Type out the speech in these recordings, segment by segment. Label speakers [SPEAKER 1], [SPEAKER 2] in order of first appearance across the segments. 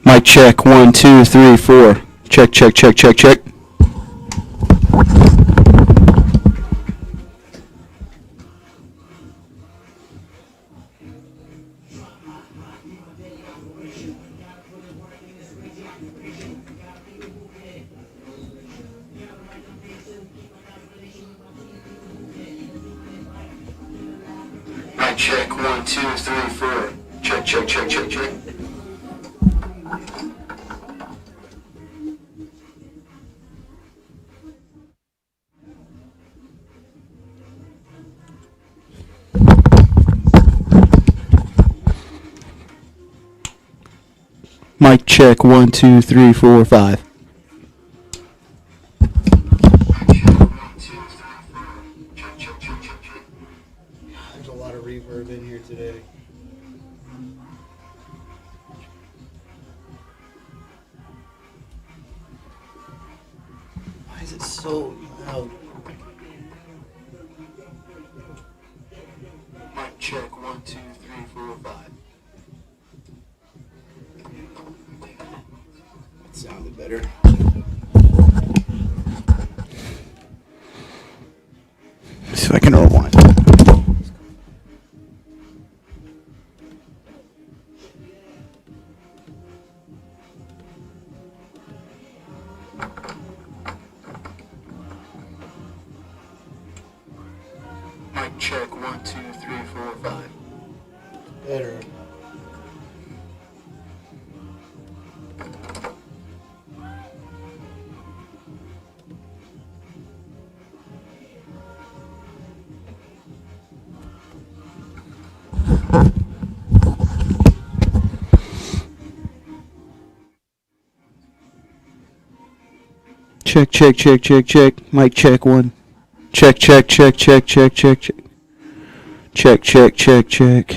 [SPEAKER 1] Mic check, 1, 2, 3, 4. Check, check, check, check, check. Mic check, 1, 2, 3, 4. Check, check, check, check, check. Mic check, 1, 2, 3, 4, 5.
[SPEAKER 2] There's a lot of reverb in here today. Why is it so loud?
[SPEAKER 1] Mic check, 1, 2, 3, 4, 5.
[SPEAKER 2] It sounded better.
[SPEAKER 1] See if I can rewind. Mic check, 1, 2, 3, 4, 5.
[SPEAKER 2] Better.
[SPEAKER 1] Check, check, check, check, check. Mic check, 1. Check, check, check, check, check, check, check. Check, check, check, check.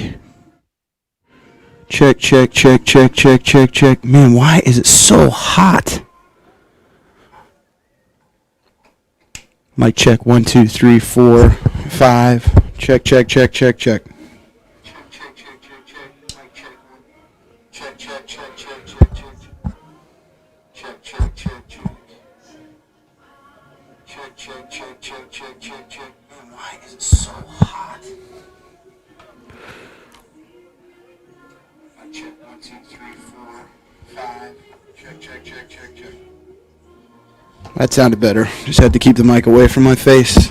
[SPEAKER 1] Check, check, check, check, check, check, check. Man, why is it so hot? Mic check, 1, 2, 3, 4, 5. Check, check, check, check, check. Check, check, check, check, check. Mic check, 1. Check, check, check, check, check, check. Check, check, check, check. Check, check, check, check, check, check, check. Man, why is it so hot? Mic check, 1, 2, 3, 4, 5. Check, check, check, check, check. That sounded better. Just had to keep the mic away from my face.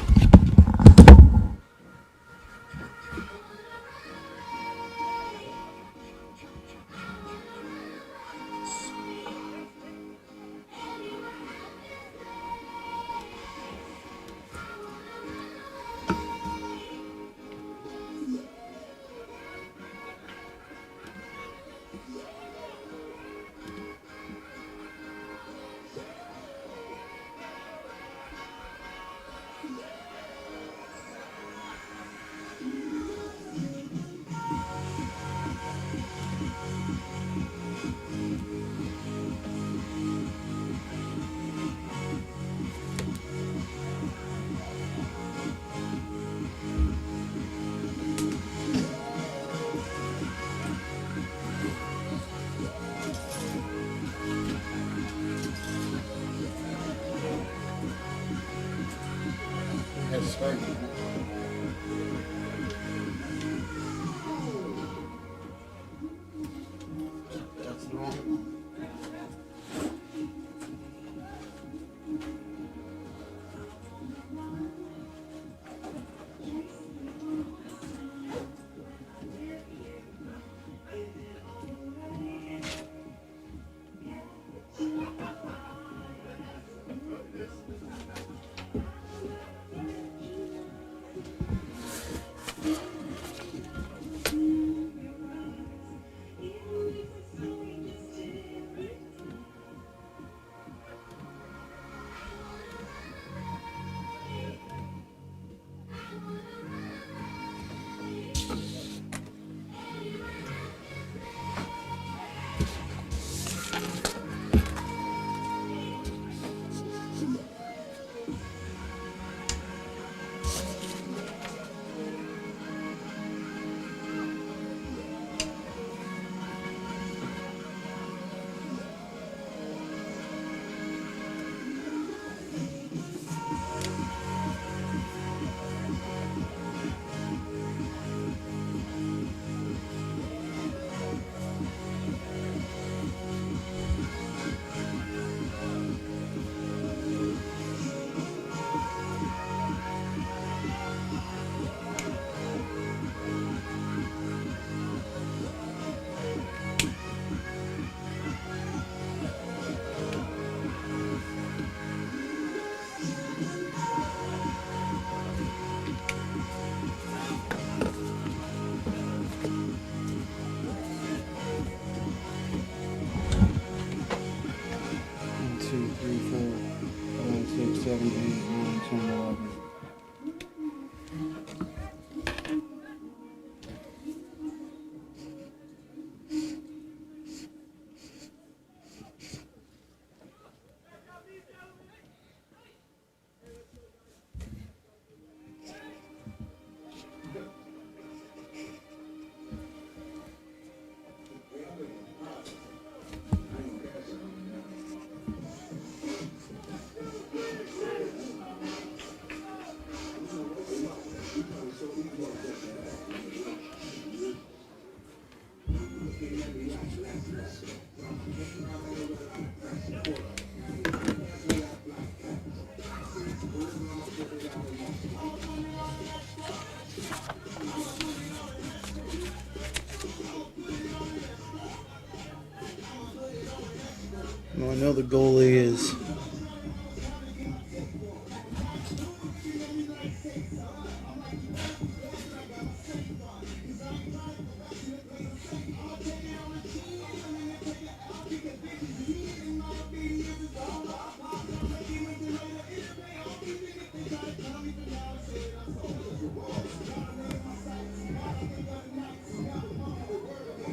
[SPEAKER 2] Well, I know the goalie is.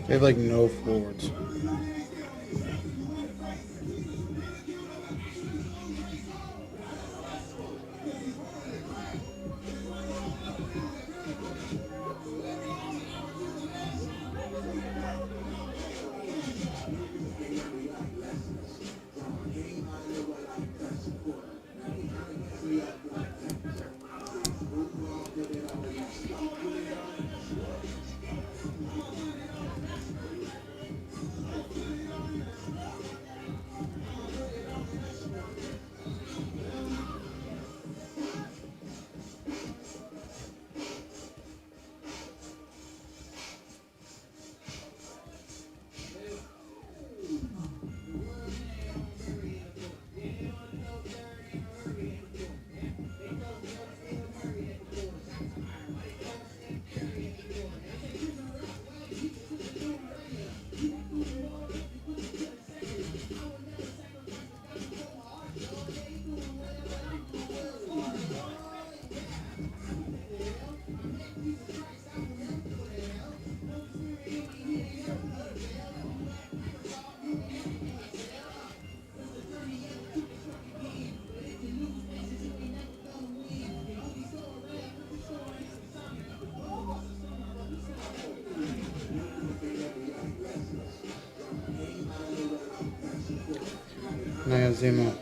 [SPEAKER 2] They have like no forwards. Now I gotta zoom out.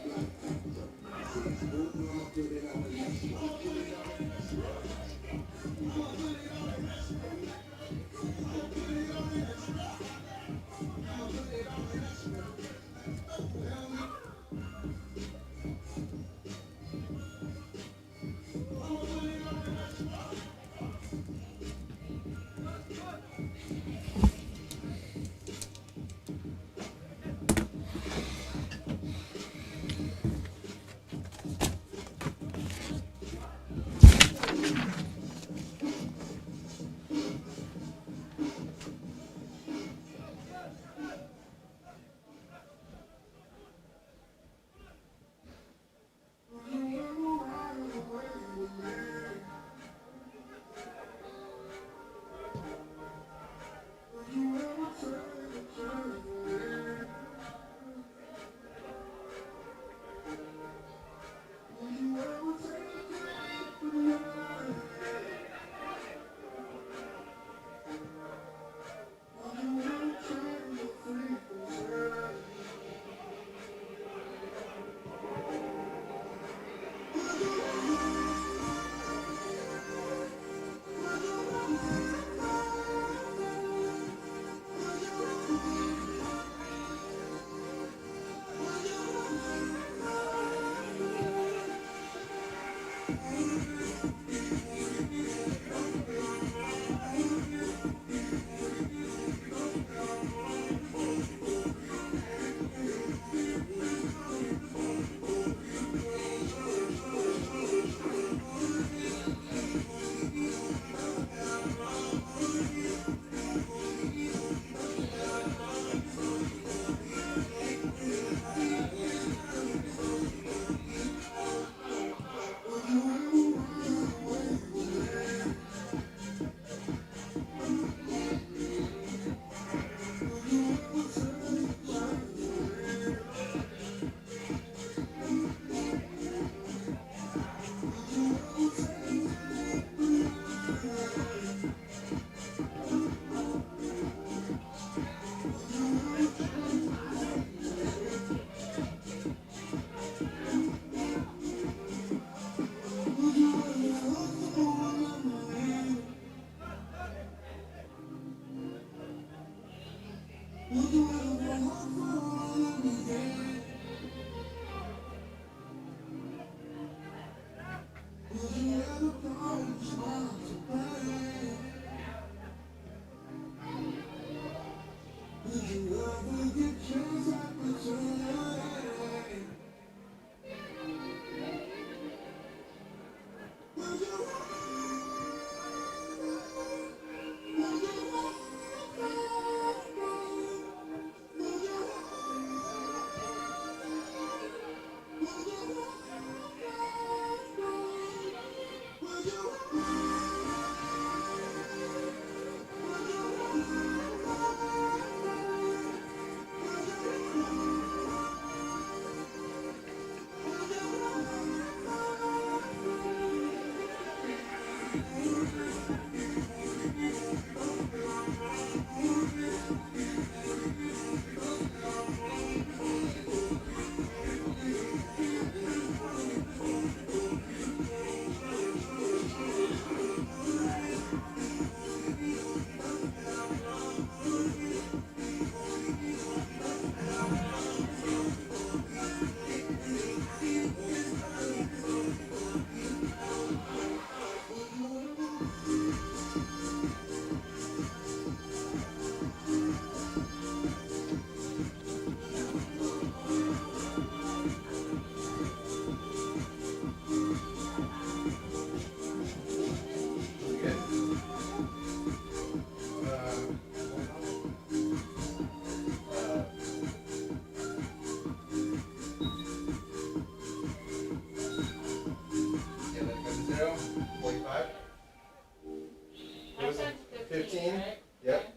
[SPEAKER 3] 15. Yep.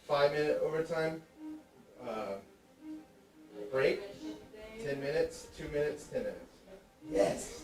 [SPEAKER 3] 5-minute overtime. Break. 10 minutes. 2 minutes. 10 minutes. Yes.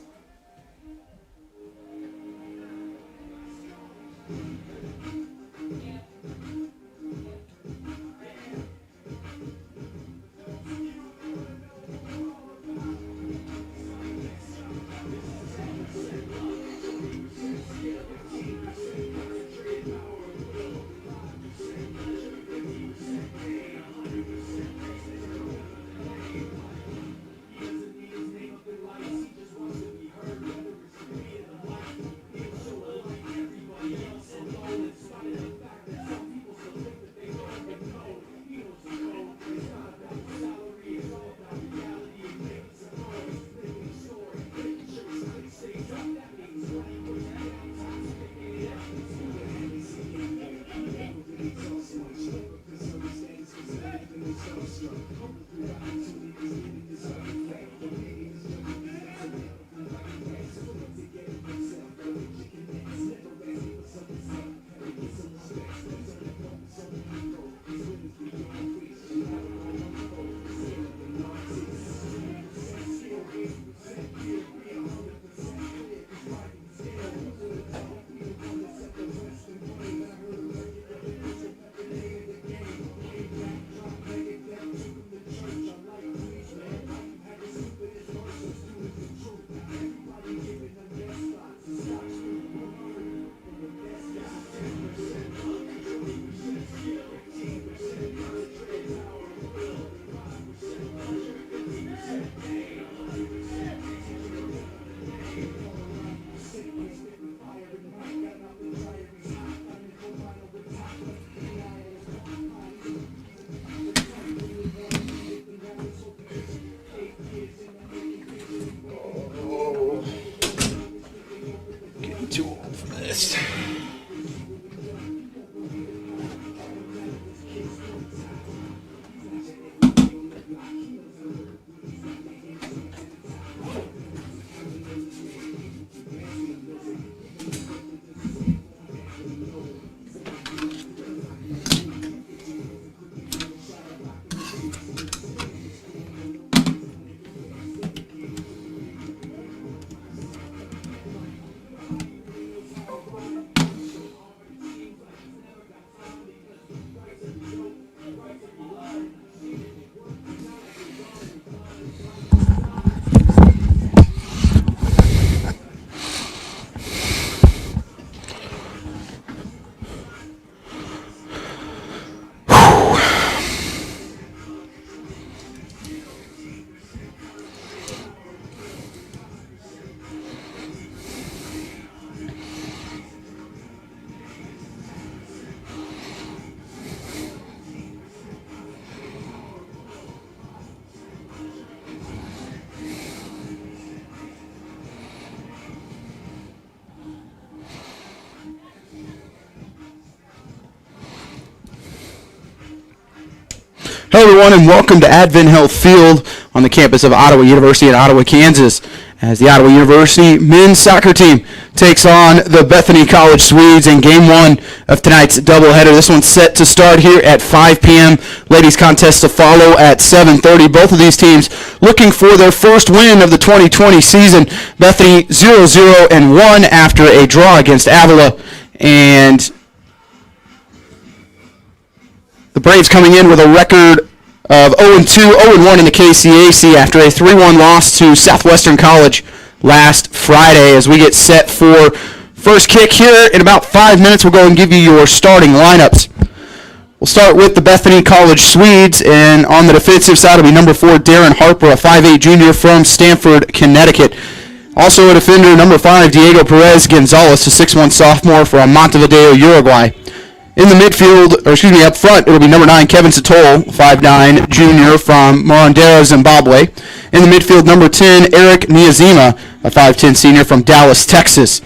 [SPEAKER 1] Too old for this. Hello, everyone, and welcome to Advent Health Field on the campus of Ottawa University in Ottawa, Kansas, as the Ottawa University men's soccer team takes on the Bethany College Swedes in Game 1 of tonight's doubleheader. This one's set to start here at 5 p.m. Ladies contest to follow at 7:30. Both of these teams looking for their first win of the 2020 season. Bethany 0-0-1 after a draw against Avila, and the Braves coming in with a record of 0-2, 0-1 in the KCAC after a 3-1 loss to Southwestern College last Friday. As we get set for first kick here in about 5 minutes, we'll go and give you your starting lineups. We'll start with the Bethany College Swedes, and on the defensive side will be number 4, Darren Harper, a 5'8 junior from Stamford, Connecticut. Also a defender, number 5, Diego Perez Gonzalez, a 6'1 sophomore from Montevideo, Uruguay. In the midfield, up front, it'll be number 9, Kevin Satol, 5'9", junior from Morondera, Zimbabwe. In the midfield, number 10, Eric Niazima, a 5'10 senior from Dallas, Texas.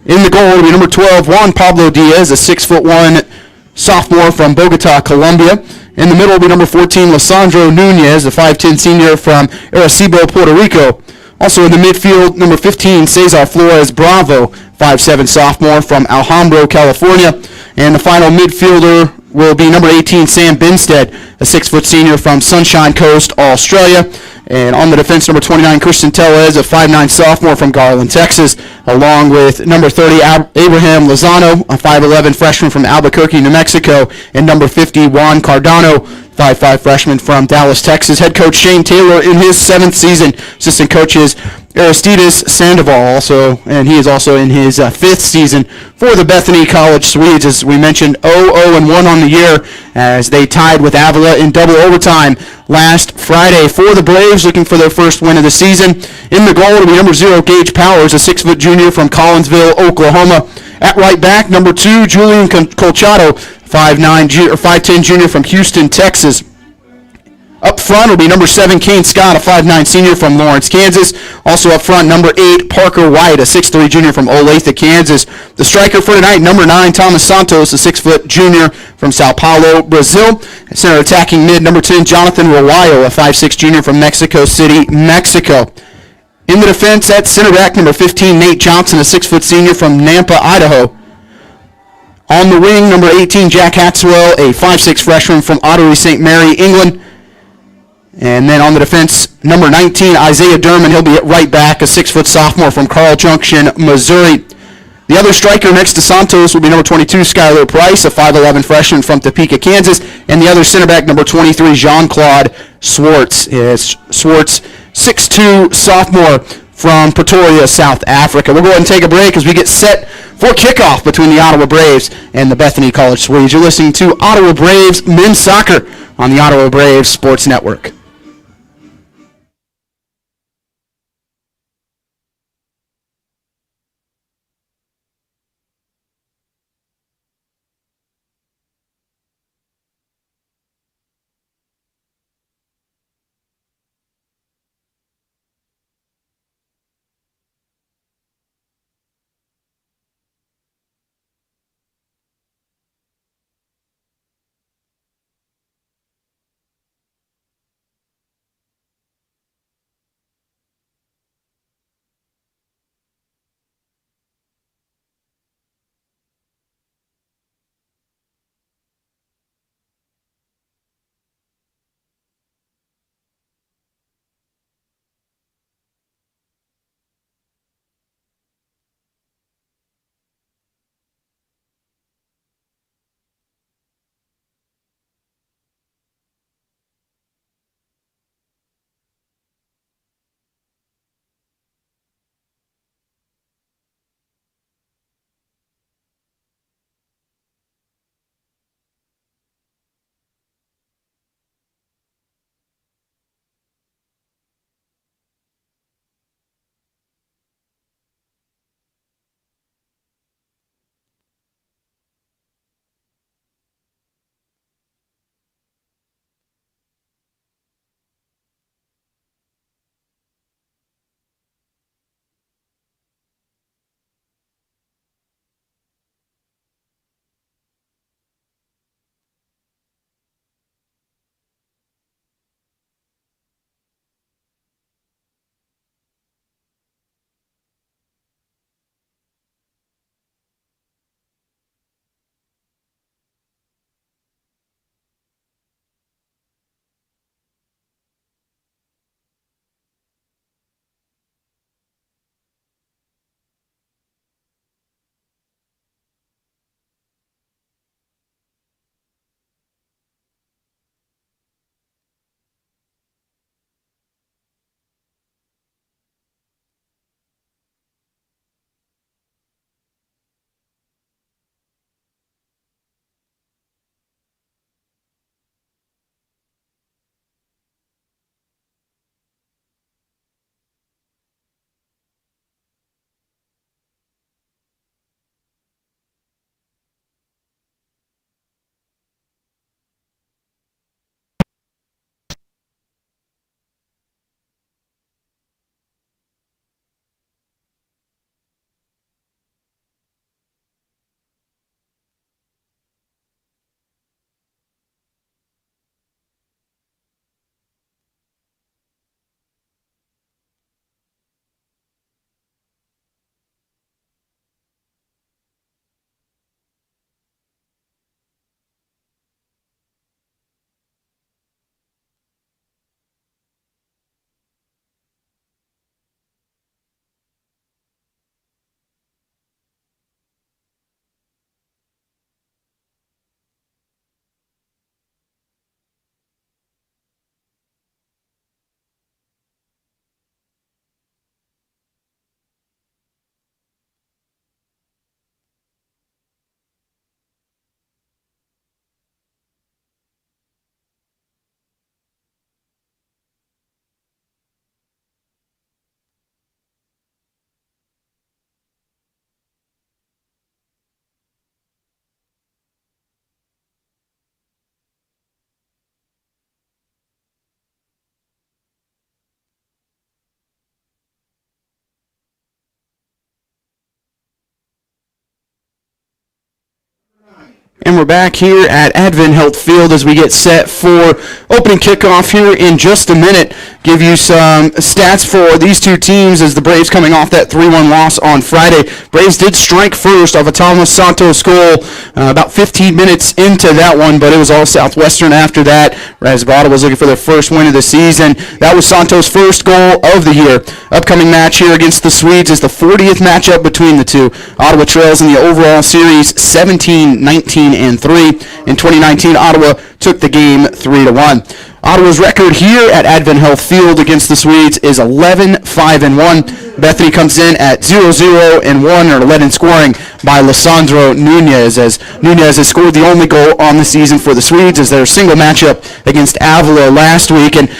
[SPEAKER 1] In the goal, it'll be number 12, Juan Pablo Diaz, a 6'1" sophomore from Bogota, Colombia. In the middle will be number 14, Lisandro Nunez, a 5'10 senior from Arecibo, Puerto Rico. Also in the midfield, number 15, Cesar Flores Bravo, 5'7 sophomore from Alhambra, California. And the final midfielder will be number 18, Sam Binstead, a 6-foot senior from Sunshine Coast, Australia. And on the defense, number 29, Christian Tellez, a 5'9 sophomore from Garland, Texas, along with number 30, Abraham Lozano, a 5'11 freshman from Albuquerque, New Mexico, and number 50, Juan Cardano, 5'5 freshman from Dallas, Texas. Head coach Shane Taylor in his 7th season. Assistant coaches Aristides Sandoval also, and he is also in his 5th season for the Bethany College Swedes. As we mentioned, 0-1 on the year as they tied with Avila in double overtime last Friday. For the Braves, looking for their first win of the season. In the goal will be number 0, Gage Powers, a 6-foot junior from Collinsville, Oklahoma. At right back, number 2, Julian Colchado, 5'10 junior from Houston, Texas. Up front will be number 7, Kane Scott, a 5'9 senior from Lawrence, Kansas. Also up front, number 8, Parker White, a 6'3 junior from Olathe, Kansas. The striker for tonight, number 9, Thomas Santos, a 6-foot junior from Sao Paulo, Brazil. Center attacking mid, number 10, Jonathan Rawayo, a 5'6 junior from Mexico City, Mexico. In the defense at center back, number 15, Nate Johnson, a 6-foot senior from Nampa, Idaho. On the wing, number 18, Jack Hatswell, a 5'6 freshman from Ottery St. Mary, England. And then on the defense, number 19, Isaiah Durman. He'll be at right back, a 6-foot sophomore from Carl Junction, Missouri. The other striker next to Santos will be number 22, Skylar Price, a 5'11 freshman from Topeka, Kansas. And the other center back, number 23, Jean-Claude Swartz. Swartz, 6'2 sophomore from Pretoria, South Africa. We'll go ahead and take a break as we get set for kickoff between the Ottawa Braves and the Bethany College Swedes. You're listening to Ottawa Braves Men's Soccer on the Ottawa Braves Sports Network. and we're back here at Advent Health Field as we get set for opening kickoff here in just a minute. Give you some stats for these two teams as the Braves coming off that 3-1 loss on Friday. Braves did strike first off a Thomas Santos goal about 15 minutes into that one, but it was all Southwestern after that, as Ottawa was looking for their first win of the season. That was Santos' first goal of the year. Upcoming match here against the Swedes is the 40th matchup between the two. Ottawa trails in the overall series 17-19-3. In 2019, Ottawa took the game 3-1. Ottawa's record here at Advent Health Field against the Swedes is 11-5-1. Bethany comes in at 0-0-1, or led in scoring by Lisandro Nunez, as Nunez has scored the only goal on the season for the Swedes as their single matchup against Avila last week. And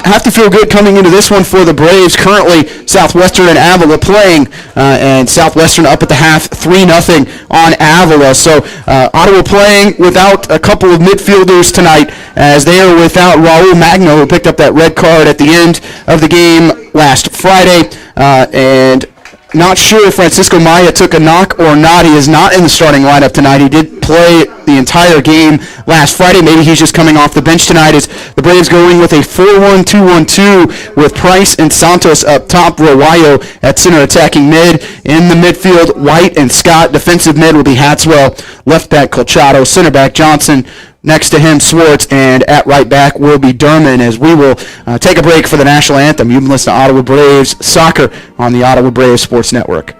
[SPEAKER 1] have to feel good coming into this one for the Braves. Currently, Southwestern and Avila playing, and Southwestern up at the half 3-0 on Avila. So Ottawa playing without a couple of midfielders tonight, as they are without Raul Magno, who picked up that red card at the end of the game last Friday, and not sure if Francisco Maya took a knock or not. He is not in the starting lineup tonight. He did play the entire game last Friday. Maybe he's just coming off the bench tonight, as the Braves going with a 4-1-2-1-2 with Price and Santos up top, Rowayo at center attacking mid. In the midfield, White and Scott. Defensive mid will be Hatswell. Left back, Colchado. Center back, Johnson. Next to him, Swartz, and at right back will be Derman, as we will take a break for the national anthem. You've been listening to Ottawa Braves Soccer on the Ottawa Braves Sports Network.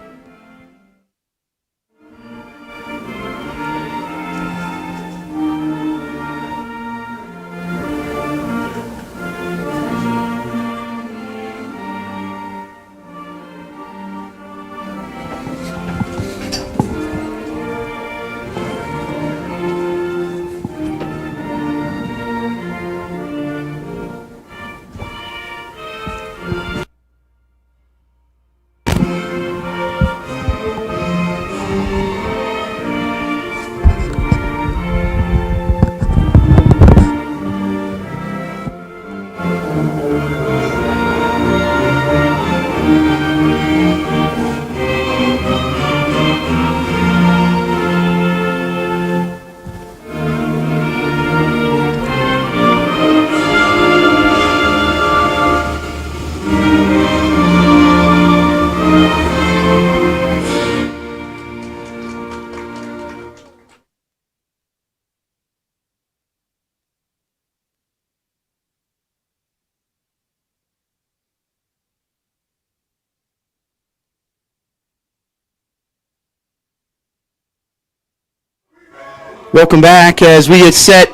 [SPEAKER 1] Welcome back as we get set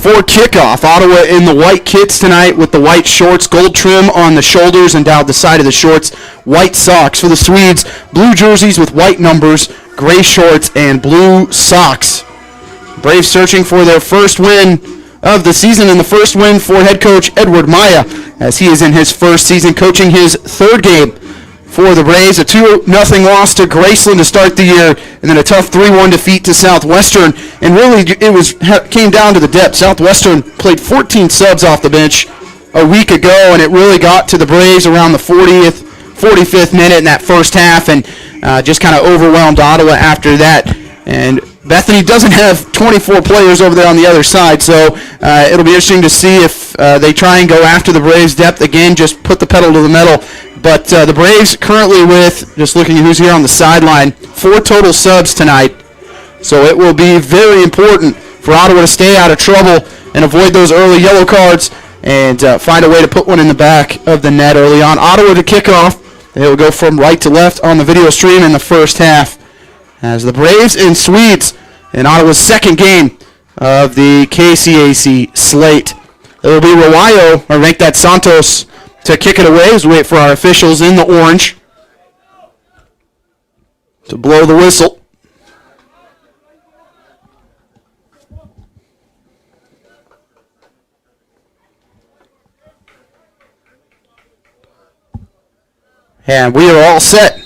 [SPEAKER 1] for kickoff. Ottawa in the white kits tonight with the white shorts, gold trim on the shoulders and down the side of the shorts, white socks. For the Swedes, blue jerseys with white numbers, gray shorts, and blue socks. Braves searching for their first win of the season, and the first win for head coach Edward Maya, as he is in his first season coaching his third game for the Braves. A 2-0 loss to Graceland to start the year, and then a tough 3-1 defeat to Southwestern. And really, it came down to the depth. Southwestern played 14 subs off the bench a week ago, and it really got to the Braves around the 45th minute in that first half, and just kind of overwhelmed Ottawa after that. And Bethany doesn't have 24 players over there on the other side, so it'll be interesting to see if they try and go after the Braves' depth again, just put the pedal to the metal. But the Braves currently with, just looking at who's here on the sideline, 4 total subs tonight. So it will be very important for Ottawa to stay out of trouble and avoid those early yellow cards and find a way to put one in the back of the net early on. Ottawa to kick off. They will go from right to left on the video stream in the first half, as the Braves and Swedes in Ottawa's second game of the KCAC slate. It will be Rowayo, or make that Santos, to kick it away as we wait for our officials in the orange to blow the whistle. And we are all set.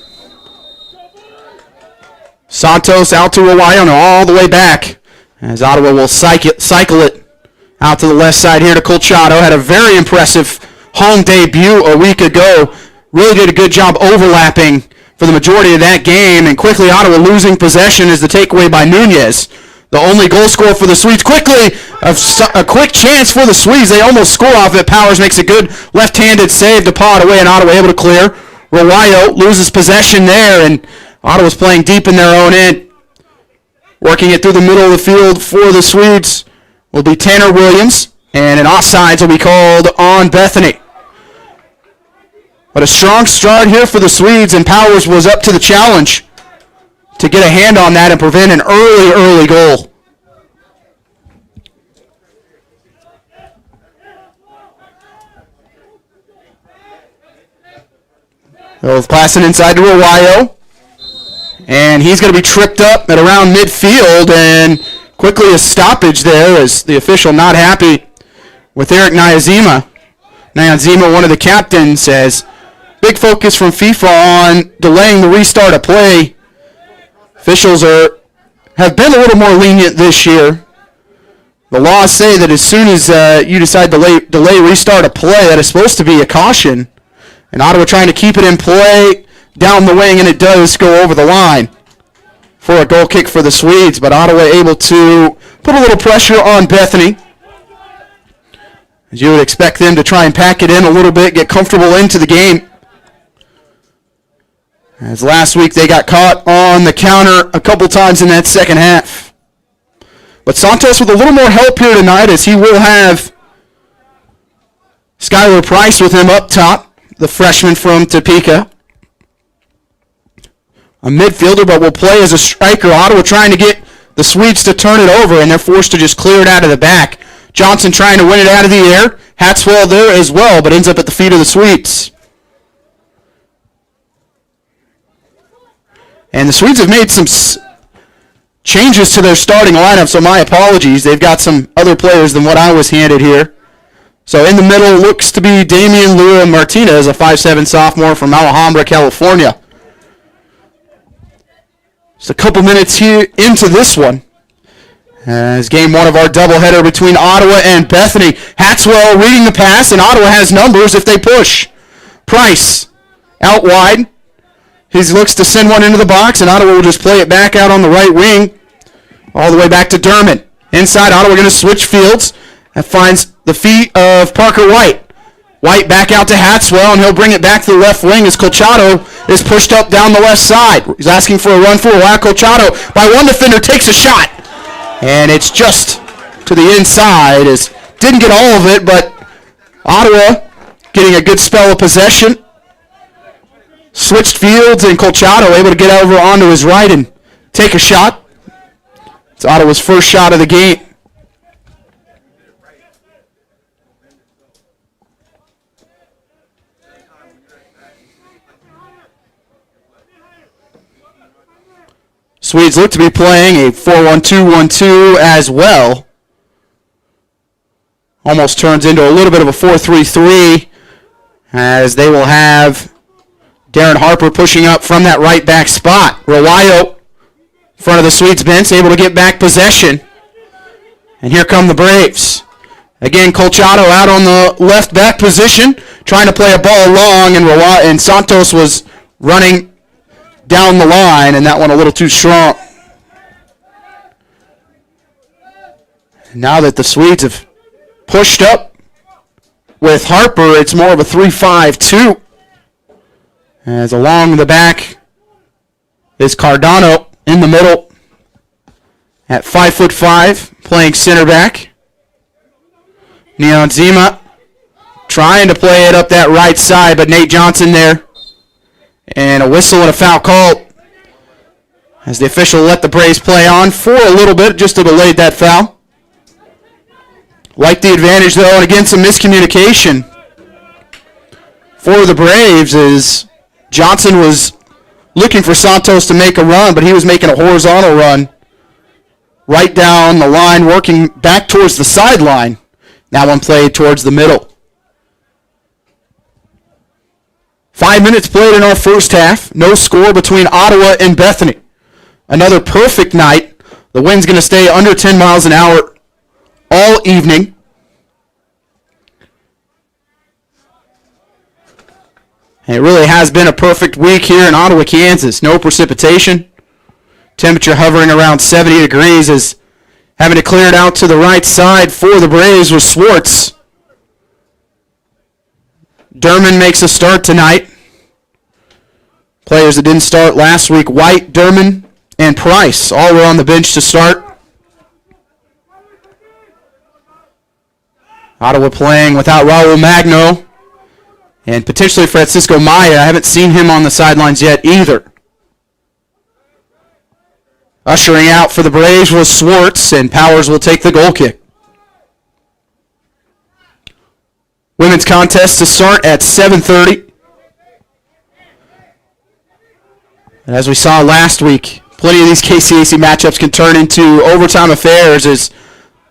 [SPEAKER 1] Santos out to Rowayo, all the way back, as Ottawa will cycle it out to the left side here to Colchado. Had a very impressive home debut a week ago. Really did a good job overlapping for the majority of that game, and quickly Ottawa losing possession is the takeaway by Nunez. the only goal scorer for the Swedes. Quickly, a quick chance for the Swedes. They almost score off it. Powers makes a good left-handed save to paw it away, and Ottawa able to clear. Rawayo loses possession there, and Ottawa's playing deep in their own end. Working it through the middle of the field for the Swedes will be Tanner Williams, and an offsides will be called on Bethany. But a strong start here for the Swedes, and Powers was up to the challenge to get a hand on that and prevent an early goal. They'll pass it inside to Rawayo. And he's going to be tripped up at around midfield, and quickly a stoppage there as the official not happy with Eric Nyazima. Nyazima, one of the captains, says big focus from FIFA on delaying the restart of play. Officials have been a little more lenient this year. The laws say that as soon as you decide to delay restart of play, that is supposed to be a caution. And Ottawa trying to keep it in play down the wing, and it does go over the line for a goal kick for the Swedes. But Ottawa able to put a little pressure on Bethany, as you would expect them to try and pack it in a little bit, get comfortable into the game. As last week they got caught on the counter a couple times in that second half. But Santos with a little more help here tonight, as he will have Skylar Price with him up top, the freshman from Topeka. A midfielder, but will play as a striker. Ottawa trying to get the Swedes to turn it over, and they're forced to just clear it out of the back. Johnson trying to win it out of the air. Hatswell there as well, but ends up at the feet of the Swedes. And the Swedes have made some changes to their starting lineup, so my apologies. They've got some other players than what I was handed here. So in the middle looks to be Damian Lua Martinez, a 5'7" sophomore from Alhambra, California. Just a couple minutes here into this one, as game one of our doubleheader between Ottawa and Bethany. Hatswell reading the pass, and Ottawa has numbers if they push. Price out wide. He looks to send one into the box, and Ottawa will just play it back out on the right wing, all the way back to Dermott. Inside, Ottawa going to switch fields. That finds the feet of Parker White. White back out to Hatswell, and he'll bring it back to the left wing as Colchado is pushed up down the left side. He's asking for a run for a while. Colchado, by one defender, takes a shot. And it's just to the inside. Didn't get all of it, but Ottawa getting a good spell of possession. Switched fields, and Colchado able to get over onto his right and take a shot. It's Ottawa's first shot of the game. Swedes look to be playing a 4-1-2-1-2 as well. Almost turns into a little bit of a 4-3-3, as they will have Darren Harper pushing up from that right back spot. Rawayo, in front of the Swedes bench, able to get back possession. And here come the Braves. Again, Colchado out on the left back position, trying to play a ball long, and Santos was running down the line, and that one a little too strong. Now that the Swedes have pushed up with Harper, it's more of a 3-5-2. As along the back is Cardano in the middle at 5'5", playing center back. Neon Zima trying to play it up that right side, but Nate Johnson there. And a whistle and a foul called as the official let the Braves play on for a little bit, just to delay that foul. Like the advantage, though, and again, some miscommunication for the Braves, as Johnson was looking for Santos to make a run, but he was making a horizontal run right down the line, working back towards the sideline. That one played towards the middle. 5 minutes played in our first half. No score between Ottawa and Bethany. Another perfect night. The wind's going to stay under 10 miles an hour all evening. And it really has been a perfect week here in Ottawa, Kansas. No precipitation. Temperature hovering around 70 degrees, as Having it cleared out to the right side for the Braves was Schwartz. Derman makes a start tonight. Players that didn't start last week, White, Derman, and Price, all were on the bench to start. Ottawa playing without Raul Magno and potentially Francisco Maya. I haven't seen him on the sidelines yet either. Ushering out for the Braves was Schwartz, and Powers will take the goal kick. Women's contest to start at 7:30. And as we saw last week, plenty of these KCAC matchups can turn into overtime affairs as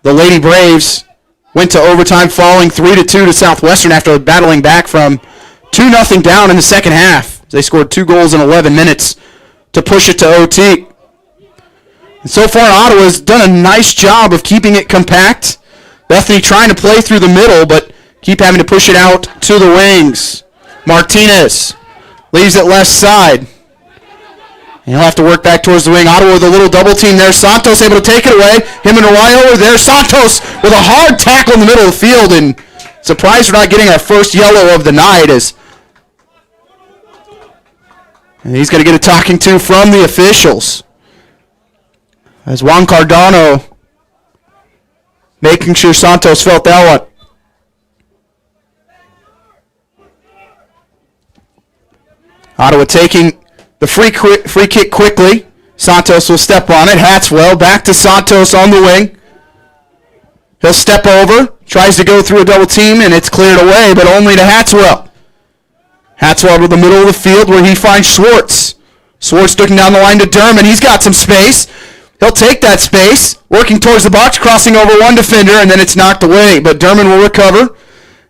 [SPEAKER 1] the Lady Braves went to overtime falling 3-2 to Southwestern after battling back from 2-0 down in the second half. They scored 2 goals in 11 minutes to push it to OT. And so far, Ottawa's done a nice job of keeping it compact. Bethany trying to play through the middle, but keep having to push it out to the wings. Martinez leaves it left side. And he'll have to work back towards the wing. Ottawa with a little double team there. Santos able to take it away. Him and Arroyo are there. Santos with a hard tackle in the middle of the field. And surprised we're not getting our first yellow of the night. And he's going to get a talking to from the officials. As Juan Cardano making sure Santos felt that one. Ottawa taking the free kick quickly. Santos will step on it. Hatswell back to Santos on the wing. He'll step over, tries to go through a double team, and it's cleared away, but only to Hatswell. Hatswell to the middle of the field where he finds Schwartz. Schwartz looking down the line to Derman. He's got some space. He'll take that space, working towards the box, crossing over one defender, and then it's knocked away. But Derman will recover,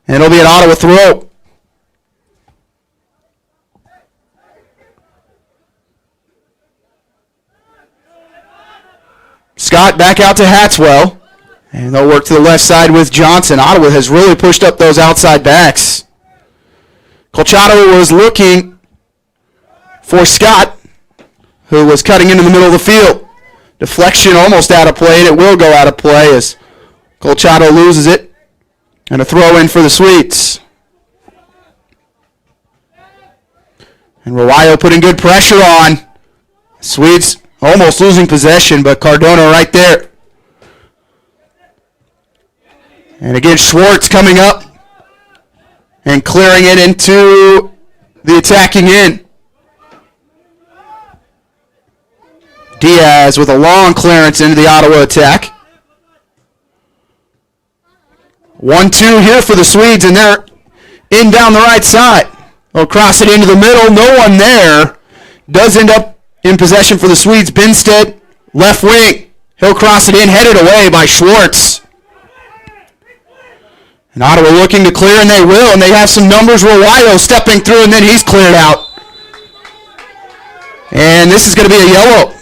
[SPEAKER 1] and it'll be an Ottawa throw. Scott back out to Hatswell, and they'll work to the left side with Johnson. Ottawa has really pushed up those outside backs. Colchado was looking for Scott, who was cutting into the middle of the field. Deflection almost out of play, and it will go out of play as Colchado loses it. And a throw in for the Swedes. And Rawayo putting good pressure on. Swedes almost losing possession, but Cardona right there. And again, Schwartz coming up and clearing it into the attacking end. Diaz with a long clearance into the Ottawa attack. 1-2 here for the Swedes, and they're in down the right side. They'll cross it into the middle. No one there. Does end up in possession for the Swedes. Binstead, left wing. He'll cross it in, headed away by Schwartz. And Ottawa looking to clear, and they will, and they have some numbers. Rawayo stepping through, and then he's cleared out. And this is going to be a yellow.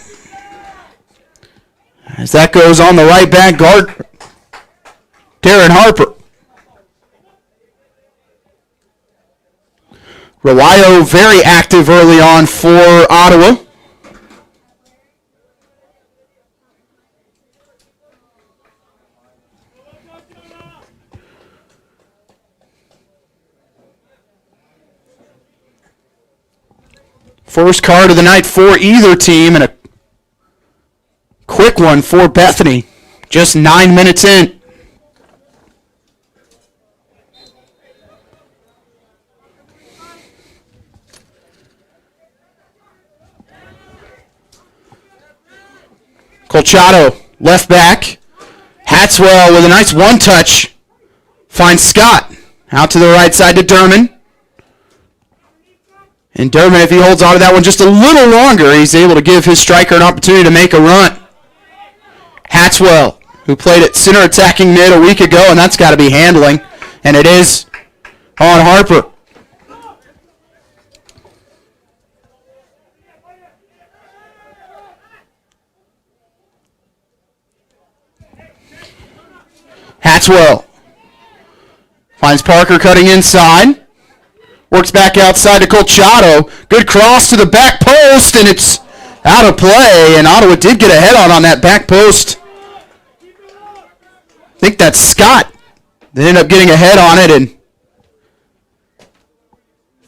[SPEAKER 1] As that goes on the right back guard, Darren Harper. Rawayo very active early on for Ottawa. First card of the night for either team, and a quick one for Bethany. Just 9 minutes in. Colchado, left back. Hatswell with a nice one-touch. Finds Scott. Out to the right side to Derman. And Derman, if he holds on to that one just a little longer, he's able to give his striker an opportunity to make a run. Hatswell, who played at center attacking mid a week ago, and that's got to be handling. And it is on Harper. Hatswell finds Parker cutting inside. Works back outside to Colchado. Good cross to the back post, and it's out of play. And Ottawa did get a head on that back post I think that's Scott. They end up getting a head on it and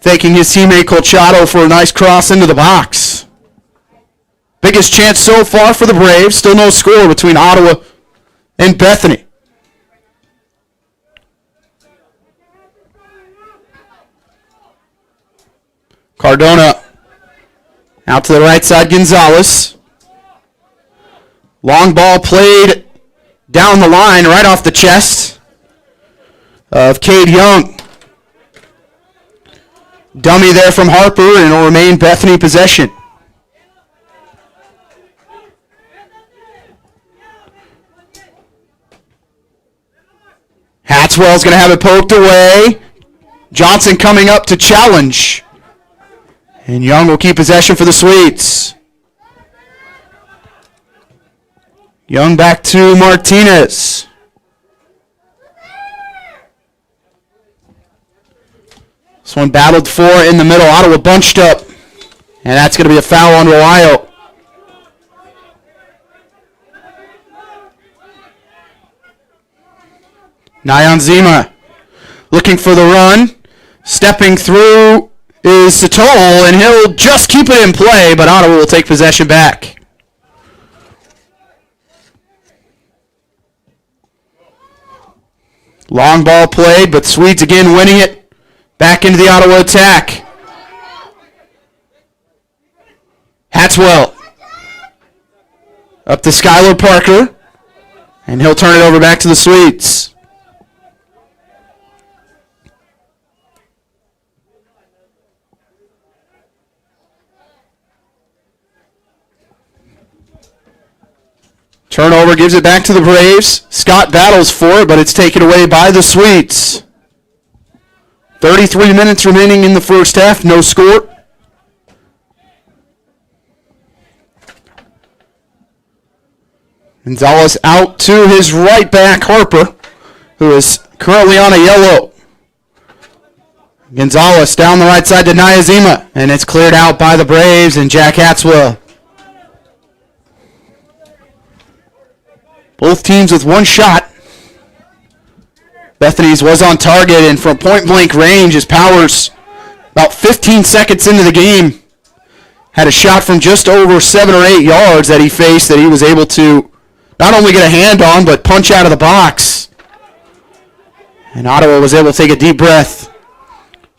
[SPEAKER 1] thanking his teammate Colchado for a nice cross into the box. Biggest chance so far for the Braves. Still no score between Ottawa and Bethany. Cardona out to the right side, Gonzalez. Long ball played down the line, right off the chest of Cade Young. Dummy there from Harper, and it'll remain Bethany possession. Hatswell's going to have it poked away. Johnson coming up to challenge. And Young will keep possession for the Swedes. Young back to Martinez. This one battled for in the middle. Ottawa bunched up. And that's going to be a foul on Ohio. Nyanzima looking for the run. Stepping through is Satol, and he'll just keep it in play, but Ottawa will take possession back. Long ball played, but Swedes again winning it. Back into the Ottawa attack. Hatswell. Up to Skylar Parker, and he'll turn it over back to the Swedes. Turnover gives it back to the Braves. Scott battles for it, but it's taken away by the Swedes. 33 minutes remaining in the first half, no score. Gonzalez out to his right back, Harper, who is currently on a yellow. Gonzalez down the right side to Nyanzima, and it's cleared out by the Braves and Jack Hatswell. Both teams with one shot. Bethany's was on target, and from point-blank range, his Powers, about 15 seconds into the game, had a shot from just over 7 or 8 yards that he faced that he was able to not only get a hand on, but punch out of the box. And Ottawa was able to take a deep breath.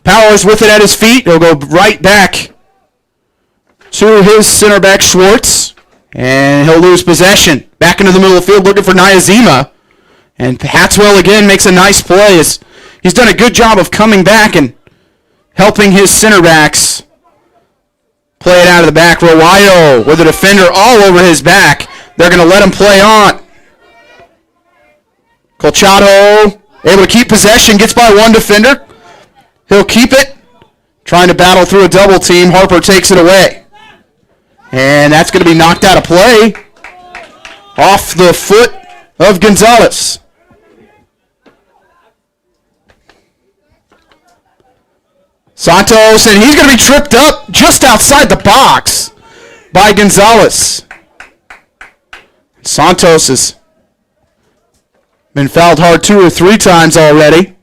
[SPEAKER 1] Powers with it at his feet. He'll go right back to his center back, Schwartz. And he'll lose possession. Back into the middle of the field looking for Nyanzima. And Hatswell again makes a nice play. He's done a good job of coming back and helping his center backs play it out of the back. Rowayo with a defender all over his back. They're going to let him play on. Colchado able to keep possession. Gets by one defender. He'll keep it. Trying to battle through a double team. Harper takes it away. And that's going to be knocked out of play off the foot of Gonzalez. Santos, and he's going to be tripped up just outside the box by Gonzalez. Santos has been fouled hard 2 or 3 times already.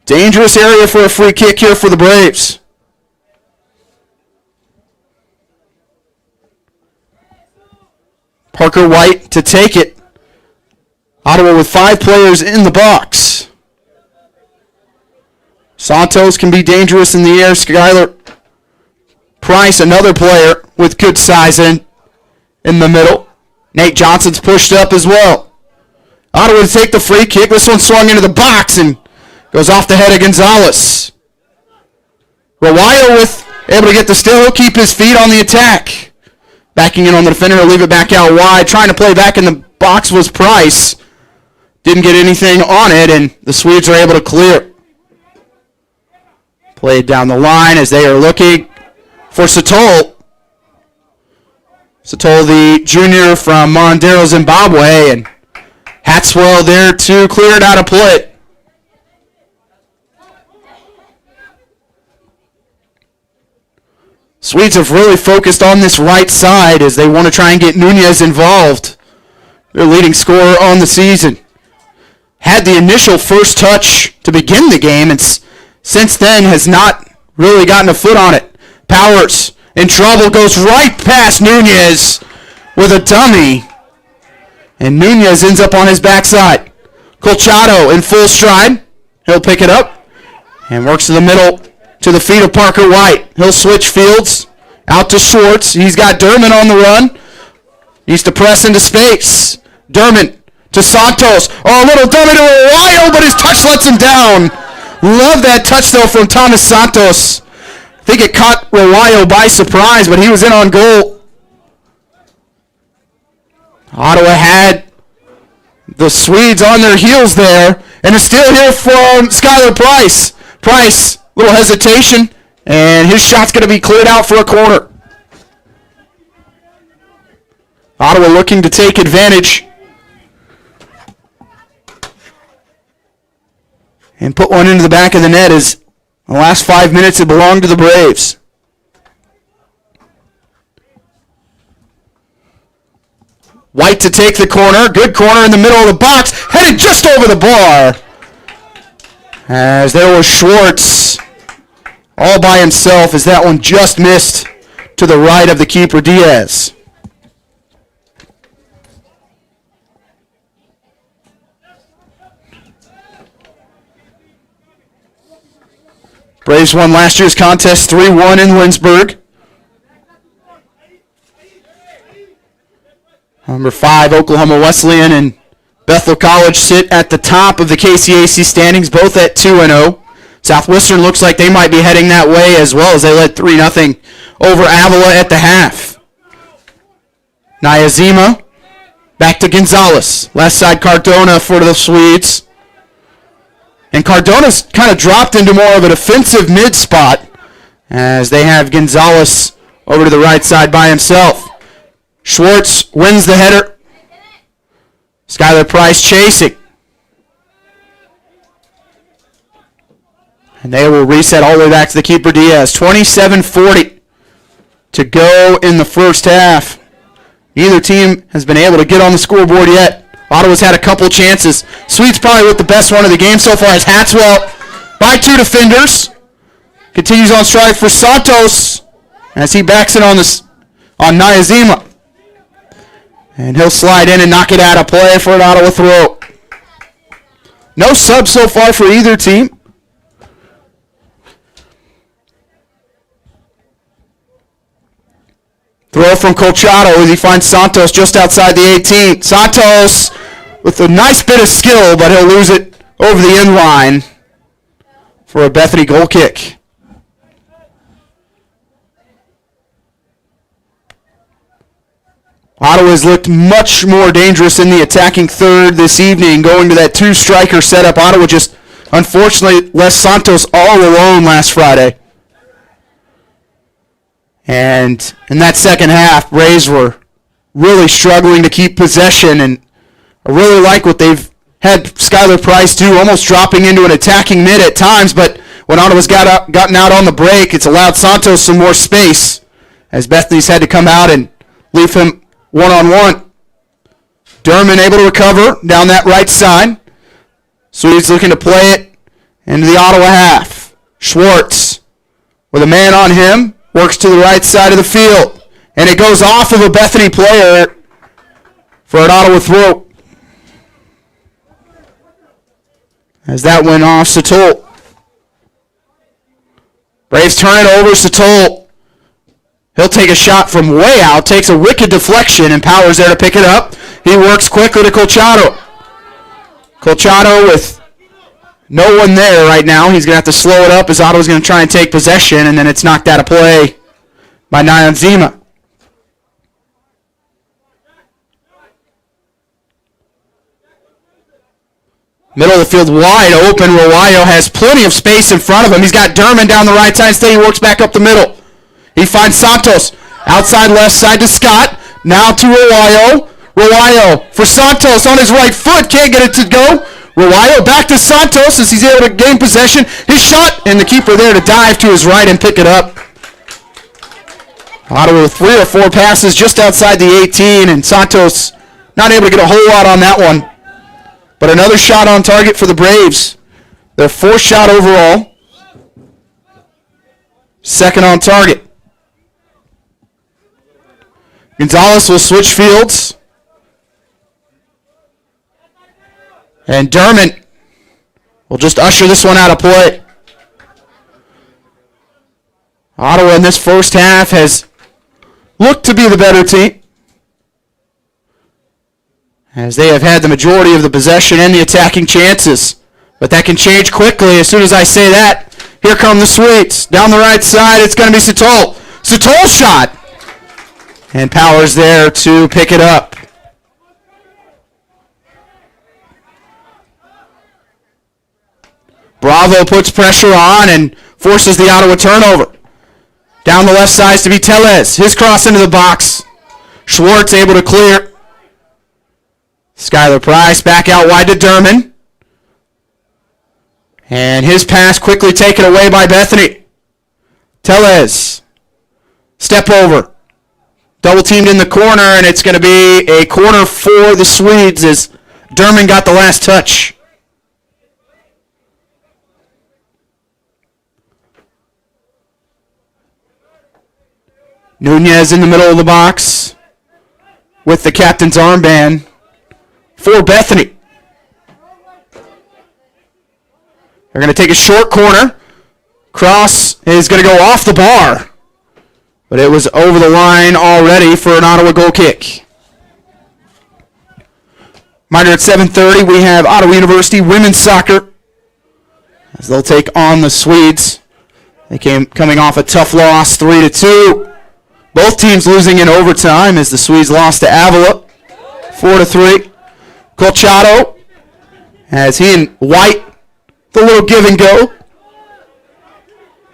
[SPEAKER 1] Dangerous area for a free kick here for the Braves. Parker White to take it. Ottawa with 5 players in the box. Santos can be dangerous in the air. Skylar Price, another player with good size in the middle. Nate Johnson's pushed up as well. Ottawa to take the free kick. This one swung into the box and goes off the head of Gonzalez. Rowayo able to get the steal. He'll keep his feet on the attack. Backing in on the defender, he'll leave it back out wide. Trying to play back in the box was Price. Didn't get anything on it, and the Swedes are able to clear. Played down the line as they are looking for Satol. Satol, the junior from Mondero, Zimbabwe, and Hatswell there to clear it out of play. Swedes have really focused on this right side as they want to try and get Nunez involved. their leading scorer on the season. Had the initial first touch to begin the game, and since then has not really gotten a foot on it. Powers in trouble, goes right past Nunez with a dummy. And Nunez ends up on his backside. Colchado in full stride. He'll pick it up and works to the middle to the feet of Parker White. He'll switch fields out to Schwartz. He's got Derman on the run. Needs to press into space. Derman to Santos. Oh, a little dummy to Arroyo, but his touch lets him down. Love that touch, though, from Thomas Santos. I think it caught Arroyo by surprise, but he was in on goal. Ottawa had the Swedes on their heels there, and it's still here from Skylar Price. Price, little hesitation, and his shot's going to be cleared out for a corner. Ottawa looking to take advantage and put one into the back of the net as the last 5 minutes it belonged to the Braves. White to take the corner. Good corner in the middle of the box. Headed just over the bar. As there was Schwartz all by himself as that one just missed to the right of the keeper, Diaz. Braves won last year's contest 3-1 in Lynchburg. Number 5, Oklahoma Wesleyan and Bethel College sit at the top of the KCAC standings, both at 2-0. Southwestern looks like they might be heading that way as well as they led 3-0 over Avila at the half. Nyazima back to Gonzalez. Left side Cardona for the Swedes. And Cardona's kind of dropped into more of a defensive mid spot as they have Gonzalez over to the right side by himself. Schwartz wins the header. Skylar Price chasing. And they will reset all the way back to the keeper, Diaz. 27:40 to go in the first half. Neither team has been able to get on the scoreboard yet. Ottawa's had a couple chances. Swedes probably with the best one of the game so far as Hatswell by 2 defenders. Continues on strike for Santos as he backs it on Nyazima. And he'll slide in and knock it out of play for an Ottawa throw. No subs so far for either team. Throw from Colchado as he finds Santos just outside the 18. Santos with a nice bit of skill, but he'll lose it over the end line for a Bethany goal kick. Ottawa's looked much more dangerous in the attacking third this evening, going to that 2-striker setup. Ottawa just, unfortunately, left Santos all alone last Friday. And in that second half, Braves were really struggling to keep possession, and I really like what they've had Skylar Price do, almost dropping into an attacking mid at times, but when Ottawa's gotten out on the break, it's allowed Santos some more space as Bethany's had to come out and leave him one-on-one. Derman able to recover down that right side. Swedes looking to play it into the Ottawa half. Schwartz with a man on him. Works to the right side of the field. And it goes off of a Bethany player for an Ottawa throw. As that went off Satol. Braves turn it over. Satol. He'll take a shot from way out. Takes a wicked deflection and Powers there to pick it up. He works quickly to Colchado. Colchado with no one there right now. He's going to have to slow it up as Ottawa's going to try and take possession, and then it's knocked out of play by Nyanzima. Middle of the field wide open. Rowayo has plenty of space in front of him. He's got Derman down the right side. Instead, he works back up the middle. He finds Santos. Outside left side to Scott. Now to Rowayo. Rowayo for Santos on his right foot. Can't get it to go. Rowayo back to Santos as he's able to gain possession. His shot, and the keeper there to dive to his right and pick it up. Ottawa with 3 or 4 passes just outside the 18, and Santos Not able to get a whole lot on that one. But another shot on target for the Braves. Their 4th shot overall. 2nd on target. Gonzalez will switch fields. And Dermott will just usher this one out of play. Ottawa in this first half has looked to be the better team, as they have had the majority of the possession and the attacking chances. But that can change quickly as soon as I say that. Here come the Swedes. Down the right side, it's going to be Satol. Satol shot! And Powers there to pick it up. Bravo puts pressure on and forces the Ottawa turnover. Down the left side to be Tellez. His cross into the box. Schwartz able to clear. Skylar Price back out wide to Derman. And his pass quickly taken away by Bethany. Tellez. Step over. Double teamed in the corner, and it's going to be a corner for the Swedes as Derman got the last touch. Nunez in the middle of the box with the captain's armband for Bethany. They're going to take a short corner. Cross is going to go off the bar, but it was over the line already for an Ottawa goal kick. Minor at 7:30, we have Ottawa University women's soccer as they'll take on the Swedes. They coming off a tough loss, 3-2. Both teams losing in overtime as the Swedes lost to Avila, 4-3. Colchado, as he and White, the little give and go.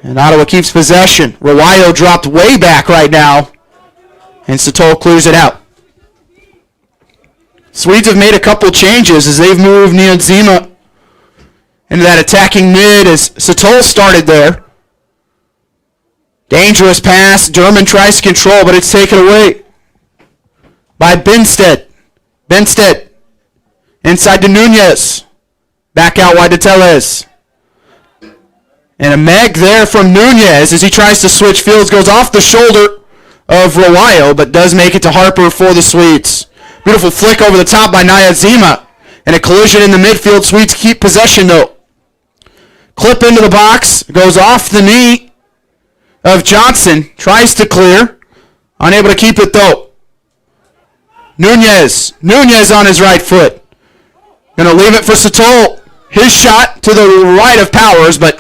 [SPEAKER 1] And Ottawa keeps possession. Rawayo dropped way back right now, and Satol clears it out. Swedes have made a couple changes as they've moved Niyonzima into that attacking mid as Satol started there. Dangerous pass. Derman tries to control, but it's taken away by Benstead. Benstead inside to Nunez. Back out wide to Tellez. And a meg there from Nunez as he tries to switch fields. Goes off the shoulder of Rawayo, but does make it to Harper for the Swedes. Beautiful flick over the top by Niyonzima. And a collision in the midfield. Swedes keep possession though. Clip into the box. Goes off the knee of Johnson. Tries to clear. Unable to keep it though. Nunez on his right foot. Going to leave it for Satol. His shot to the right of Powers, but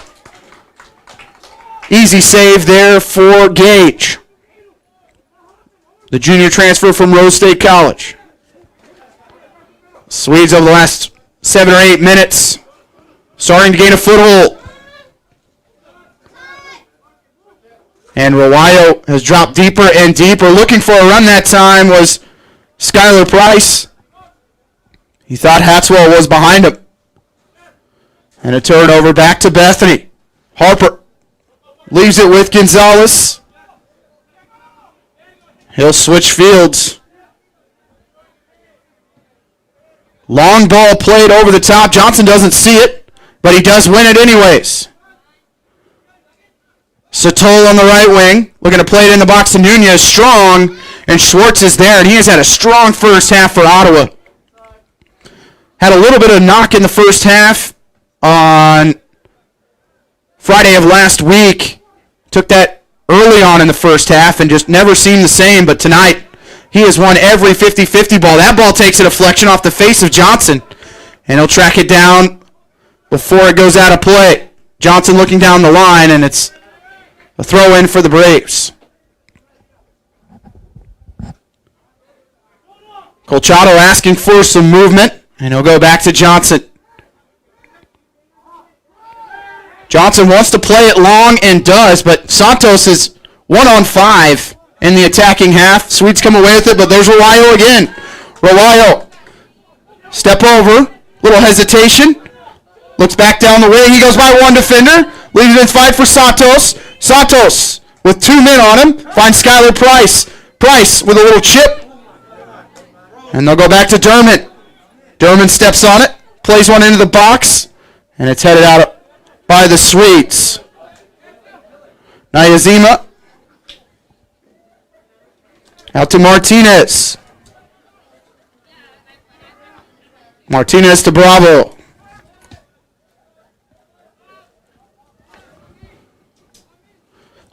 [SPEAKER 1] easy save there for Gage, the junior transfer from Rose State College. Swedes over the last 7 or 8 minutes starting to gain a foothold. And Rawayo has dropped deeper and deeper. Looking for a run that time was Skylar Price. He thought Hatswell was behind him. And a turnover back to Bethany. Harper leaves it with Gonzalez. He'll switch fields. Long ball played over the top. Johnson doesn't see it, but he does win it anyways. Satol on the right wing, looking to play it in the box to Nunez. Strong, and Schwartz is there, and he has had a strong first half for Ottawa. Had a little bit of knock in the first half on Friday of last week. Took that early on in the first half and just never seemed the same, but tonight he has won every 50-50 ball. That ball takes a deflection off the face of Johnson, and he'll track it down before it goes out of play. Johnson looking down the line, and it's a throw in for the Braves. Colchado asking for some movement, and he'll go back to Johnson. Johnson wants to play it long and does, but Santos is 1-on-5 in the attacking half. Swedes come away with it, but there's Rawayo again. Rawayo, step over, little hesitation, looks back down the wing. He goes by one defender, leaves it inside for Santos. Santos with 2 men on him, finds Skylar Price. Price with a little chip. And they'll go back to Dermott. Dermott steps on it, plays one into the box, and it's headed out by the Swedes. Nayazima. Out to Martinez. Martinez to Bravo.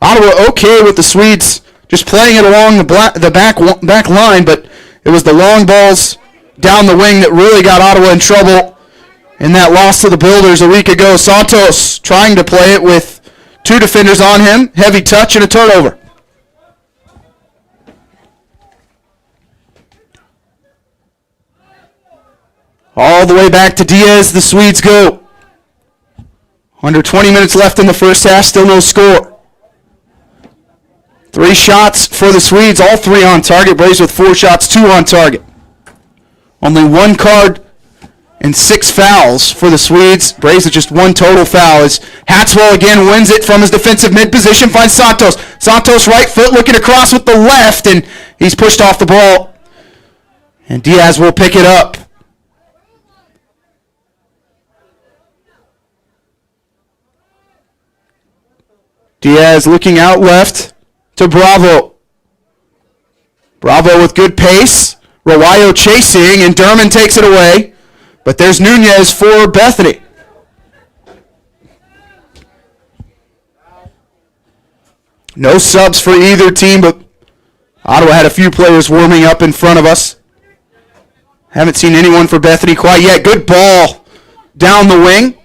[SPEAKER 1] Ottawa okay with the Swedes just playing it along the back line, but it was the long balls down the wing that really got Ottawa in trouble in that loss to the Builders a week ago. Santos trying to play it with two defenders on him, heavy touch and a turnover. All the way back to Diaz, the Swedes go. Under 20 minutes left in the first half, still no score. 3 shots for the Swedes, all 3 on target. Braves with 4 shots, 2 on target. Only 1 card and 6 fouls for the Swedes. Braves with just 1 total foul as Hatswell again wins it from his defensive mid position, finds Santos. Santos right foot looking across with the left, and he's pushed off the ball. And Diaz will pick it up. Diaz looking out left to Bravo. Bravo with good pace. Rawayo chasing, and Dermott takes it away. But there's Nunez for Bethany. No subs for either team, but Ottawa had a few players warming up in front of us. Haven't seen anyone for Bethany quite yet. Good ball down the wing.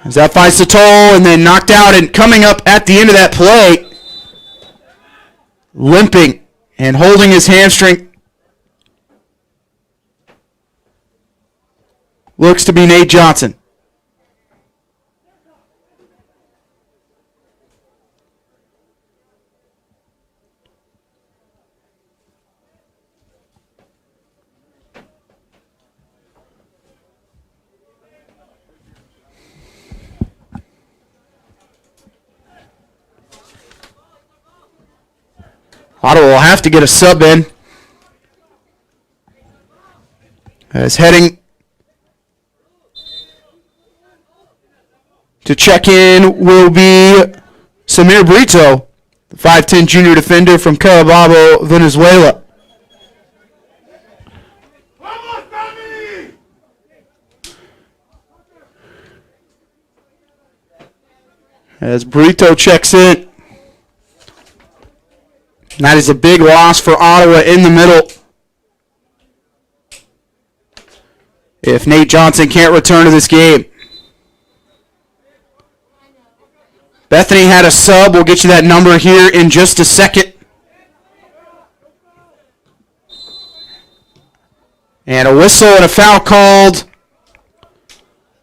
[SPEAKER 1] As that finds the toll and then knocked out, and coming up at the end of that play, limping and holding his hamstring, looks to be Nate Johnson. Ottawa will have to get a sub in. As heading to check in will be Samir Brito, the 5'10 junior defender from Carabobo, Venezuela. As Brito checks in. That is a big loss for Ottawa in the middle. If Nate Johnson can't return to this game. Bethany had a sub. We'll get you that number here in just a second. And a whistle and a foul called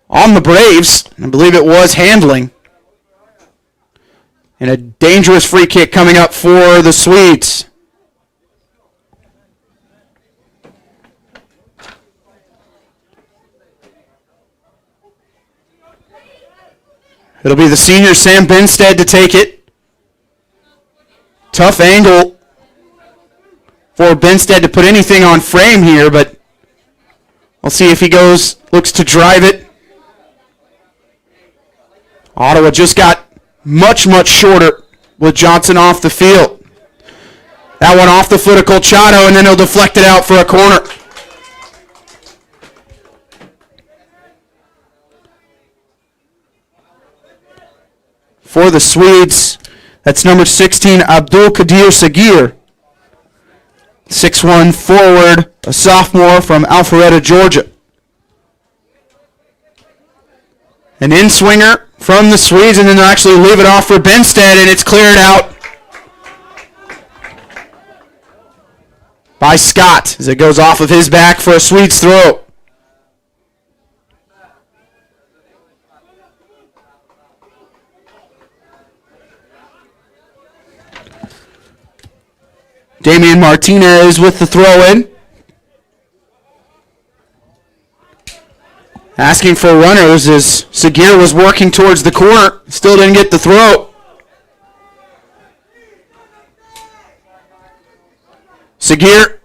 [SPEAKER 1] on the Braves. I believe it was handling. And a dangerous free kick coming up for the Swedes. It'll be the senior Sam Benstead to take it. Tough angle for Benstead to put anything on frame here, but we'll see if he looks to drive it. Ottawa just got much, much shorter with Johnson off the field. That one off the foot of Colchado, and then he'll deflect it out for a corner. For the Swedes, that's number 16, Abdul Qadir Sagir. 6'1 forward, a sophomore from Alpharetta, Georgia. An in-swinger from the Swedes, and then they'll actually leave it off for Benstead, and it's cleared out by Scott as it goes off of his back for a Swedes throw. Damian Martinez with the throw-in. Asking for runners as Sagir was working towards the corner. Still didn't get the throw. Sagir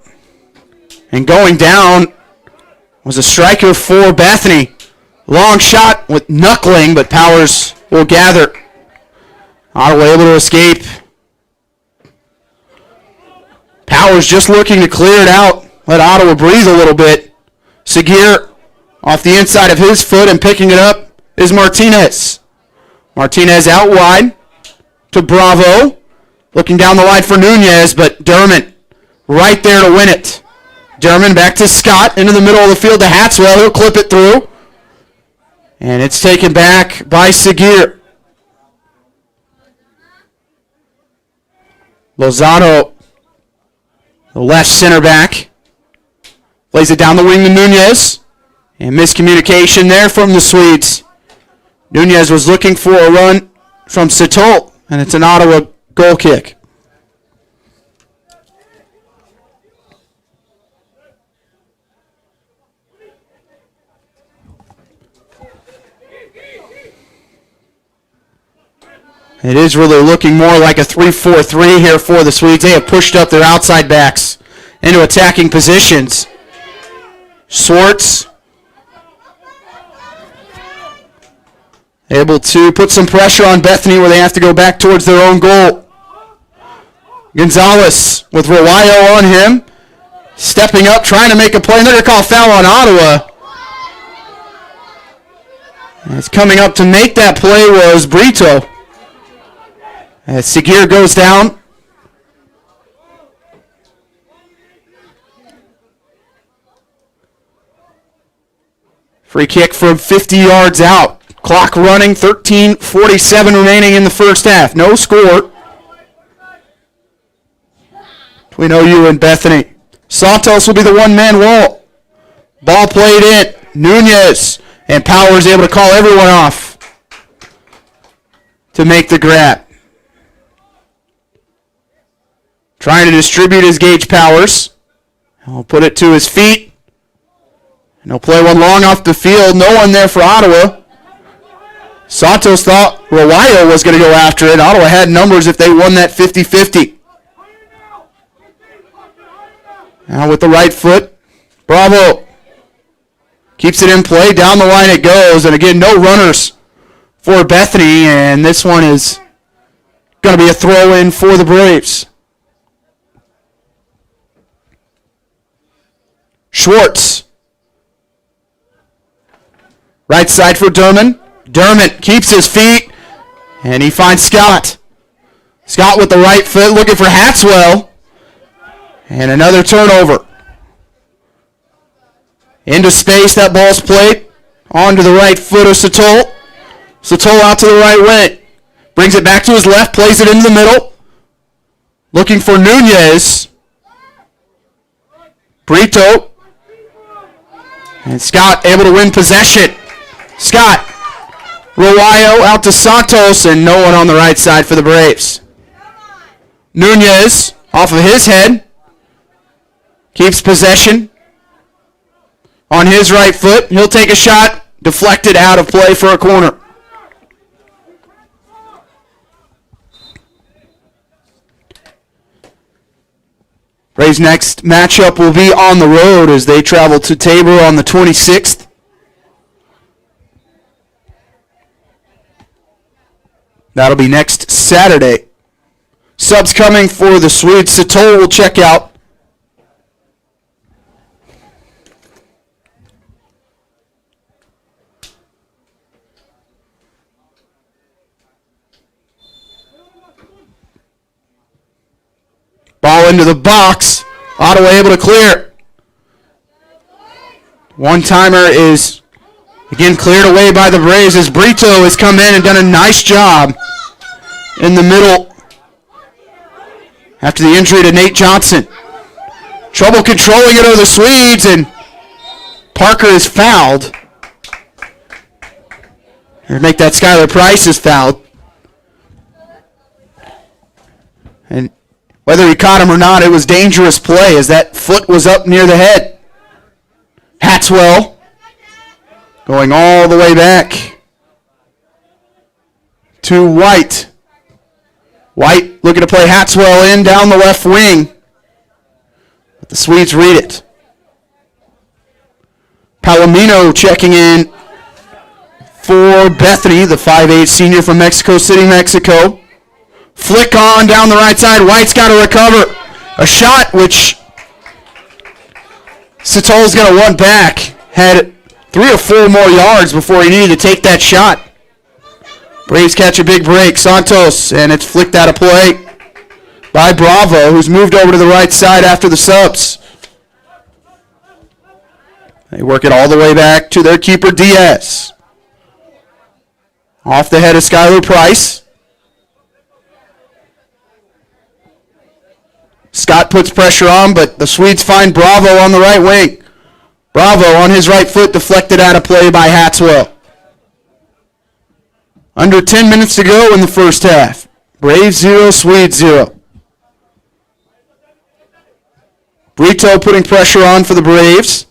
[SPEAKER 1] And going down was a striker for Bethany. Long shot with knuckling, but Powers will gather. Ottawa able to escape. Powers just looking to clear it out. Let Ottawa breathe a little bit. Segir off the inside of his foot and picking it up is Martinez. Martinez out wide to Bravo. Looking down the line for Nunez, but Dermott right there to win it. Dermott back to Scott into the middle of the field to Hatswell. He'll clip it through. And it's taken back by Segir. Lozano, the left center back, plays it down the wing to Nunez. And miscommunication there from the Swedes. Nunez was looking for a run from Satolt, and it's an Ottawa goal kick. It is really looking more like a 3-4-3 here for the Swedes. They have pushed up their outside backs into attacking positions. Swartz able to put some pressure on Bethany where they have to go back towards their own goal. Gonzalez with Rowayo on him. Stepping up, trying to make a play. And they're going to call a foul on Ottawa. And it's coming up to make that play was Brito. As Segir goes down. Free kick from 50 yards out. Clock running, 13:47 remaining in the first half. No score between OU and Bethany. Santos will be the one-man wall. Ball played in. Nunez and Powers able to call everyone off to make the grab. Trying to distribute his Gage Powers. He'll put it to his feet. And he'll play one long off the field. No one there for Ottawa. Santos thought Rowayo was going to go after it. Ottawa had numbers if they won that 50-50. Now with the right foot, Bravo keeps it in play. Down the line it goes. And again, no runners for Bethany. And this one is going to be a throw-in for the Braves. Schwartz. Right side for Dermott. Dermott keeps his feet, and he finds Scott. Scott with the right foot looking for Hatswell. And another turnover. Into space, that ball's played. Onto the right foot of Satolt. Satolt out to the right wing. Brings it back to his left, plays it into the middle. Looking for Nunez. Brito. And Scott able to win possession. Scott. Rowayo out to Santos, and no one on the right side for the Braves. Nunez off of his head. Keeps possession. On his right foot. He'll take a shot. Deflected out of play for a corner. Braves' next matchup will be on the road as they travel to Tabor on the 26th. That'll be next Saturday. Subs coming for the Swedes. Satoll will check out. Ball into the box. Ottawa able to clear. One-timer is again cleared away by the Braves as Brito has come in and done a nice job in the middle after the injury to Nate Johnson. Trouble controlling it over the Swedes, and Parker is fouled. Or make that Skylar Price is fouled. And whether he caught him or not, it was dangerous play as that foot was up near the head. Hatswell going all the way back to White. White looking to play Hatswell in down the left wing. But the Swedes read it. Palomino checking in for Bethany, the 5'8 senior from Mexico City, Mexico. Flick on down the right side. White's got to recover. A shot which Satol's going to want back. Had 3 or 4 more yards before he needed to take that shot. Braves catch a big break. Santos, and it's flicked out of play by Bravo, who's moved over to the right side after the subs. They work it all the way back to their keeper, Diaz. Off the head of Skylar Price. Scott puts pressure on, but the Swedes find Bravo on the right wing. Bravo on his right foot, deflected out of play by Hatswell. Under 10 minutes to go in the first half. Braves 0, Swedes 0. Brito putting pressure on for the Braves.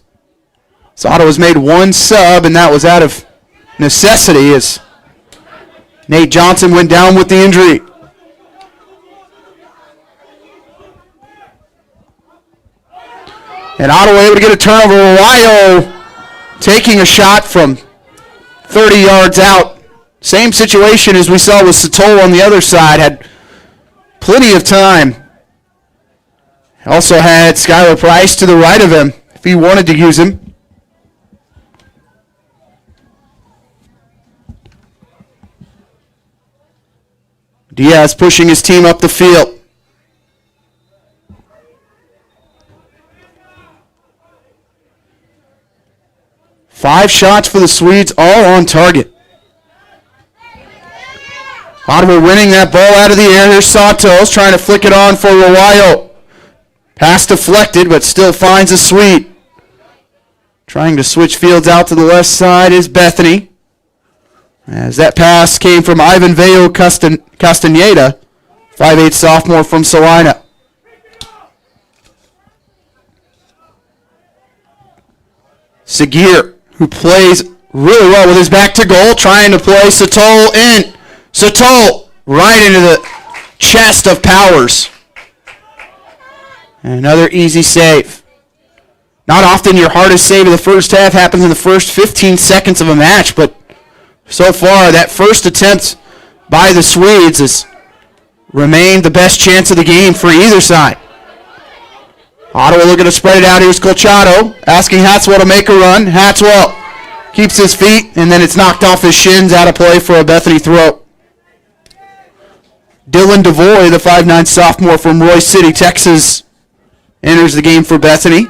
[SPEAKER 1] So Ottawa's made 1 sub, and that was out of necessity as Nate Johnson went down with the injury. And Ottawa able to get a turnover. Arroyo taking a shot from 30 yards out. Same situation as we saw with Satol on the other side. Had plenty of time. Also had Skylar Price to the right of him if he wanted to use him. Diaz pushing his team up the field. Five shots for the Swedes, all on target. Ottawa winning that ball out of the air. Here's Santos trying to flick it on for Rawayo. Pass deflected, but still finds a Swede. Trying to switch fields out to the left side is Bethany. As that pass came from Ivan Veo Castaneda, 5'8 sophomore from Salina. Segir, who plays really well with his back to goal, trying to play Satol in. Satol right into the chest of Powers. And another easy save. Not often your hardest save of the first half happens in the first 15 seconds of a match, but so far that first attempt by the Swedes has remained the best chance of the game for either side. Ottawa looking to spread it out. Here's Colchado asking Hatswell to make a run. Hatswell keeps his feet, and then it's knocked off his shins, out of play for a Bethany throw. Dylan DeVoy, the 5'9 sophomore from Royce City, Texas, enters the game for Bethany.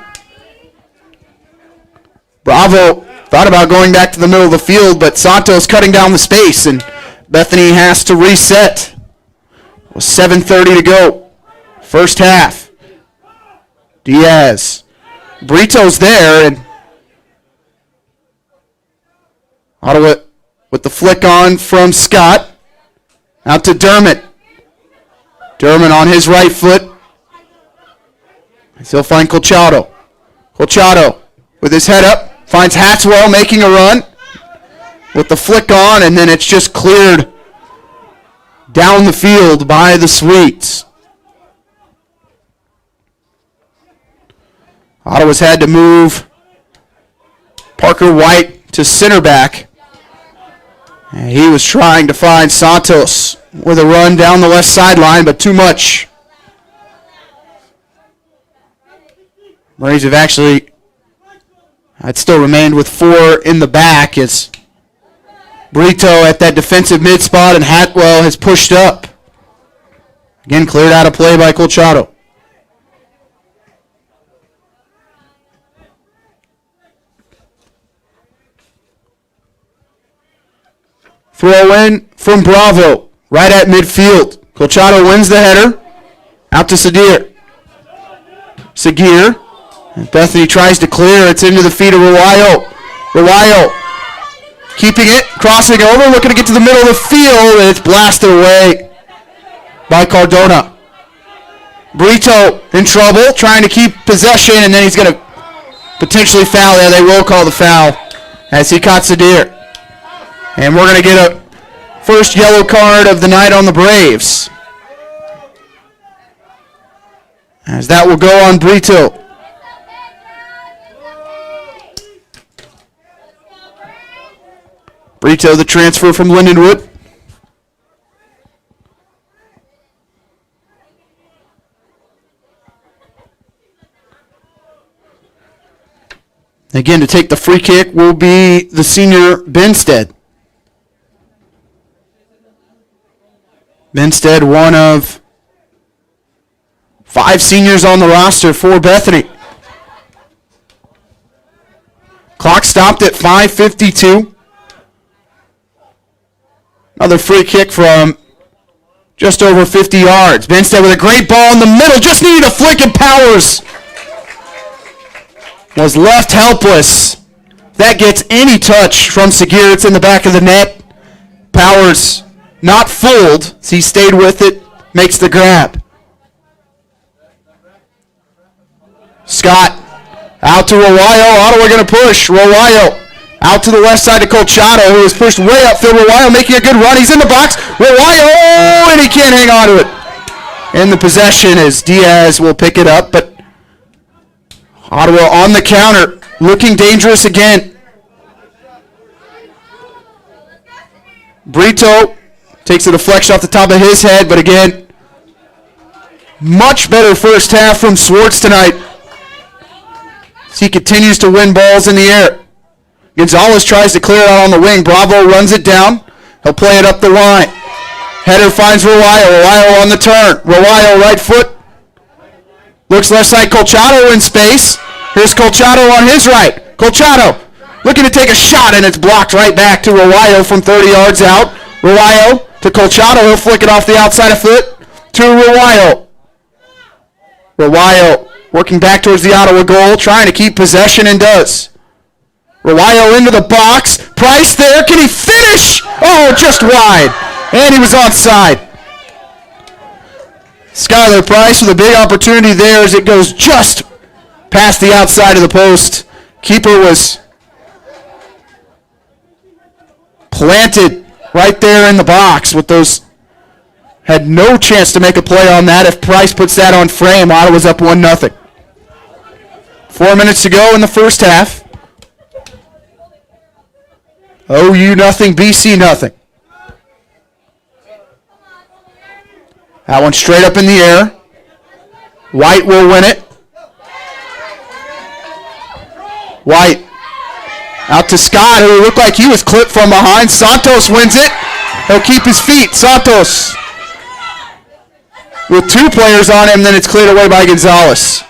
[SPEAKER 1] Bravo thought about going back to the middle of the field, but Santos cutting down the space, and Bethany has to reset. With 7:30 to go. First half. Diaz. Brito's there, and Ottawa with the flick on from Scott. Out to Dermott. Dermott on his right foot. He'll find Colchado. Colchado with his head up. Finds Hatswell making a run. With the flick on, and then it's just cleared down the field by the Swedes. Ottawa's had to move Parker White to center back. And he was trying to find Santos with a run down the left sideline, but too much. Braves have actually had still remained with 4 in the back as Brito at that defensive mid spot, and Hatwell has pushed up. Again, cleared out of play by Colchado. Throw in from Bravo, right at midfield. Colchado wins the header. Out to Segir. Segir. And Bethany tries to clear. It's into the feet of Rawayo. Rawayo keeping it, crossing over, looking to get to the middle of the field, and it's blasted away by Cardona. Brito in trouble, trying to keep possession, and then he's going to potentially foul there. They will call the foul as he caught Segir. And we're going to get a first yellow card of the night on the Braves. As that will go on Brito. Brito, the transfer from Lindenwood. Again, to take the free kick will be the senior Benstead. Benstead, one of 5 seniors on the roster for Bethany. Clock stopped at 5:52. Another free kick from just over 50 yards. Benstead with a great ball in the middle. Just needed a flick, and Powers was left helpless. That gets any touch from Segir. It's in the back of the net. Powers not fooled, so he stayed with it, makes the grab. Scott out to Rowayo. Ottawa going to push. Rowayo out to the left side to Colchado, who is pushed way upfield. Rowayo making a good run. He's in the box. Rowayo, and he can't hang on to it. In the possession as Diaz will pick it up, but Ottawa on the counter, looking dangerous again. Brito takes a deflection off the top of his head, but again, much better first half from Swartz tonight. As he continues to win balls in the air. Gonzalez tries to clear it out on the wing. Bravo runs it down. He'll play it up the line. Header finds Rowayo. Rowayo on the turn. Rowayo right foot. Looks left side. Colchado in space. Here's Colchado on his right. Colchado looking to take a shot, and it's blocked right back to Rowayo from 30 yards out. Rowayo to Colchado. He'll flick it off the outside of foot to Rowayo. Rowayo working back towards the Ottawa goal, trying to keep possession, and does. Rowayo into the box. Price there. Can he finish? Oh, just wide. And he was onside. Skylar Price with a big opportunity there as it goes just past the outside of the post. Keeper was planted right there in the box with those. Had no chance to make a play on that. If Price puts that on frame, Ottawa's up 1-0. 4 minutes to go in the first half. OU nothing, BC nothing. That one straight up in the air. White will win it. White out to Scott, who looked like he was clipped from behind. Santos wins it. He'll keep his feet. Santos with 2 players on him, then it's cleared away by Gonzalez.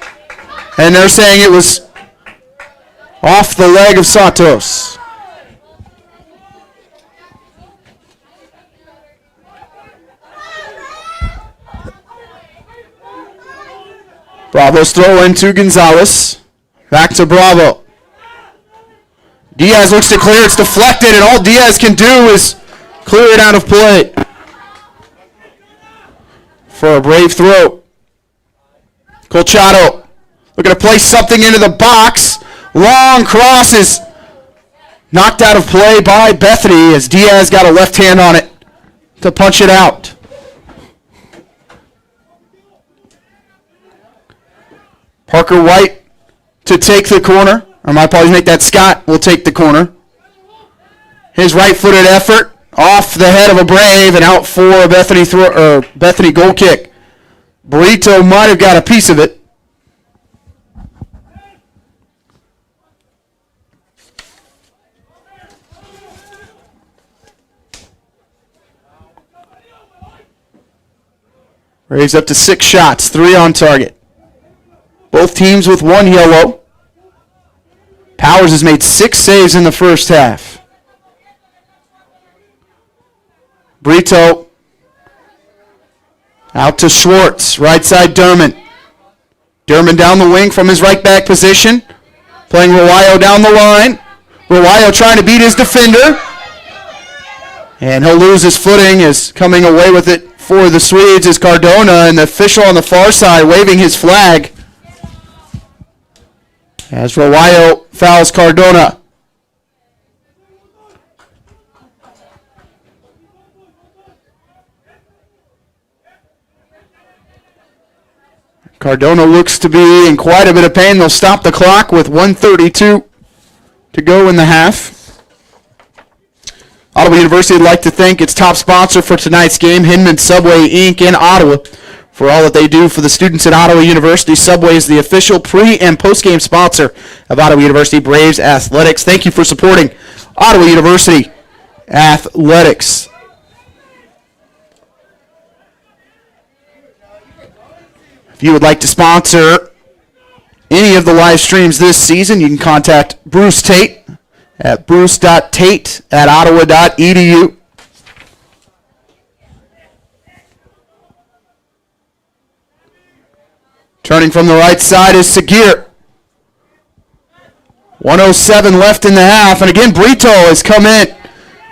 [SPEAKER 1] And they're saying it was off the leg of Santos. Bravo's throw in to Gonzalez. Back to Bravo. Diaz looks to clear. It's deflected, and all Diaz can do is clear it out of play. For a brave throw. Colchado looking to place something into the box. Long cross is knocked out of play by Bethany as Diaz got a left hand on it to punch it out. Parker White to take the corner. Or my apologies, make that Scott will take the corner. His right-footed effort off the head of a Brave and out for a Bethany goal kick. Brito might have got a piece of it. Braves up to 6 shots, 3 on target. Both teams with 1 yellow. Powers has made 6 saves in the first half. Brito out to Schwartz, right side Derman. Derman down the wing from his right back position. Playing Rowayo down the line. Rowayo trying to beat his defender. And he'll lose his footing as coming away with it for the Swedes is Cardona, and the official on the far side waving his flag as Rowayo fouls Cardona. Cardona looks to be in quite a bit of pain. They'll stop the clock with 1:32 to go in the half. Ottawa University would like to thank its top sponsor for tonight's game, Hinman Subway Inc. in Ottawa, for all that they do for the students at Ottawa University. Subway is the official pre- and post-game sponsor of Ottawa University Braves Athletics. Thank you for supporting Ottawa University Athletics. If you would like to sponsor any of the live streams this season, you can contact Bruce Tate at bruce.tate@ottawa.edu. Turning from the right side is Segir. 1:07 left in the half. And again, Brito has come in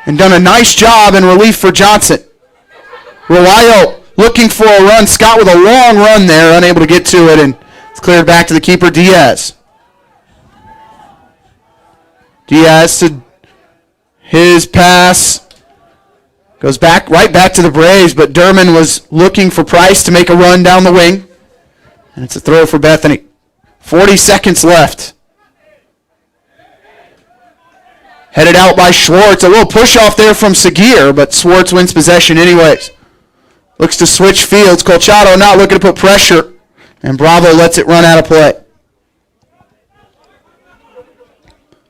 [SPEAKER 1] and done a nice job in relief for Johnson. Roayo looking for a run. Scott with a long run there, unable to get to it, and it's cleared back to the keeper, Diaz. Diaz to his pass. Goes back, right back to the Braves, but Derman was looking for Price to make a run down the wing. And it's a throw for Bethany. 40 seconds left. Headed out by Schwartz. A little push off there from Segir, but Schwartz wins possession anyways. Looks to switch fields. Colchado not looking to put pressure. And Bravo lets it run out of play.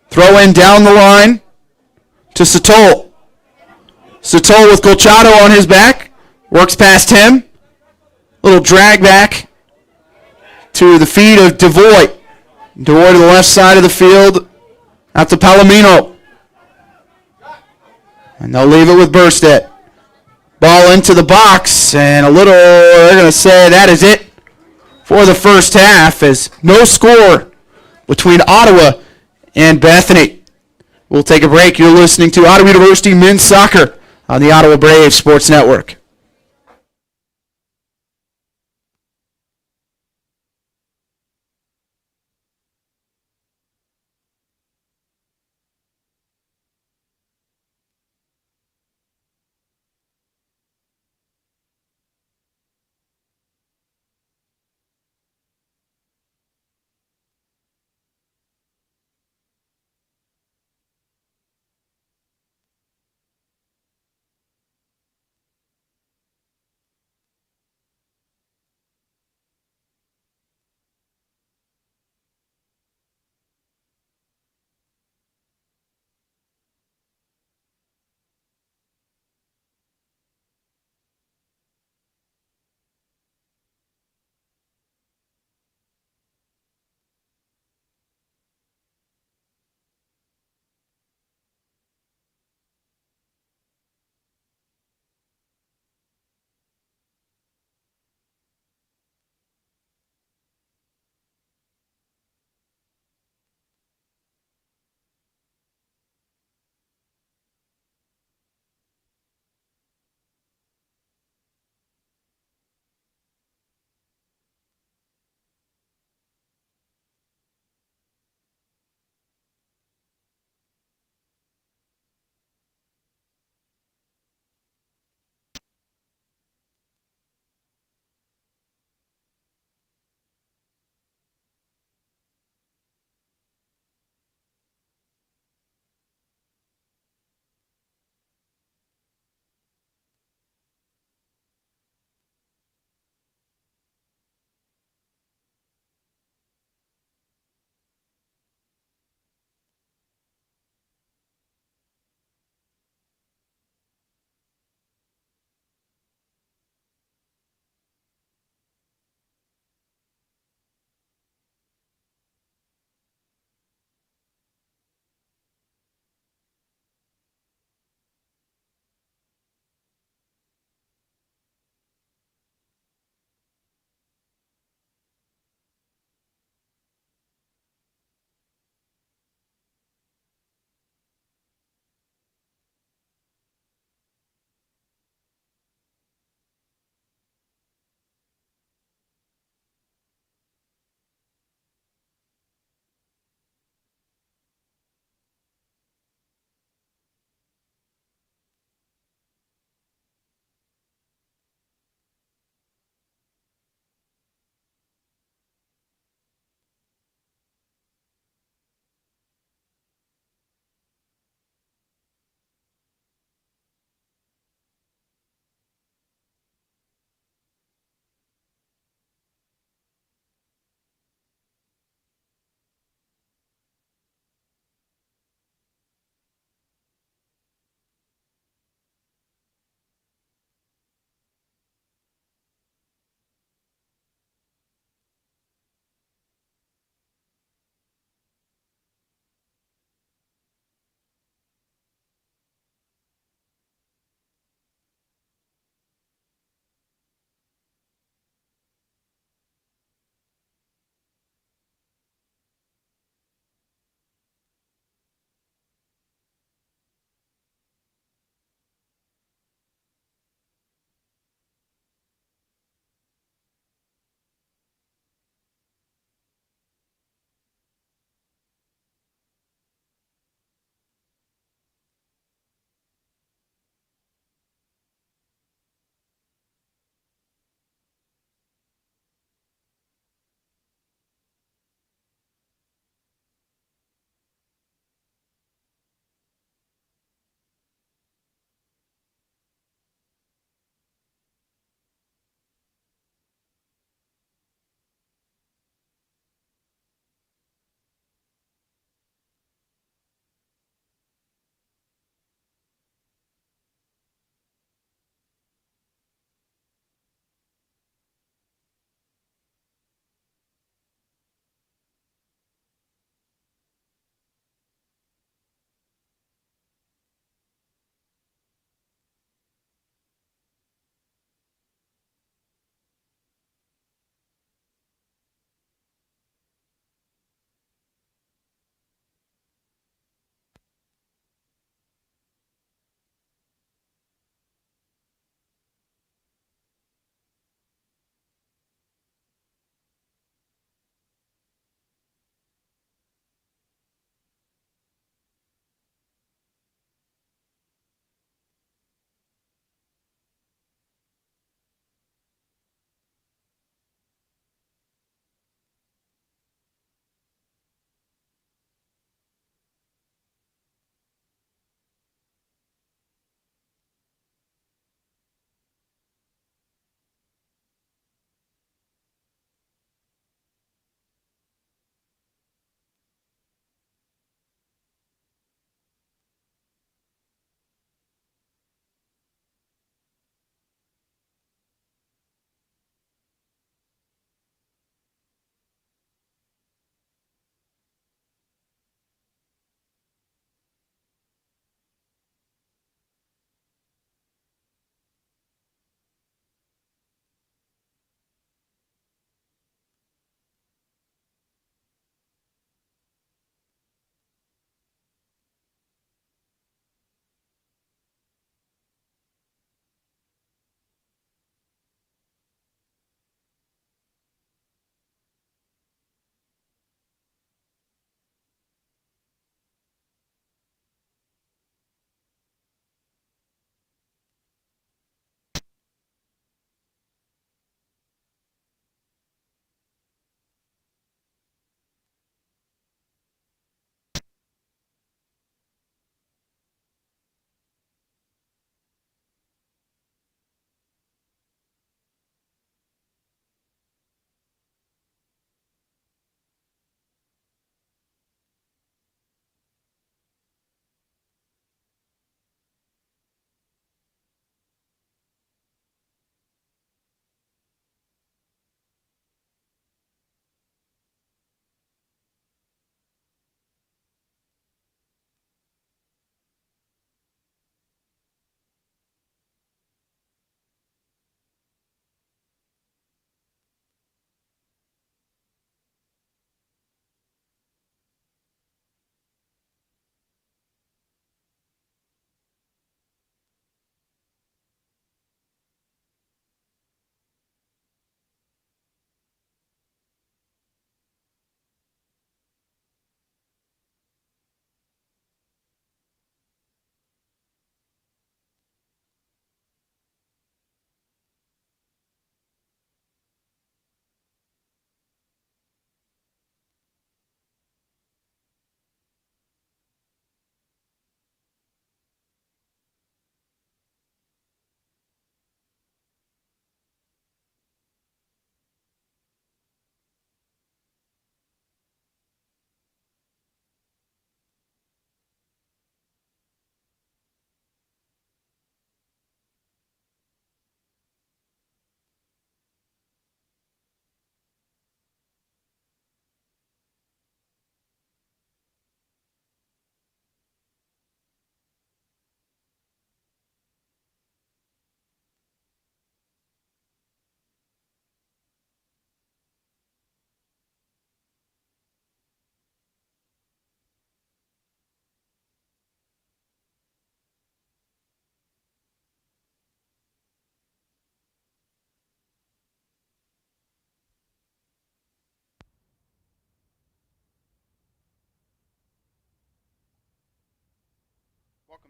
[SPEAKER 1] Throw in down the line to Satol. Satol with Colchado on his back. Works past him. Little drag back to the feet of DeVoy. DeVoy to the left side of the field. Out to Palomino. And they'll leave it with Burstead. Ball into the box, and they're going to say that is it for the first half, as no score between Ottawa and Bethany. We'll take a break. You're listening to Ottawa University Men's Soccer on the Ottawa Braves Sports Network.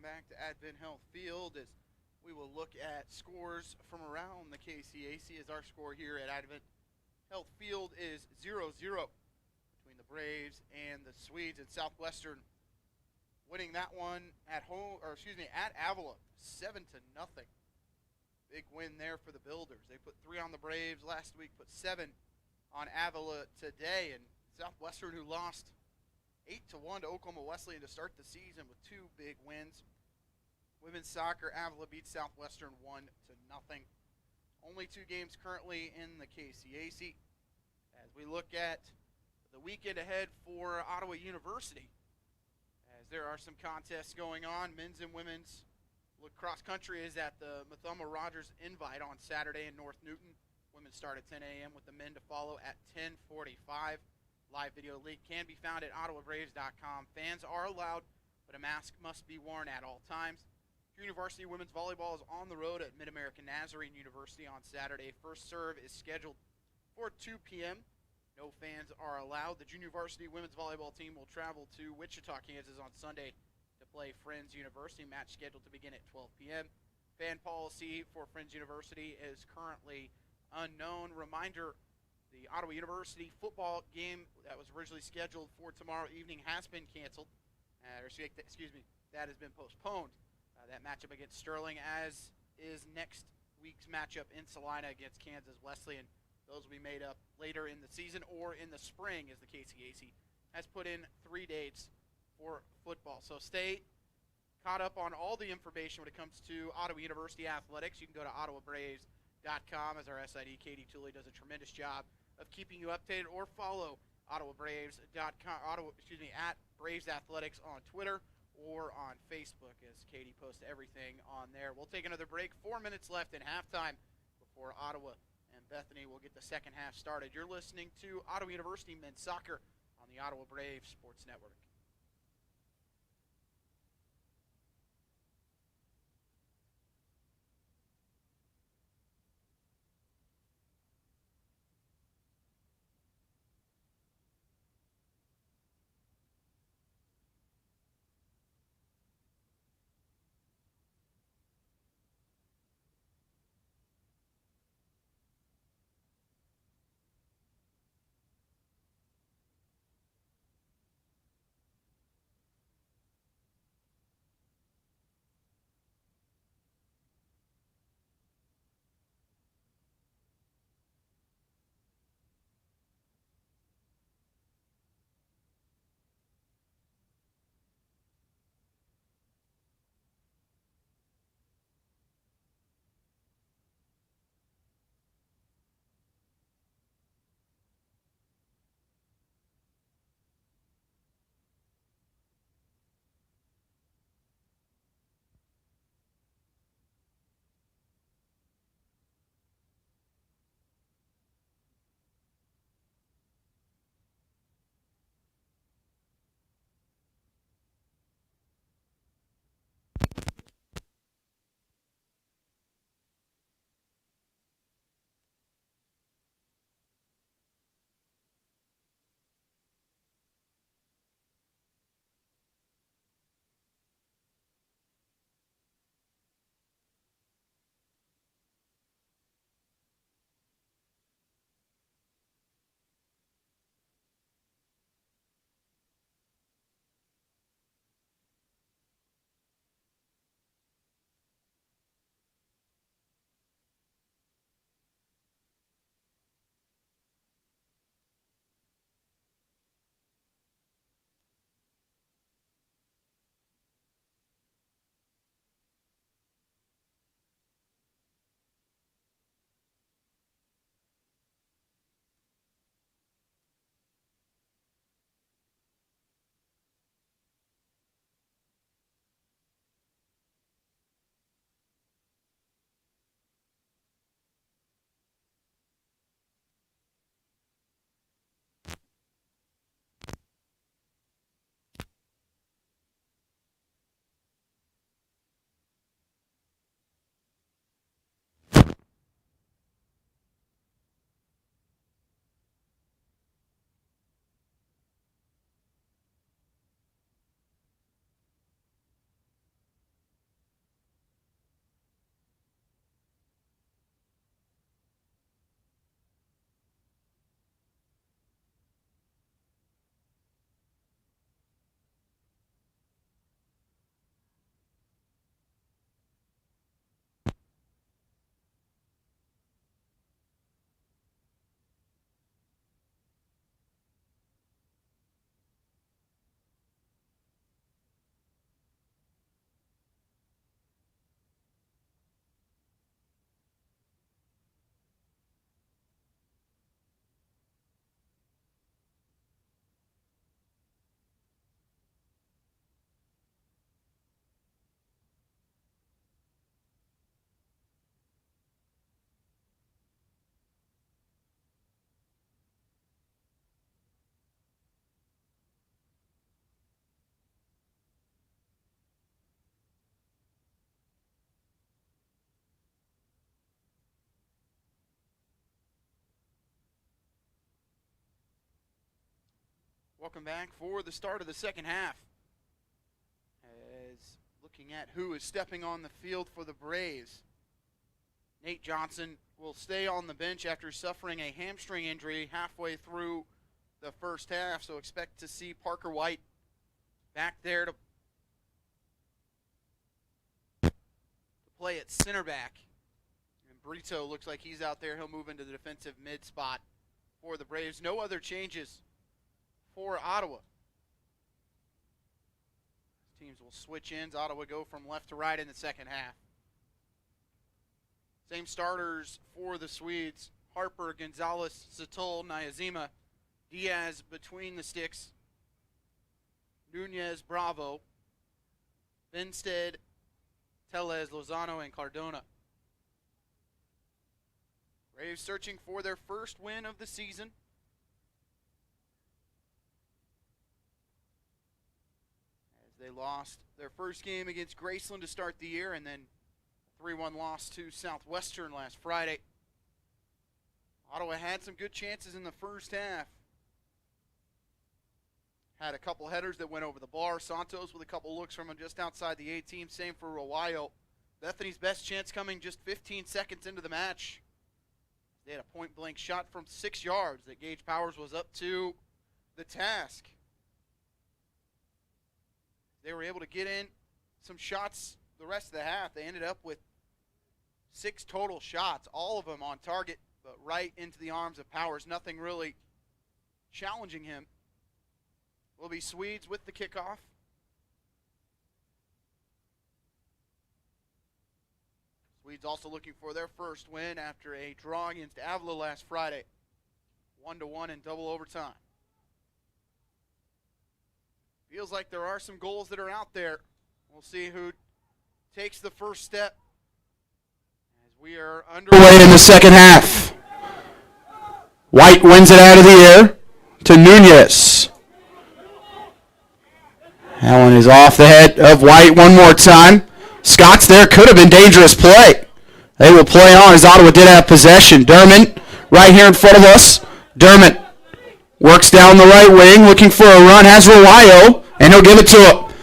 [SPEAKER 1] back to Advent Health Field as we will look at scores from around the KCAC as our score here at Advent Health Field is 0-0 between the Braves and the Swedes, and Southwestern winning that one at home, or excuse me, at Avila, 7-0. Big win there for the Builders. They put 3 on the Braves last week, put 7 on Avila today, and Southwestern, who lost 8-1 to Oklahoma Wesleyan to start the season with 2 big wins. Women's soccer, Avila beat Southwestern 1-0. Only 2 games currently in the KCAC. As we look at the weekend ahead for Ottawa University, as there are some contests going on, men's and women's. Cross country is at the Mathoma Rogers Invite on Saturday in North Newton. Women start at 10 a.m. with the men to follow at 10:45. Live video link can be found at ottawabraves.com. Fans are allowed, but a mask must be worn at all times. Junior varsity women's volleyball is on the road at Mid-American Nazarene University on Saturday. First serve is scheduled for 2 p.m. No fans are allowed. The junior varsity women's volleyball team will travel to Wichita, Kansas on Sunday to play Friends University. Match scheduled to begin at 12 p.m. Fan policy for Friends University is currently unknown. Reminder, the Ottawa University football game that was originally scheduled for tomorrow evening has been canceled. That has been postponed. That matchup against Sterling, as is next week's matchup in Salina against Kansas Wesleyan. Those will be made up later in the season or in the spring, as the KCAC has put in 3 dates for football. So stay caught up on all the information when it comes to Ottawa University athletics. You can go to ottawabraves.com, as our SID, Katie Tooley, does a tremendous job of keeping you updated, or follow ottawabraves.com, at Braves Athletics on Twitter or on Facebook, as Katie posts everything on there. We'll take another break. 4 minutes left in halftime before Ottawa and Bethany will get the second half started. You're listening to Ottawa University men's soccer on the Ottawa Braves Sports Network. Welcome back for the start of the second half. As looking at who is stepping on the field for the Braves. Nate Johnson will stay on the bench after suffering a hamstring injury halfway through the first half, so expect to see Parker White back there to play at center back. And Brito looks like he's out there. He'll move into the defensive mid spot for the Braves. No other changes for Ottawa. Teams will switch ends. Ottawa go from left to right in the second half. Same starters for the Swedes. Harper, Gonzalez, Satol, Nyazima, Diaz between the sticks, Nunez, Bravo, Benstead, Tellez, Lozano, and Cardona. Braves searching for their first win of the season. As they lost their first game against Graceland to start the year, and then 3-1 loss to Southwestern last Friday. Ottawa had some good chances in the first half. Had a couple headers that went over the bar. Santos with a couple looks from him just outside the 18. Same for Rowayo. Bethany's best chance coming just 15 seconds into the match. They had a point-blank shot from 6 yards that Gage Powers was up to the task. They were able to get in some shots the rest of the half. They ended up with 6 total shots, all of them on target, but right into the arms of Powers. Nothing really challenging him. Will be Swedes with the kickoff. Swedes also looking for their first win after a draw against Avila last Friday. 1-1 in double overtime. Feels like there are some goals that are out there. We'll see who takes the first step as we are underway in the second half. White wins it out of the air to Nunez. That one is off the head of White one more time. Scott's there. Could have been dangerous play. They will play on as Ottawa did have possession. Dermott right here in front of us. Dermott works down the right wing looking for a run. Has Rowayo, and he'll give it to him.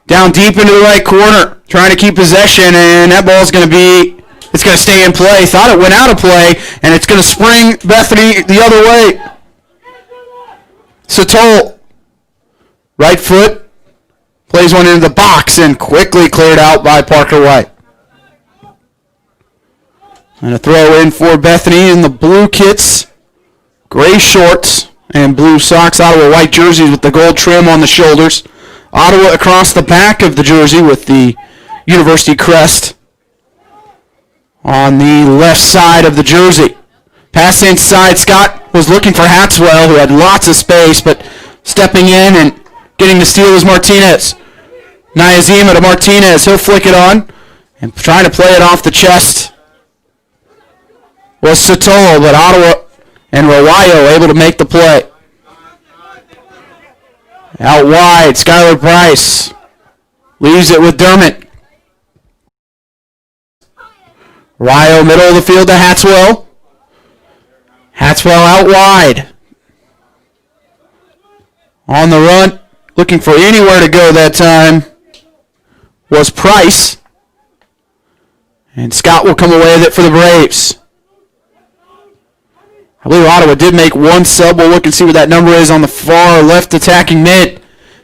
[SPEAKER 1] Down deep into the right corner. Trying to keep possession, and that ball's going to be, it's going to stay in play. Thought it went out of play, and it's going to spring Bethany the other way. Satol, right foot. Plays one into the box and quickly cleared out by Parker White. And a throw in for Bethany in the blue kits, gray shorts, and blue socks. Ottawa white jerseys with the gold trim on the shoulders. Ottawa across the back of the jersey with the University crest on the left side of the jersey. Pass inside. Scott was looking for Hatswell, who had lots of space, but stepping in and getting the steal is Martinez. Nyazima to Martinez. He'll flick it on and trying to play it off the chest was Satol, but Ottawa and Rowayo able to make the play. Out wide, Skylar Price leaves it with Dermott. Rowayo middle of the field to Hatswell. Hatswell out wide. On the run, looking for anywhere to go that time was Price. And Scott will come away with it for the Braves. I believe Ottawa did make one sub. We'll look and see what that number is on the far left attacking mid.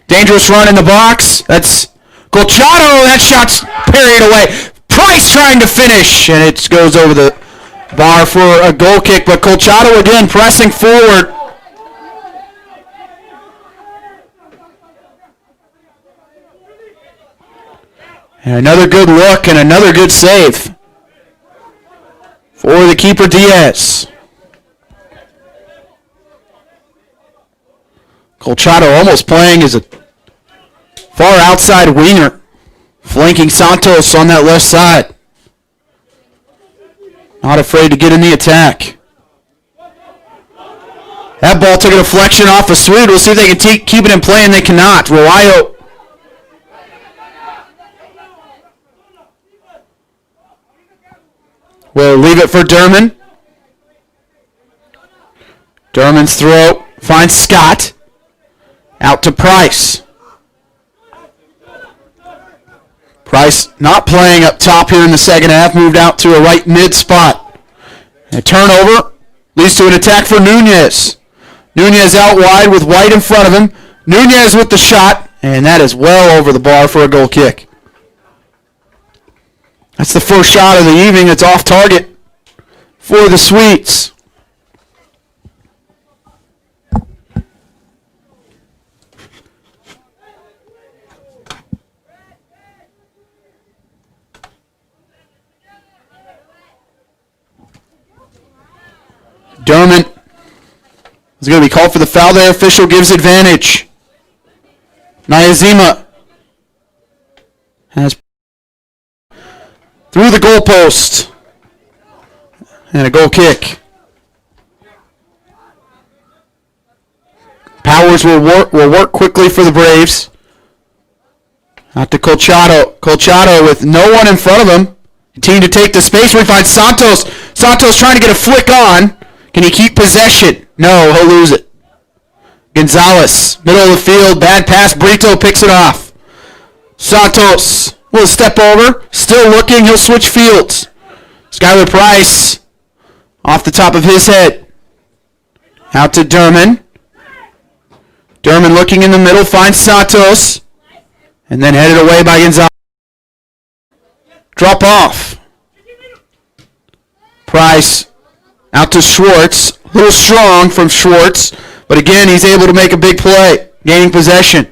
[SPEAKER 1] Dangerous run in the box. That's Colchado. That shot's parried away. Price trying to finish, and it goes over the bar for a goal kick, but Colchado again pressing forward. And another good look and another good save for the keeper Diaz. Colchado almost playing as a far outside winger, flanking Santos on that left side. Not afraid to get in the attack. That ball took a deflection off of Swede. We'll see if they can keep it in play, and they cannot. Rowayo will leave it for Dermott. Dermott's throw finds Scott. Out to Price. Price not playing up top here in the second half. Moved out to a right mid spot. A turnover leads to an attack for Nunez. Nunez out wide with White in front of him. Nunez with the shot, and that is well over the bar for a goal kick. That's the first shot of the evening. It's off target for the Sweets. Dermott is going to be called for the foul there. Official gives advantage. Nyazima has through the goalpost. And a goal kick. Powers will work quickly for the Braves. Out to Colchado. Colchado with no one in front of him. Team to take the space where he finds Santos. Santos trying to get a flick on. Can he keep possession? No, he'll lose it. Gonzalez, middle of the field, bad pass. Brito picks it off. Santos will step over. Still looking, he'll switch fields. Skylar Price off the top of his head. Out to Derman. Derman looking in the middle, finds Santos. And then headed away by Gonzalez. Drop off. Price out to Schwartz. A little strong from Schwartz. But again, he's able to make a big play. Gaining possession.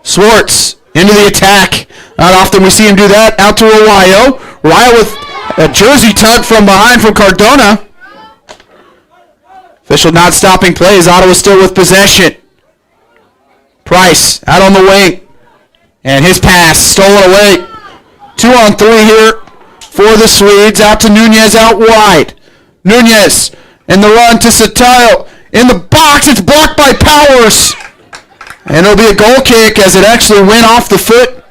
[SPEAKER 1] Schwartz into the attack. Not often we see him do that. Out to Arroyo. Arroyo with a jersey tug from behind from Cardona. Official not stopping plays. Ottawa still with possession. Price out on the wing. And his pass stolen away. 2-on-3 here for the Swedes. Out to Nunez out wide. Nunez in the run to Satayo. In the box, it's blocked by Powers. And it'll be a goal kick as it actually went off the foot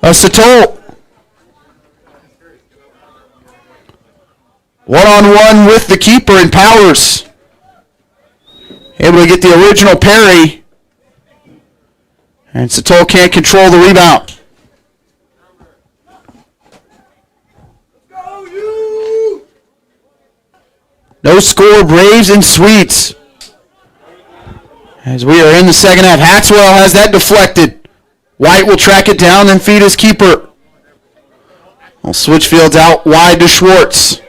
[SPEAKER 1] of Satoll. 1-on-1 with the keeper and Powers. Able to get the original parry. And Satoll can't control the rebound. No score, Braves and Sweets. As we are in the second half, Hatswell has that deflected. White will track it down and feed his keeper. Well, Switchfield's out wide to Schwartz.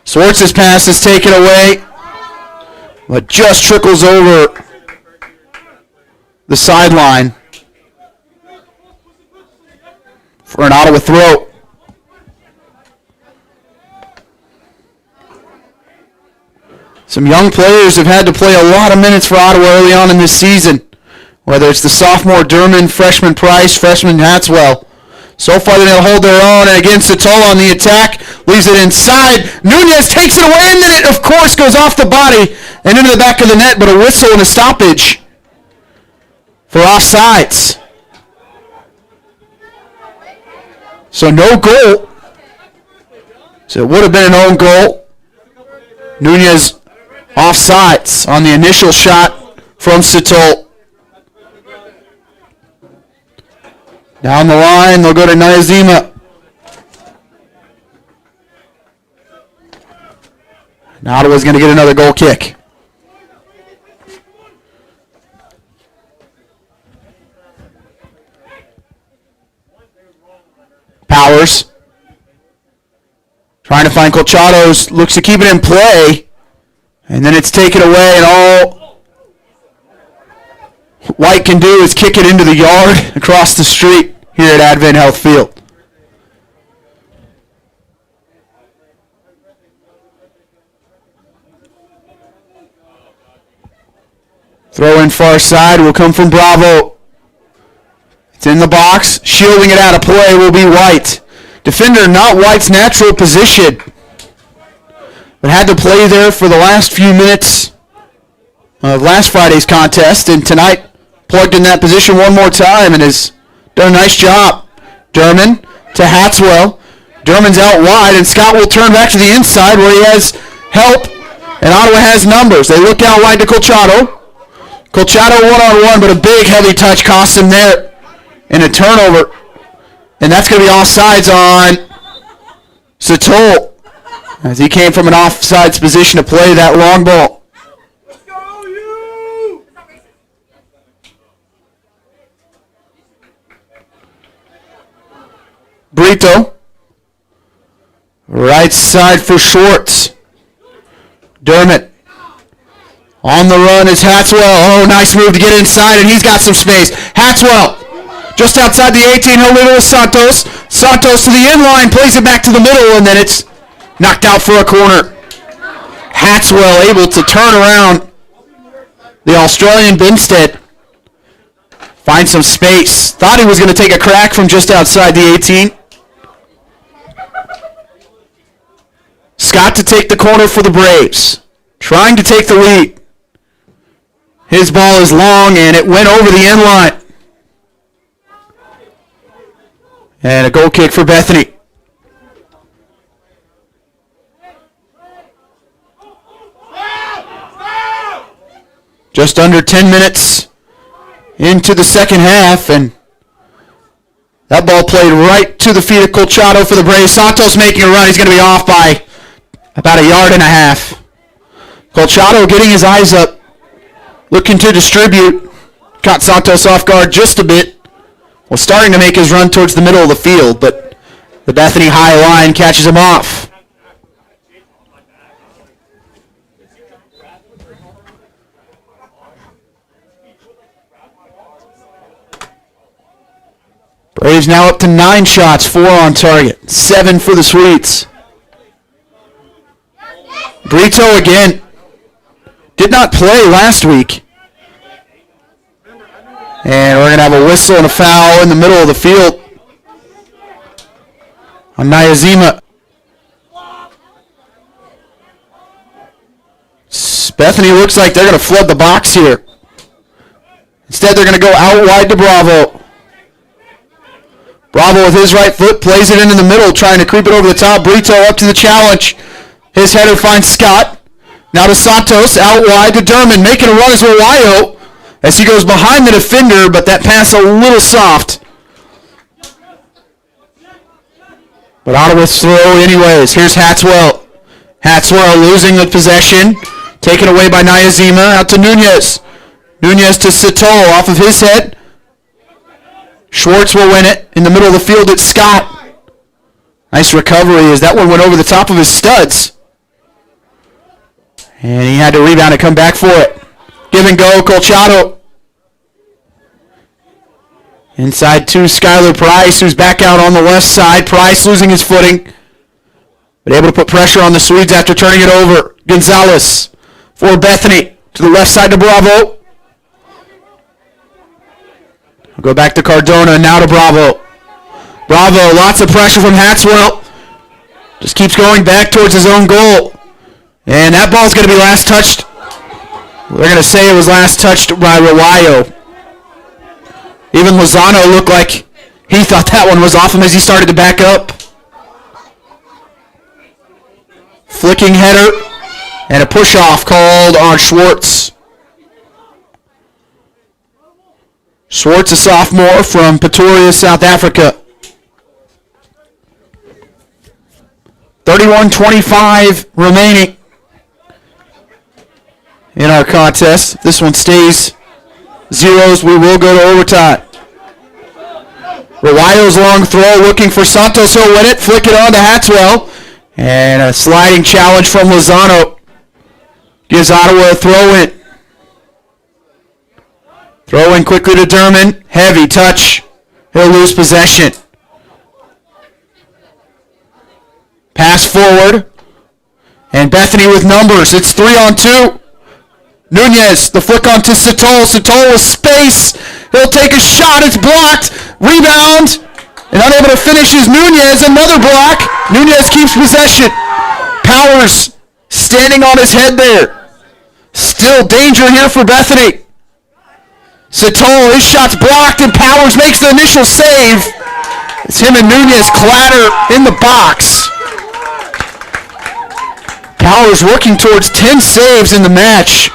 [SPEAKER 1] Schwartz's pass is taken away, but just trickles over the sideline for an Ottawa throw. Some young players have had to play a lot of minutes for Ottawa early on in this season, whether it's the sophomore Derman, freshman Price, freshman Hatswell. So far, they're going to hold their own, and again, Satoll on the attack, leaves it inside. Nunez takes it away, and then it, of course, goes off the body and into the back of the net, but a whistle and a stoppage for offsides. So no goal. So it would have been an own goal. Nunez offsides on the initial shot from Satoll. Down the line, they'll go to Nyazima. And Ottawa's going to get another goal kick. Powers. Trying to find Colchados. Looks to keep it in play. And then it's taken away, and all White can do is kick it into the yard across the street here at Advent Health Field. Throw in far side will come from Bravo. It's in the box. Shielding it out of play will be White. Defender not White's natural position, but had to play there for the last few minutes of last Friday's contest, and tonight plugged in that position one more time and has done a nice job. Derman to Hatswell. Derman's out wide, and Scott will turn back to the inside where he has help, and Ottawa has numbers. They look out wide to Colchado. Colchado one-on-one, but a big heavy touch costs him there. And a turnover. And that's going to be offsides on Satol, as he came from an offsides position to play that long ball. Brito. Right side for Schwartz. Dermott. On the run is Hatswell. Oh, nice move to get inside, and he's got some space. Hatswell. Just outside the 18, he'll leave it with Santos. Santos to the inline, plays it back to the middle, and then it's knocked out for a corner. Hatswell able to turn around the Australian Bimstead. Find some space. Thought he was going to take a crack from just outside the 18. Scott to take the corner for the Braves. Trying to take the lead. His ball is long, and it went over the end line. And a goal kick for Bethany. Just under 10 minutes into the second half, and that ball played right to the feet of Colchado for the Braves. Santos making a run. He's going to be off by about 1.5 yards. Colchado getting his eyes up, looking to distribute. Caught Santos off guard just a bit. Was starting to make his run towards the middle of the field, but the Bethany high line catches him off. Braves now up to 9 shots, 4 on target, 7 for the Swedes. Brito again. Did not play last week. And we're going to have a whistle and a foul in the middle of the field on Nyazima. Bethany looks like they're going to flood the box here. Instead, they're going to go out wide to Bravo. Bravo with his right foot plays it into the middle, trying to creep it over the top. Brito up to the challenge. His header finds Scott. Now to Santos, out wide to Derman, making a run as Rowayo as he goes behind the defender, but that pass a little soft. But Ottawa's throw anyways. Here's Hatswell. Hatswell losing the possession. Taken away by Nyazima. Out to Nunez. Nunez to Satol off of his head. Schwartz will win it. In the middle of the field, it's Scott. Nice recovery as that one went over the top of his studs. And he had to rebound and come back for it. Give and go, Colchado. Inside to Skylar Price, who's back out on the left side. Price losing his footing, but able to put pressure on the Swedes after turning it over. Gonzalez for Bethany to the left side to Bravo. We'll go back to Cardona, now to Bravo. Bravo, lots of pressure from Hatswell. Just keeps going back towards his own goal. And that ball's going to be last touched. They're going to say it was last touched by Rowayo. Even Lozano looked like he thought that one was off him as he started to back up. Flicking header and a push-off called on Schwartz. Schwartz, a sophomore from Pretoria, South Africa. 31:25 remaining in our contest. If this one stays zeros, we will go to overtime. Rowayo's long throw looking for Santos. He'll win it. Flick it on to Hatswell. And a sliding challenge from Lozano gives Ottawa a throw-in. Throw-in quickly to Derman. Heavy touch. He'll lose possession. Pass forward. And Bethany with numbers. It's 3-on-2. Nunez, the flick on to Satol. Satol with space. He'll take a shot. It's blocked. Rebound. And unable to finish is Nunez. Another block. Nunez keeps possession. Powers standing on his head there. Still danger here for Bethany. Satol, his shot's blocked, and Powers makes the initial save. It's him and Nunez clatter in the box. Powers working towards 10 saves in the match.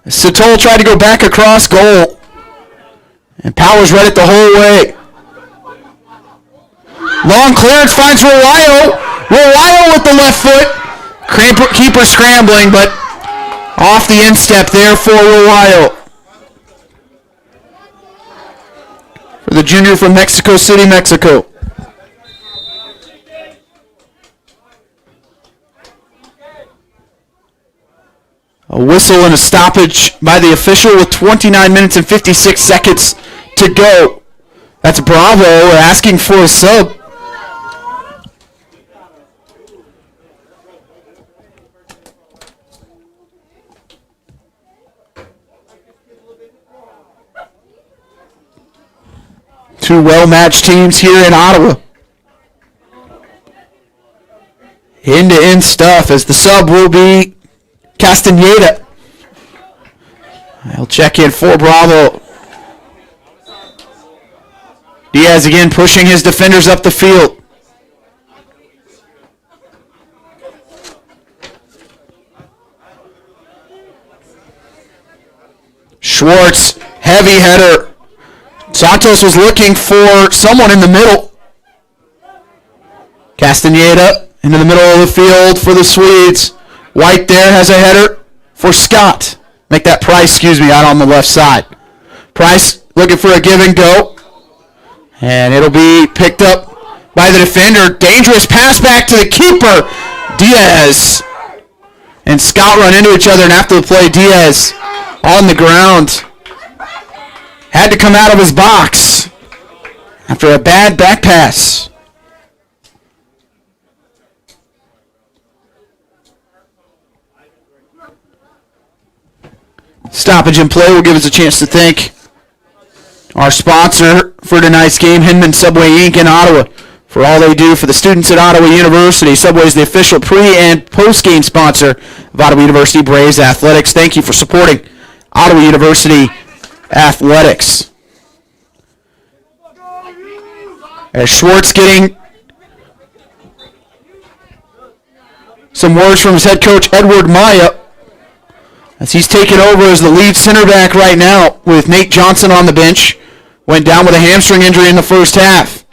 [SPEAKER 1] Satol tried to go back across goal. And Powers read it the whole way. Long clearance finds Reliao. Reliao with the left foot. Keeper scrambling, but off the instep there for Reliao. For the junior from Mexico City, Mexico. A whistle and a stoppage by the official with 29 minutes and 56 seconds to go. That's Bravo asking for a sub. Two well-matched teams here in Ottawa. End-to-end stuff as the sub will be Castaneda. He'll check in for Bravo. Diaz again pushing his defenders up the field. Schwartz, heavy header. Santos was looking for someone in the middle. Castaneda into the middle of the field for the Swedes. White there has a header for Scott. Make that Price, out on the left side. Price looking for a give and go. And it'll be picked up by the defender. Dangerous pass back to the keeper. Diaz and Scott run into each other, and after the play, Diaz on the ground. Had to come out of his box after a bad back pass. Stoppage in play will give us a chance to thank our sponsor for tonight's game, Hinman Subway Inc. in Ottawa, for all they do for the students at Ottawa University. Subway is the official pre- and post-game sponsor of Ottawa University Braves Athletics. Thank you for supporting Ottawa University Athletics. As Schwartz getting some words from his head coach, Edward Maya, as he's taken over as the lead center back right now with Nate Johnson on the bench. Went down with a hamstring injury in the first half.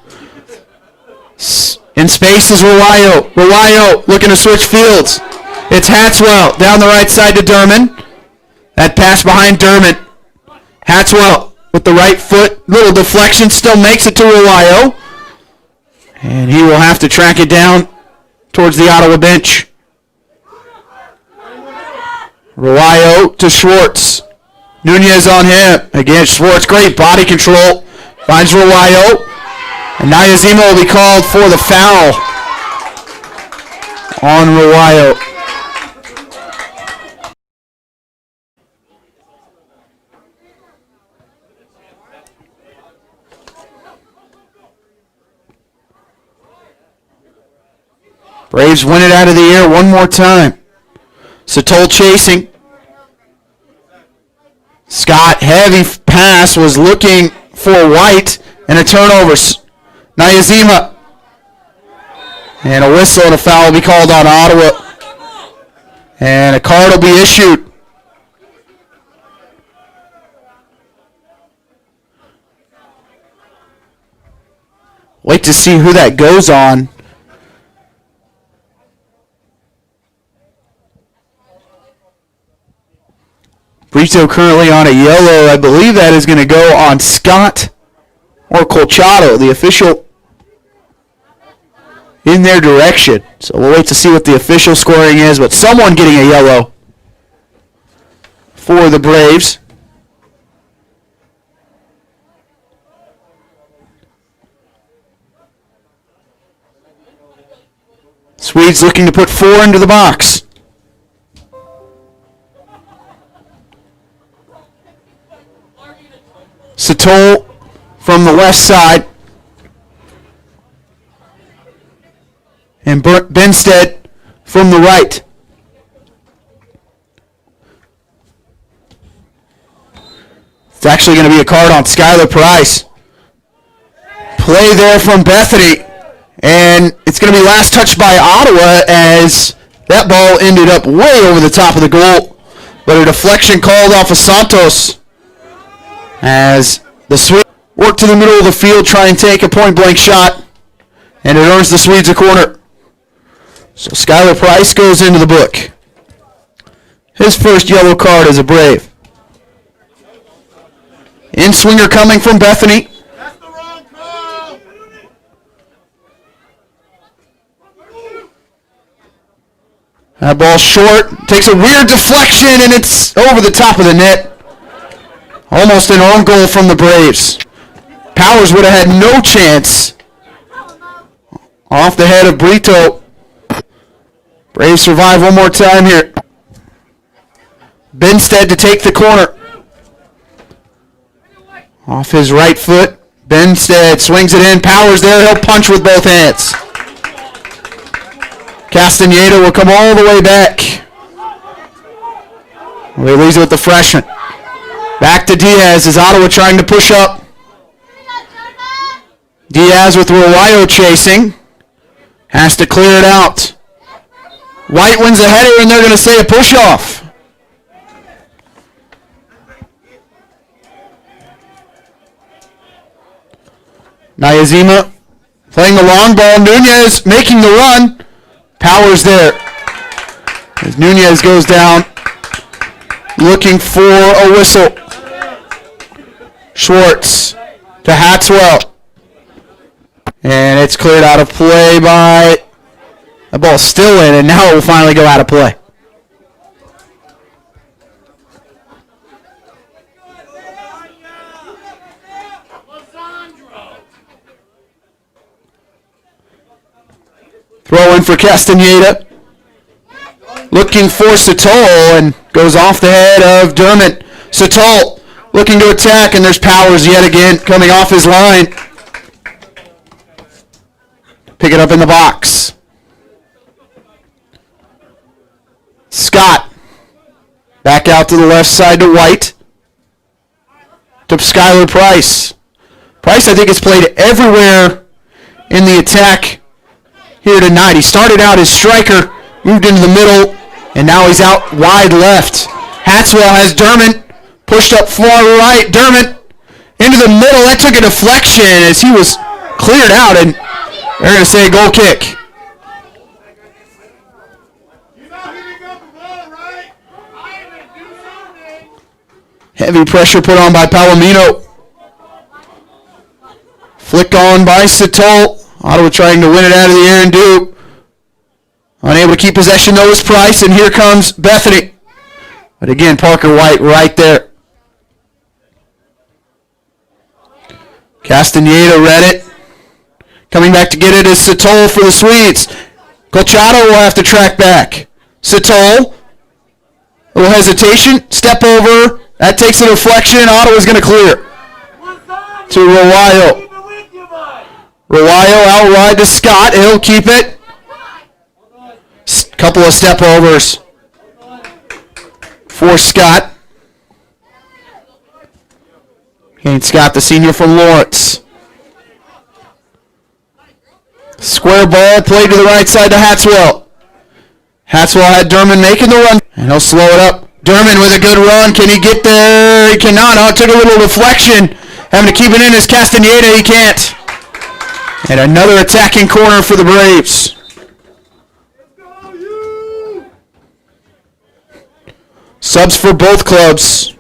[SPEAKER 1] In space is Reliao. Reliao looking to switch fields. It's Hatswell down the right side to Derman. That pass behind Derman. Hatswell with the right foot. Little deflection. Still makes it to Reliao. And he will have to track it down towards the Ottawa bench. Reliao to Schwartz. Nunez on him. Again, Schwartz, great body control. Finds Reliao. And Nayazima will be called for the foul on Reliao. Braves win it out of the air one more time. Satol chasing. Scott, heavy pass, was looking for White, and a turnover. Nayazima. And a whistle and a foul will be called on Ottawa. And a card will be issued. Wait to see who that goes on. Brito currently on a yellow. I believe that is going to go on Scott or Colchado, the official in their direction. So we'll wait to see what the official scoring is, but someone getting a yellow for the Braves. Swedes looking to put 4 into the box. Satol from the left side. And Benstead from the right. It's actually going to be a card on Skylar Price. Play there from Bethany. And it's going to be last touched by Ottawa as that ball ended up way over the top of the goal But a deflection called off of Santos as the Swedes work to the middle of the field, try and take a point-blank shot, and it earns the Swedes a corner. So Skylar Price goes into the book. His first yellow card as a Brave. In-swinger coming from Bethany.
[SPEAKER 3] That's the wrong call.
[SPEAKER 1] That ball short, takes a weird deflection, and it's over the top of the net. Almost an own goal from the Braves. Powers would have had no chance. Off the head of Brito. Braves survive one more time here. Benstead to take the corner. Off his right foot. Benstead swings it in. Powers there. He'll punch with both hands. Castaneda will come all the way back. He leaves it with the freshman. Back to Diaz as Ottawa trying to push up. Diaz with Rowayo chasing. Has to clear it out. White wins the header, and they're going to say a push-off. Nayazima playing the long ball. Nunez making the run. Powers there. As Nunez goes down, looking for a whistle. Schwartz to Hatswell. And it's cleared out of play by... The ball's still in, and now it will finally go out of play. Throw in for Castaneda. Looking for Satol, and goes off the head of Dermott. Satol looking to attack, and there's Powers yet again coming off his line. Pick it up in the box. Scott. Back out to the left side to White. To Skylar Price. Price, I think, has played everywhere in the attack here tonight. He started out as striker, moved into the middle, and now he's out wide left. Hatswell has Dermott pushed up far right. Dermott into the middle. That took a deflection as he was cleared out, and they're going to say a goal kick. Heavy pressure put on by Palomino. Flick on by Satol. Ottawa trying to win it out of the air and do. Unable to keep possession though is Price, and here comes Bethany. But again, Parker White right there. Castaneda read it. Coming back to get it is Satol for the Swedes. Colchado will have to track back. Satol. A little hesitation. Step over. That takes a deflection. Ottawa's going to clear. To Rowayo. Rowayo out wide to Scott. He'll keep it. Couple of step overs for Scott. Kane Scott, the senior from Lawrence. Square ball played to the right side to Hatswell. Hatswell had Dermott making the run, and he'll slow it up. Dermott with a good run. Can he get there? He cannot. Oh, it took a little deflection. Having to keep it in as Castaneda. He can't. And another attacking corner for the Braves. Subs for both clubs.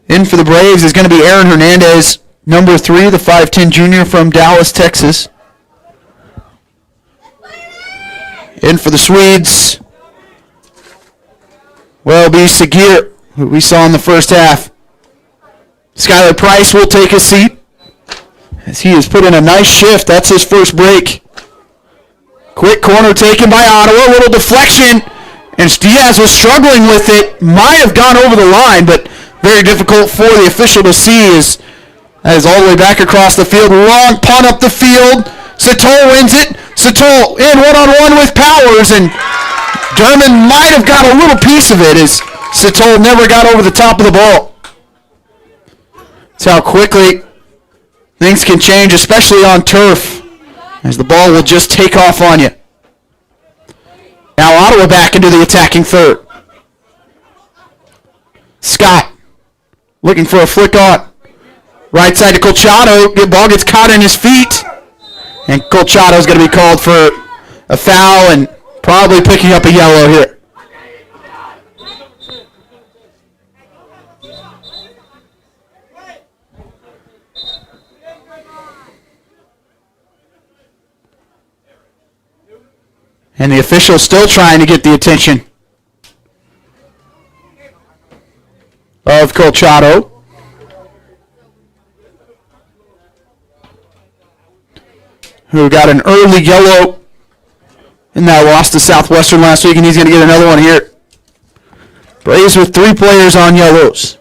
[SPEAKER 1] In for the Braves is going to be Aaron Hernandez, number 3, the 5'10 junior from Dallas, Texas. In for the Swedes will be Segir, who we saw in the first half. Skylar Price will take a seat as he has put in a nice shift. That's his first break. Quick corner taken by Ottawa. A little deflection. And Diaz was struggling with it. Might have gone over the line, but very difficult for the official to see as all the way back across the field. Long punt up the field. Satol wins it. Satol in one-on-one with Powers, and Dermott might have got a little piece of it as Satol never got over the top of the ball. That's how quickly things can change, especially on turf, as the ball will just take off on you. Now Ottawa back into the attacking third. Scott looking for a flick on. Right side to Colchado. The ball gets caught in his feet. And Colchado's going to be called for a foul and probably picking up a yellow here. And the official still trying to get the attention of Colchado. Who got an early yellow in that loss to Southwestern last week, and he's going to get another one here. Braves with 3 players on yellows.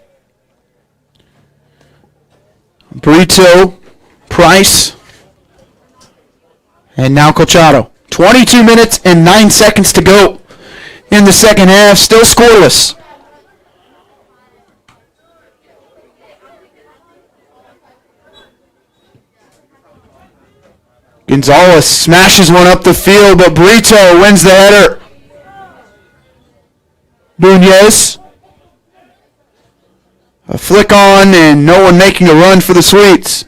[SPEAKER 1] Brito, Price, and now Colchado. 22 minutes and 9 seconds to go in the second half. Still scoreless. Gonzalez smashes one up the field, but Brito wins the header. Nunez. A flick on and no one making a run for the Swedes.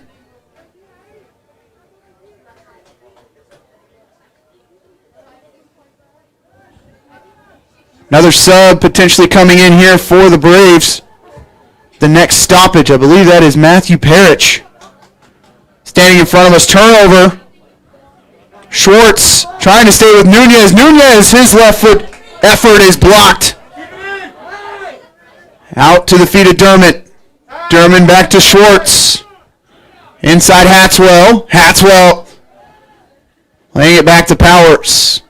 [SPEAKER 1] Another sub potentially coming in here for the Braves. The next stoppage, I believe that is Matthew Parrish. Standing in front of us, turnover. Schwartz trying to stay with Nunez. Nunez, his left foot effort is blocked. Out to the feet of Dermott. Dermott back to Schwartz. Inside Hatswell. Hatswell laying it back to Powers.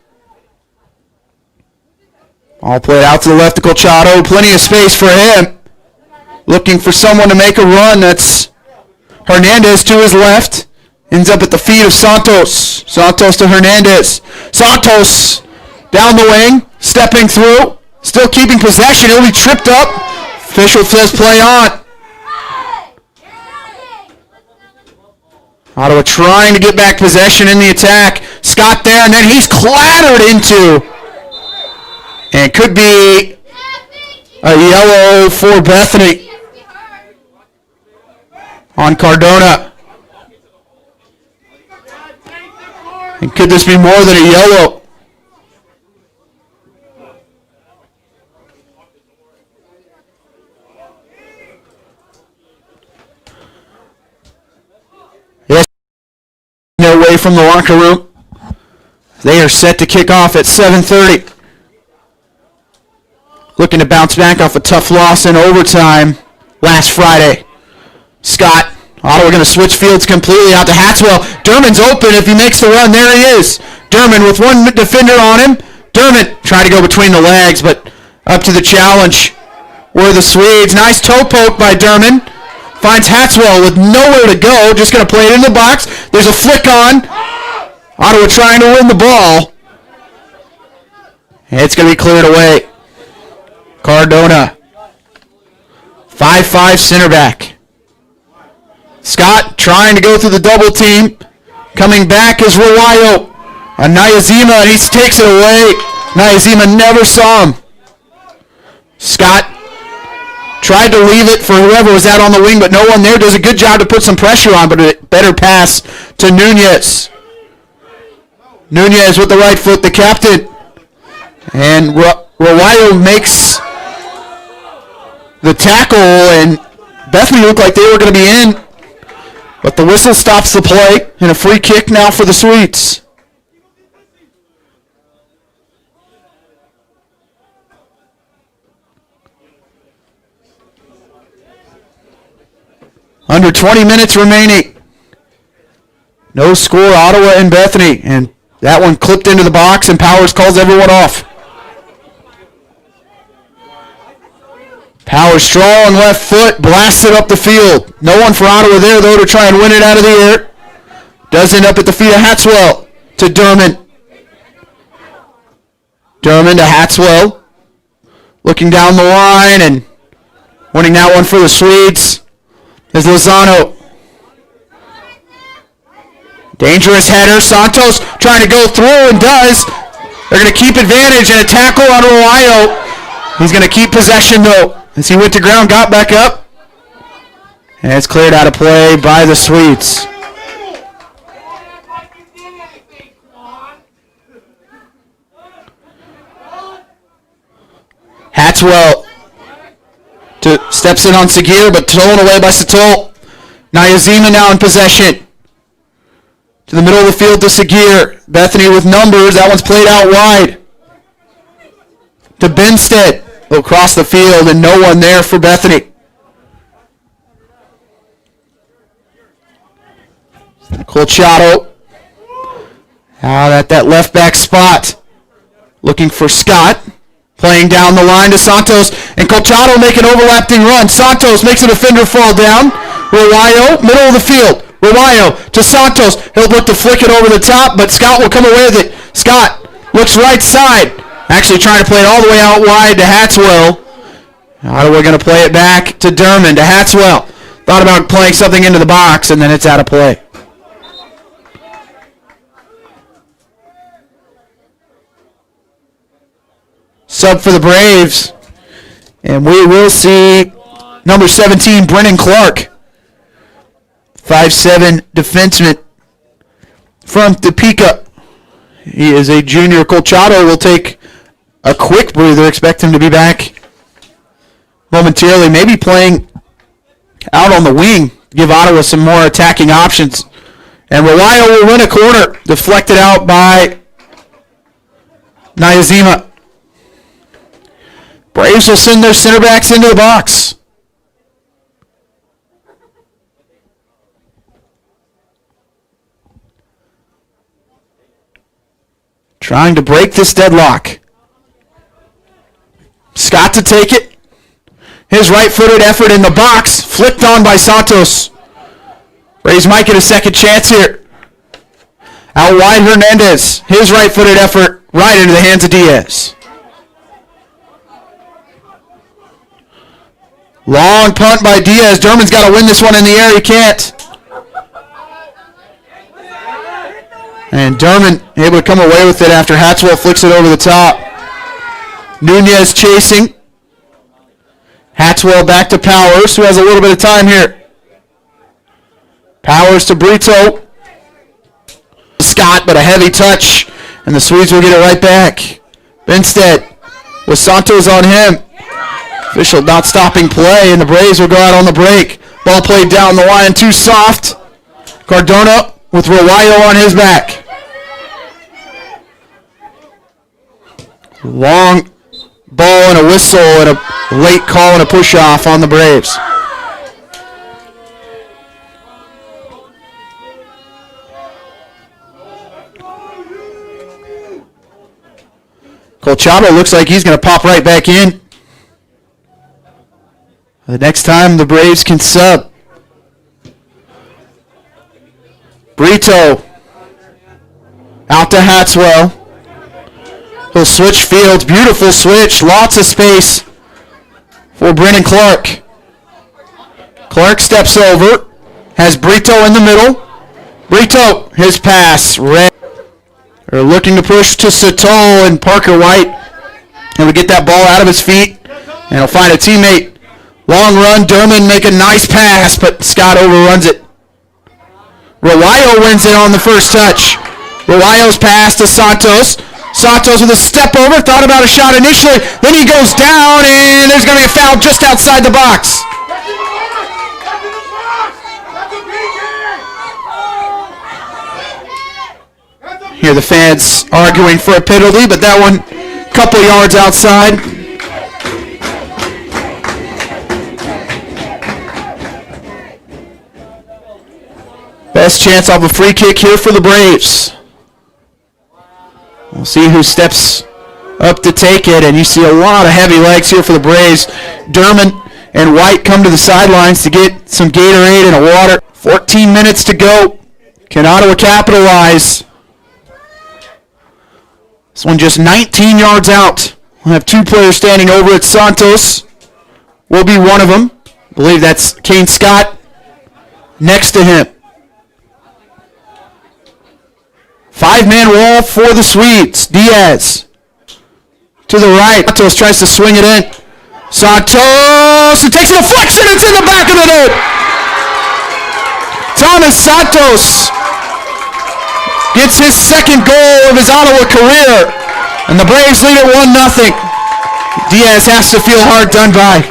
[SPEAKER 1] All played out to the left to Colchado. Plenty of space for him. Looking for someone to make a run. That's Hernandez to his left. Ends up at the feet of Santos. Santos to Hernandez. Santos down the wing. Stepping through. Still keeping possession. He'll be tripped up. Official says play on. Ottawa trying to get back possession in the attack. Scott there, and then he's clattered into. And could be a yellow for Bethany on Cardona. And could this be more than a yellow? Yes, away from the locker room. They are set to kick off at 7:30. Looking to bounce back off a tough loss in overtime last Friday. Scott, Ottawa going to switch fields completely out to Hatswell. Dermond's open if he makes the run. There he is. Dermond with one defender on him. Dermond tried to go between the legs, but up to the challenge were the Swedes. Nice toe poke by Dermond. Finds Hatswell with nowhere to go. Just going to play it in the box. There's a flick on. Ottawa trying to win the ball. And it's going to be cleared away. Cardona. 5'5" center back. Scott trying to go through the double team. Coming back is Rawayo. Nayazima, and he takes it away. Nayazima never saw him. Scott tried to leave it for whoever was out on the wing, but no one there. Does a good job to put some pressure on, but a better pass to Nunez. Nunez with the right foot, the captain. And Rawayo makes the tackle, and Bethany looked like they were going to be in. But the whistle stops the play, and a free kick now for the Swedes. Under 20 minutes remaining. No score, Ottawa and Bethany. And that one clipped into the box, and Powers calls everyone off. Powers strong left foot, blasts it up the field. No one for Ottawa there, though, to try and win it out of the air. Does end up at the feet of Hatswell to Dermond. Dermond to Hatswell. Looking down the line and winning that one for the Swedes is Lozano. Dangerous header. Santos trying to go through and does. They're going to keep advantage and a tackle on Rawayo. He's going to keep possession, though. As he went to ground, got back up. And it's cleared out of play by the Swedes. Hatswell steps in on Segir, but stolen away by Satol. Nyazima now in possession. To the middle of the field to Segir. Bethany with numbers. That one's played out wide. To Benstead. Across the field and no one there for Bethany. Colchado out at that left back spot. Looking for Scott. Playing down the line to Santos. And Colchado make an overlapping run. Santos makes a defender fall down. Rowayo, middle of the field. Rowayo to Santos. He'll look to flick it over the top, but Scott will come away with it. Scott looks right side. Actually trying to play it all the way out wide to Hatswell. Ottawa going to play it back to Dermond, to Hatswell. Thought about playing something into the box, and then it's out of play. Sub for the Braves. And we will see number 17, Brennan Clark. 5'7" defenseman from Topeka. He is a junior. Colchado will take a quick breather. Expect him to be back momentarily. Maybe playing out on the wing. Give Ottawa some more attacking options. And Rowayo will win a corner. Deflected out by Nyazima. Braves will send their center backs into the box. Trying to break this deadlock. Scott to take it. His right-footed effort in the box. Flicked on by Santos. Braves might get a second chance here. Out wide Hernandez. His right-footed effort right into the hands of Diaz. Long punt by Diaz. Dermond's got to win this one in the air. He can't. And Dermond able to come away with it after Hatswell flicks it over the top. Nunez chasing. Hatswell back to Powers, who has a little bit of time here. Powers to Brito. Scott, but a heavy touch. And the Swedes will get it right back. Benstead with Santos on him. Official not stopping play, and the Braves will go out on the break. Ball played down the line, too soft. Cardona with Rowayo on his back. Long ball and a whistle and a late call and a push-off on the Braves. Colchado looks like he's going to pop right back in. The next time the Braves can sub. Brito out to Hatswell. He'll switch fields. Beautiful switch. Lots of space for Brennan Clark. Clark steps over. Has Brito in the middle. Brito, his pass. Red. They're looking to push to Satol and Parker White. And we get that ball out of his feet. And he'll find a teammate. Long run. Dermond make a nice pass, but Scott overruns it. Rowayo wins it on the first touch. Rowayo's pass to Santos. Santos with a step over. Thought about a shot initially. Then he goes down, and there's going to be a foul just outside the box. Hear the fans arguing for a penalty, but that one a couple yards outside. Best chance of a free kick here for the Braves. We'll see who steps up to take it, and you see a lot of heavy legs here for the Braves. Dermond and White come to the sidelines to get some Gatorade and a water. 14 minutes to go. Can Ottawa capitalize? This one just 19 yards out. We'll have two players standing over it. Santos will be one of them. I believe that's Kane Scott next to him. Five-man wall for the Swedes. Diaz to the right. Santos tries to swing it in. Santos, it takes a deflection, it's in the back of the net. Thomas Santos gets his second goal of his Ottawa career, and the Braves lead it 1-0. Diaz has to feel hard done by.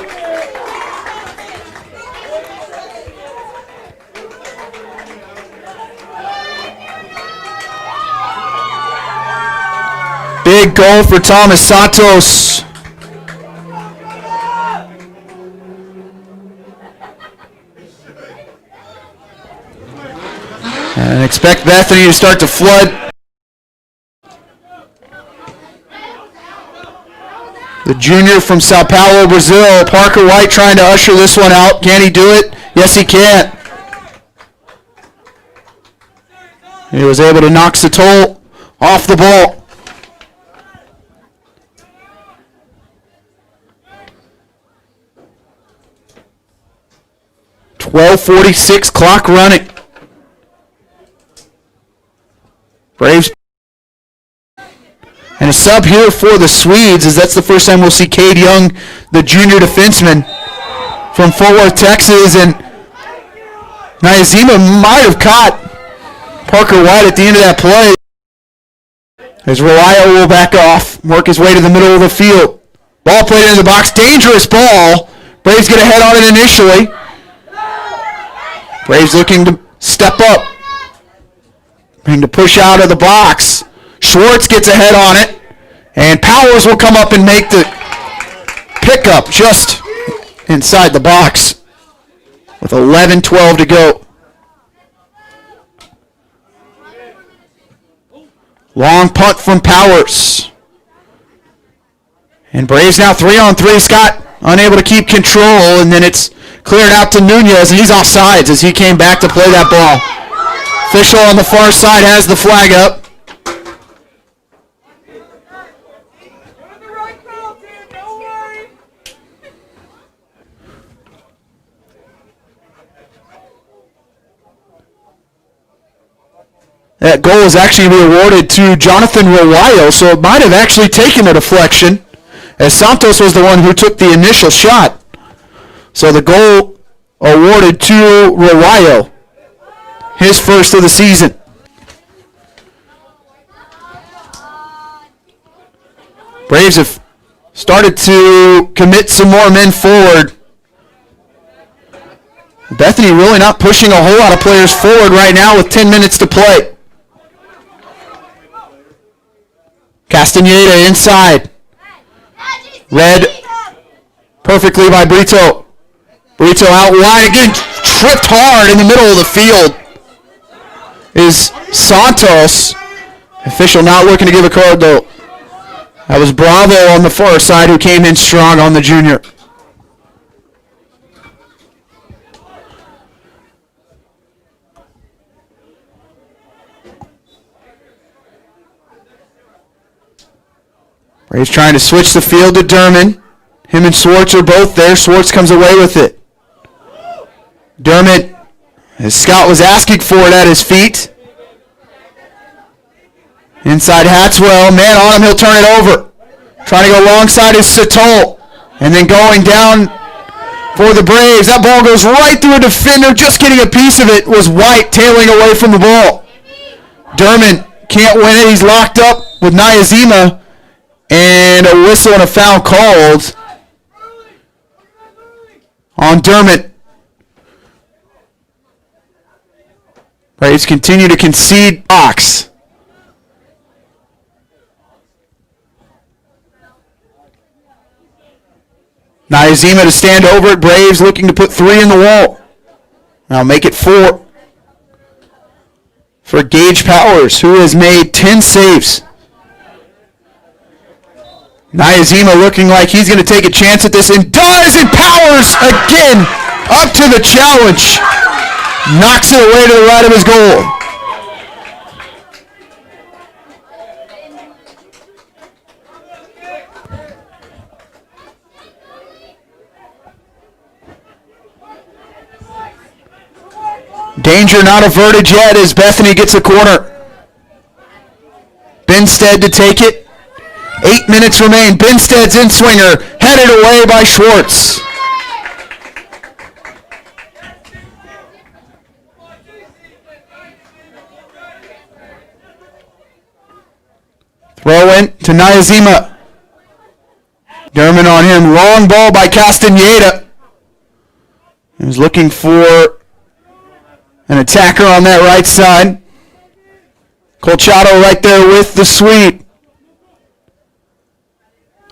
[SPEAKER 1] Big goal for Thomas Santos. And expect Bethany to start to flood. The junior from Sao Paulo, Brazil, Parker White, trying to usher this one out. Can he do it? Yes, he can. He was able to knock Satol off the ball. .12:46, clock running. Braves. And a sub here for the Swedes, as that's the first time we'll see Cade Young, the junior defenseman from Fort Worth, Texas. And Nyazima might have caught Parker White at the end of that play. As Reliao will back off, work his way to the middle of the field. Ball played into the box, dangerous ball. Braves get a head on it initially. Braves looking to step up. Looking to push out of the box. Schwartz gets a head on it. And Powers will come up and make the pickup just inside the box with 11:12 to go. Long punt from Powers. And Braves now 3-on-3. Scott unable to keep control, and then it's cleared out to Nunez, and he's offsides as he came back to play that ball. Official on the far side has the flag up. That goal is actually awarded to Jonathan Reliao, so it might have actually taken a deflection, as Santos was the one who took the initial shot. So the goal awarded to Reliao, his first of the season. Braves have started to commit some more men forward. Bethany really not pushing a whole lot of players forward right now with 10 minutes to play. Castaneda inside. Read perfectly by Brito. Brito out wide again, tripped hard in the middle of the field is Santos. Official not looking to give a card though. That was Bravo on the far side who came in strong on the junior. Braves trying to switch the field to Dermott. Him and Swartz are both there. Swartz comes away with it. Dermott, as Scott was asking for it at his feet. Inside Hatswell, man on him, he'll turn it over. Trying to go alongside his Satol. And then going down for the Braves. That ball goes right through a defender. Just getting a piece of it was White tailing away from the ball. Dermott can't win it. He's locked up with Nyazima. And a whistle and a foul called on Dermott. Braves continue to concede box. Nyazima to stand over it. Braves looking to put 3 in the wall. Now make it 4 for Gage Powers, who has made 10 saves. Nyazima looking like he's going to take a chance at this, and does, and Powers again up to the challenge. Knocks it away to the right of his goal. Danger not averted yet as Bethany gets a corner. Benstead to take it. 8 minutes remain. Binstead's in-swinger, headed away by Schwartz. Throw in to Nyazima. Dermott on him. Long ball by Castaneda. He was looking for an attacker on that right side. Colchado right there with the sweep.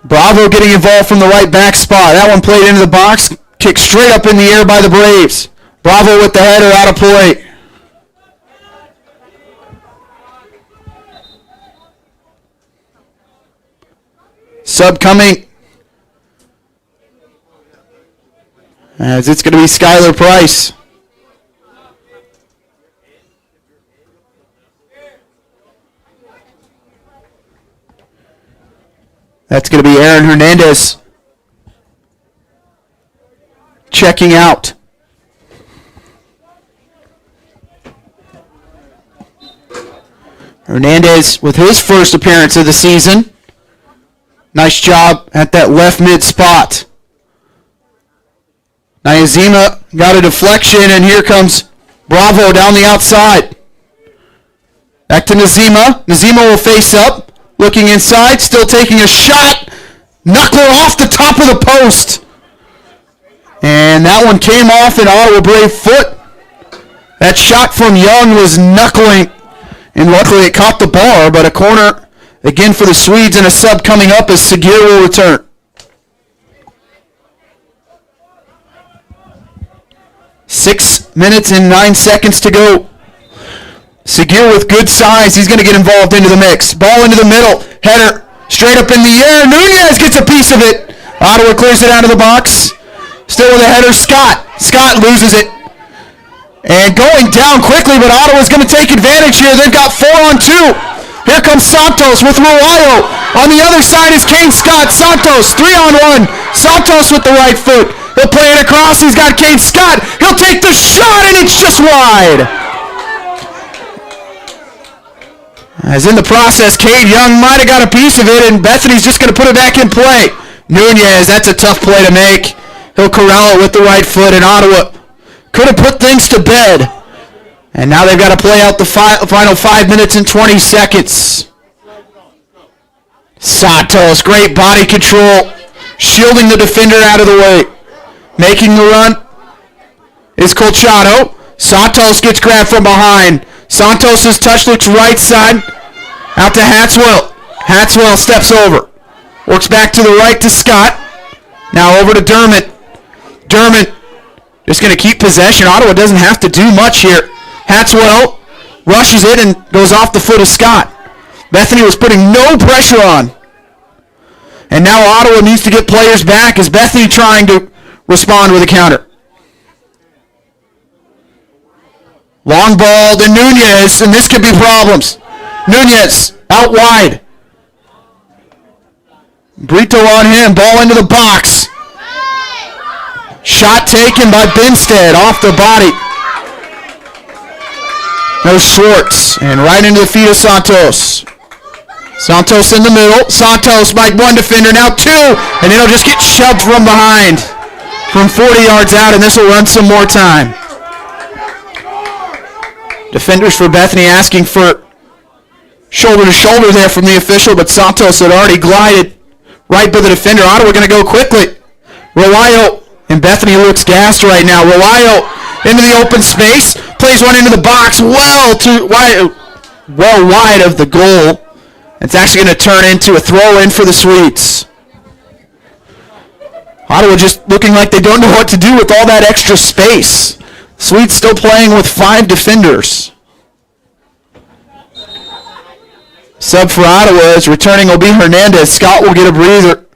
[SPEAKER 1] Bravo getting involved from the right back spot. That one played into the box. Kicked straight up in the air by the Braves. Bravo with the header out of play. Sub coming. As it's going to be Skylar Price. That's going to be Aaron Hernandez checking out. Hernandez with his first appearance of the season. Nice job at that left mid spot. Nyazima got a deflection, and here comes Bravo down the outside. Back to Nazima. Nazima will face up. Looking inside, still taking a shot. Knuckler off the top of the post. And that one came off an Ottawa Brave foot. That shot from Young was knuckling. And luckily it caught the bar, but a corner again for the Swedes, and a sub coming up as Segir will return. Six minutes and 9 seconds to go. Segir with good size. He's going to get involved into the mix. Ball into the middle. Header straight up in the air. Nunez gets a piece of it. Ottawa clears it out of the box. Still with a header, Scott. Scott loses it. And going down quickly, but Ottawa's going to take advantage here. They've got 4-on-2. Here comes Santos with Ruayo. On the other side is Kane Scott. Santos, 3-on-1. Santos with the right foot. He'll play it across. He's got Kane Scott. He'll take the shot, and it's just wide. As in the process, Cade Young might have got a piece of it, and Bethany's just going to put it back in play. Nunez, that's a tough play to make. He'll corral it with the right foot, and Ottawa could have put things to bed. And now they've got to play out the final 5 minutes and 20 seconds. Santos, great body control, shielding the defender out of the way. Making the run is Colchado. Santos gets grabbed from behind. Santos' touch looks right side. Out to Hatswell. Hatswell steps over. Works back to the right to Scott. Now over to Dermott. Dermott just going to keep possession. Ottawa doesn't have to do much here. Hatswell rushes it and goes off the foot of Scott. Bethany was putting no pressure on. And now Ottawa needs to get players back as Bethany trying to respond with a counter. Long ball to Nunez, and this could be problems. Nunez out wide. Brito on him, ball into the box. Shot taken by Binstead off the body. No Schwartz, and right into the feet of Santos. Santos in the middle. Santos, Mike, one defender, now two, and it'll just get shoved from behind from 40 yards out, and this will run some more time. Defenders for Bethany asking for shoulder to shoulder there from the official, but Santos had already glided right by the defender. Ottawa going to go quickly. Relayo, and Bethany looks gassed right now. Relayo into the open space, plays one into the box, well wide of the goal. It's actually going to turn into a throw-in for the Swedes. Ottawa just looking like they don't know what to do with all that extra space. Swedes still playing with 5 defenders. Sub for Ottawa is returning will be Hernandez. Scott will get a breather.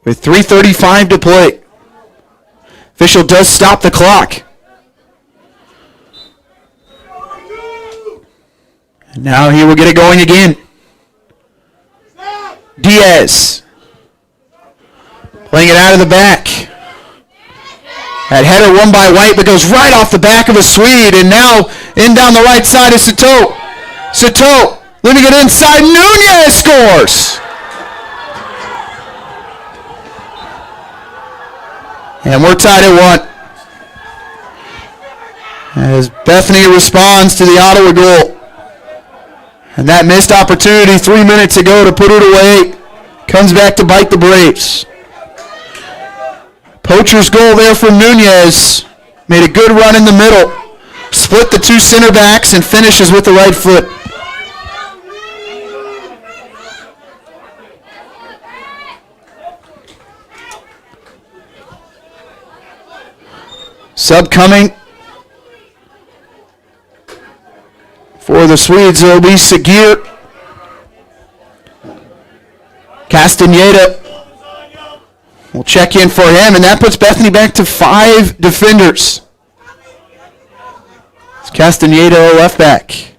[SPEAKER 1] With 3:35 to play. Official does stop the clock. And now he will get it going again. Diaz. Playing it out of the back. That header won by White, but goes right off the back of a Swede. And now in down the right side is Sato. Sato Leaving it inside. Nunez scores. And we're tied at 1. As Bethany responds to the Ottawa goal. And that missed opportunity 3 minutes ago to put it away comes back to bite the Braves. Poacher's goal there from Nunez. Made a good run in the middle. Split the two center backs and finishes with the right foot. Sub coming for the Swedes. It will be Segir. Castaneda will check in for him, and that puts Bethany back to 5 defenders. It's Castaneda, left back.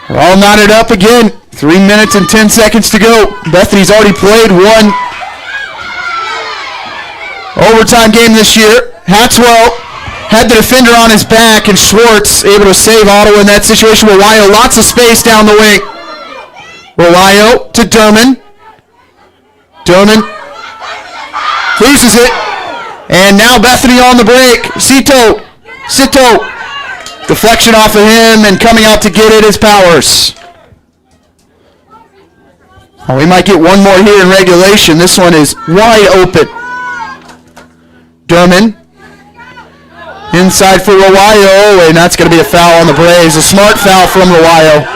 [SPEAKER 1] We're all knotted up again. 3 minutes and 10 seconds to go. Bethany's already played 1 overtime game this year. Hatswell had the defender on his back, and Schwartz able to save Ottawa in that situation. Rowayo, lots of space down the wing. Rowayo to Derman. Derman loses it. And now Bethany on the break. Cito. Deflection off of him, and coming out to get it is Powers. Oh, we might get one more here in regulation. This one is wide open. Derman. Inside for Rowayo, and that's going to be a foul on the Braves. A smart foul from Rowayo.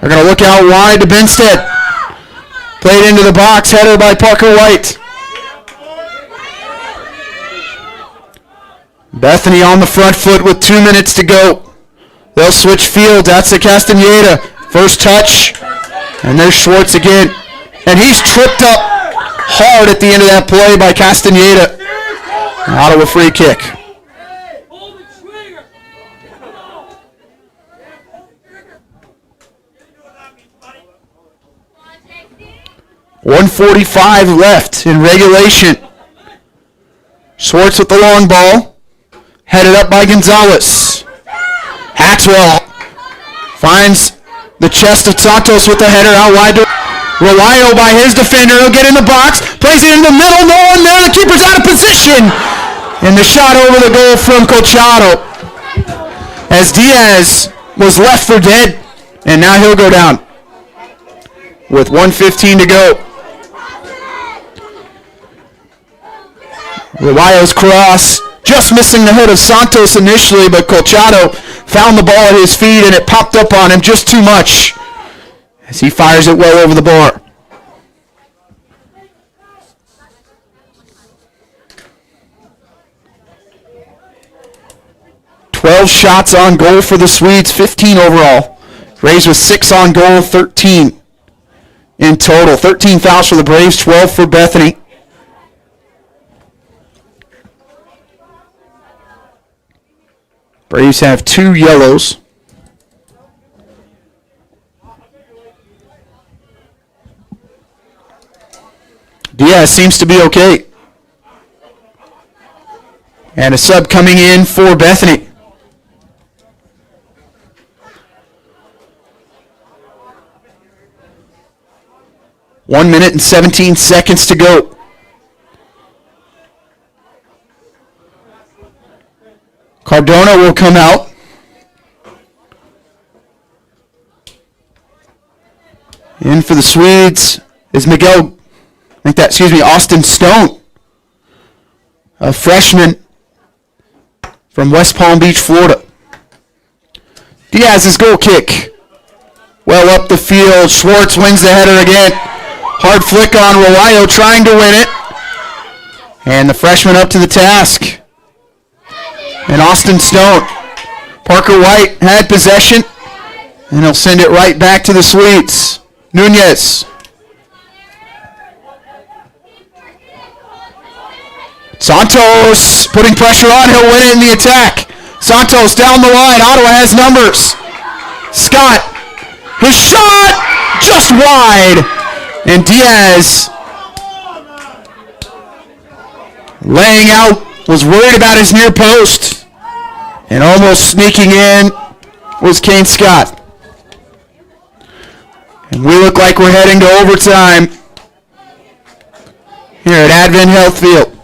[SPEAKER 1] They're going to look out wide to Benstead. Played into the box, header by Parker White. Bethany on the front foot with 2 minutes to go. They'll switch field. That's a Castaneda. First touch, and there's Schwartz again. And he's tripped up hard at the end of that play by Castaneda. Ottawa free kick. .145 left in regulation. Schwartz with the long ball. Headed up by Gonzalez. Haxwell finds the chest of Santos with the header out wide to Rowayo by his defender. He'll get in the box. Plays it in the middle. No one there. The keeper's out of position. And the shot over the goal from Colchado. As Diaz was left for dead. And now he'll go down. With 1:15 to go. Rowayo's cross. Just missing the head of Santos initially, but Colchado found the ball at his feet and it popped up on him just too much as he fires it well over the bar. "12 shots on goal for the Swedes, 15 overall. Braves with 6 on goal, 13 in total. 13 fouls for the Braves, 12 for Bethany. Braves have 2 yellows. Diaz seems to be okay. And a sub coming in for Bethany. One minute and 17 seconds to go. Cardona will come out. In for the Swedes is Austin Stone, a freshman from West Palm Beach, Florida. Diaz's goal kick. Well up the field. Schwartz wins the header again. Hard flick on Rowayo trying to win it. And the freshman up to the task. And Austin Stone. Parker White had possession. And he'll send it right back to the Swedes. Nunez. Santos putting pressure on. He'll win it in the attack. Santos down the line. Ottawa has numbers. Scott. His shot just wide. And Diaz Laying out, was worried about his near post. And almost sneaking in was Kane Scott. And we look like we're heading to overtime here at Advent Health Field.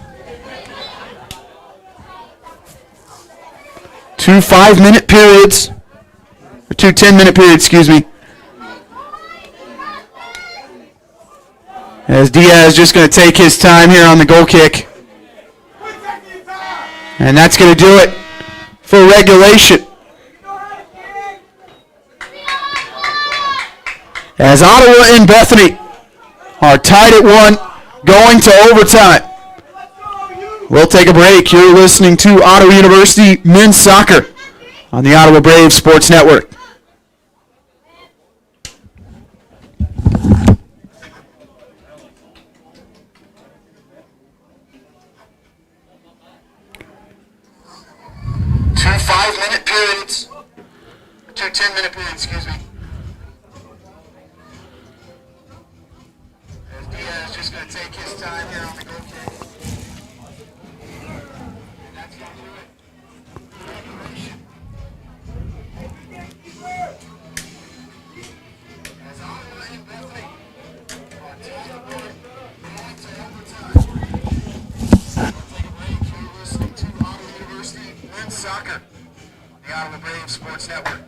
[SPEAKER 1] 2 5-minute periods, or 2 10-minute periods, excuse me. As Diaz just going to take his time here on the goal kick. And that's going to do it for regulation. As Ottawa and Bethany are tied at 1, going to overtime. We'll take a break. You're listening to Ottawa University Men's Soccer on the Ottawa Braves Sports Network. Two 5-minute periods. 2 10-minute periods, excuse me. As Diaz just going to take his time here on the goal kick. And that's going to do it. Regulation. As Ottawa and Bethany are tied at 1, going to overtime. We'll take a break. You're listening to Ottawa University Men's Soccer, the Ottawa Braves Sports Network.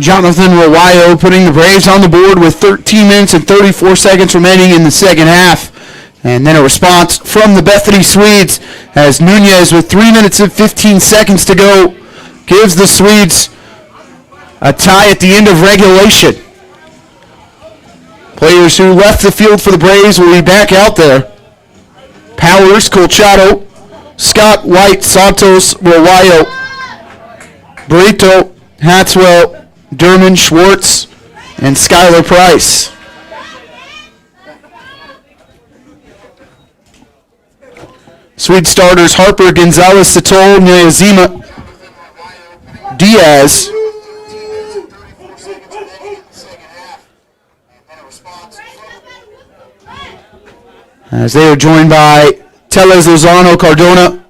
[SPEAKER 1] Jonathan Rawayo putting the Braves on the board with 13 minutes and 34 seconds remaining in the second half. And then a response from the Bethany Swedes as Nunez with 3 minutes and 15 seconds to go gives the Swedes a tie at the end of regulation. Players who left the field for the Braves will be back out there. Powers, Colchado, Scott, White, Santos, Rawayo, Brito, Hatswell, Derman, Schwartz, and Skylar Price. Swede starters Harper, Gonzalez, Satol, Nyazima, Diaz, as they are joined by Tellez, Lozano, Cardona,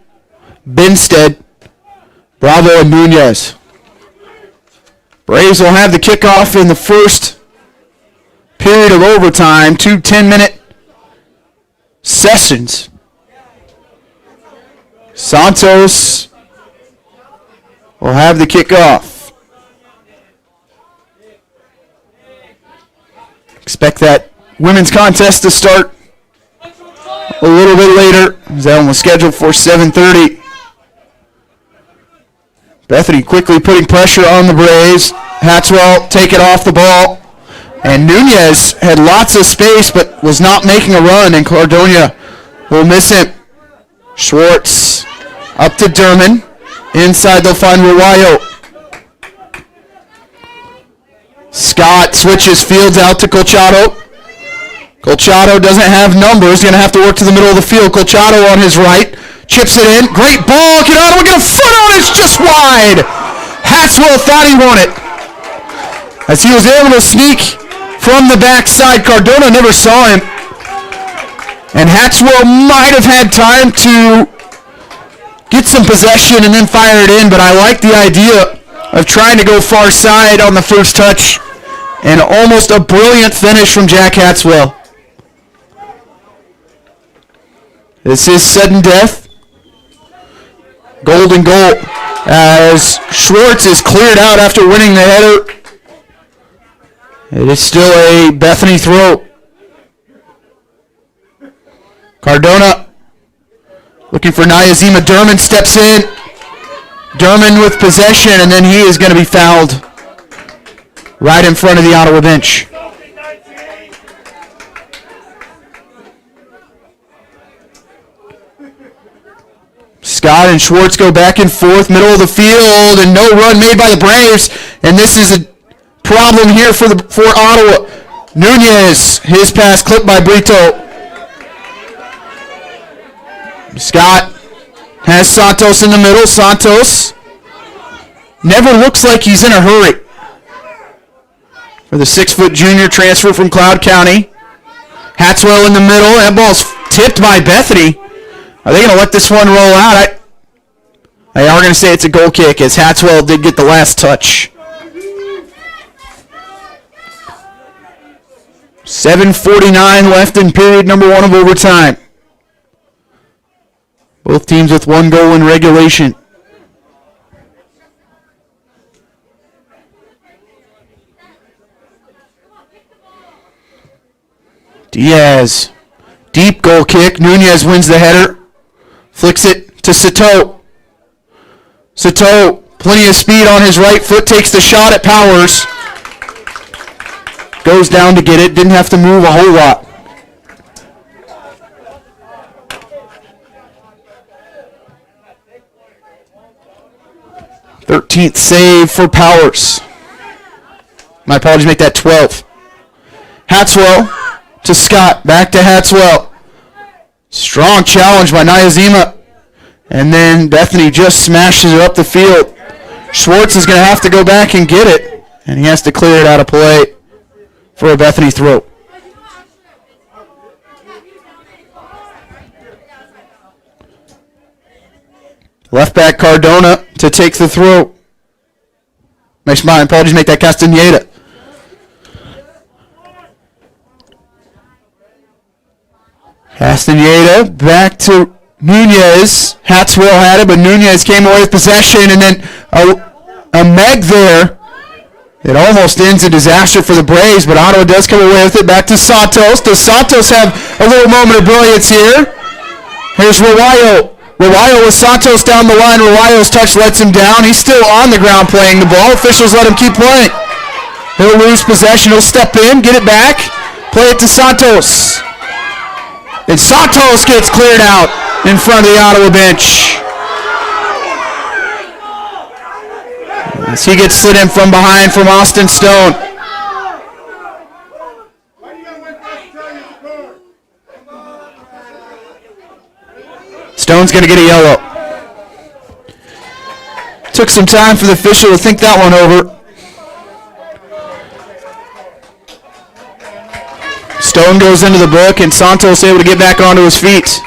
[SPEAKER 1] Benstead, Bravo, and Nunez. Braves will have the kickoff in the first period of overtime. 2 10-minute sessions. Santos will have the kickoff. Expect that women's contest to start a little bit later. That one was scheduled for 7:30. Bethany quickly putting pressure on the Braves. Hatswell taking off the ball. And Nunez had lots of space but was not making a run, and Cardona will miss him. Schwartz up to Derman. Inside they'll find Rawayo. Scott switches fields out to Colchado. Colchado doesn't have numbers. Going to have to work to the middle of the field. Colchado on his right. Chips it in. Great ball. Cardona will get a foot on it. It's just wide. Hatswell thought he won it. As he was able to sneak from the backside, Cardona never saw him. And Hatswell might have had time to get some possession and then fire it in, but I like the idea of trying to go far side on the first touch. And almost a brilliant finish from Jack Hatswell. This is sudden death. Golden goal as Schwartz is cleared out after winning the header. It is still a Bethany throw. Cardona looking for Nyazima. Derman steps in. Derman with possession, and then he is going to be fouled right in front of the Ottawa bench. Scott and Schwartz go back and forth, middle of the field, and no run made by the Braves. And this is a problem here for Ottawa. Nunez, his pass clipped by Brito. Scott has Santos in the middle. Santos never looks like he's in a hurry. For the 6-foot junior transfer from Cloud County. Hatswell in the middle. That ball's tipped by Bethany. Are they going to let this one roll out? They are going to say it's a goal kick, as Hatswell did get the last touch. 7:49 left in period number 1 of overtime. Both teams with 1 goal in regulation. Diaz, deep goal kick. Nunez wins the header. Flicks it to Sato. Sato, plenty of speed on his right foot, takes the shot at Powers. Goes down to get it. Didn't have to move a whole lot. Thirteenth save for Powers. My apologies, make that 12. Hatswell to Scott. Back to Hatswell. Strong challenge by Nyazima. And then Bethany just smashes it up the field. Schwartz is going to have to go back and get it. And he has to clear it out of play for a Bethany throw. Left back Cardona to take the throw. My apologies, make that Castaneda. Castaneda back to Nunez. Hatswell had it, but Nunez came away with possession, and then a Meg there It almost ends in disaster for the Braves, but Ottawa does come away with it. Back to Santos. Does Santos have a little moment of brilliance here? Here's Rawayo. Rawayo with Santos down the line. Rawayo's touch lets him down. He's still on the ground playing the ball. Officials let him keep playing. He'll lose possession. He'll step in, get it back, play it to Santos. And Santos gets cleared out in front of the Ottawa bench. As he gets slid in from behind from Austin Stone. Stone's going to get a yellow. Took some time for the official to think that one over. Stone goes into the book, and Santos able to get back onto his feet.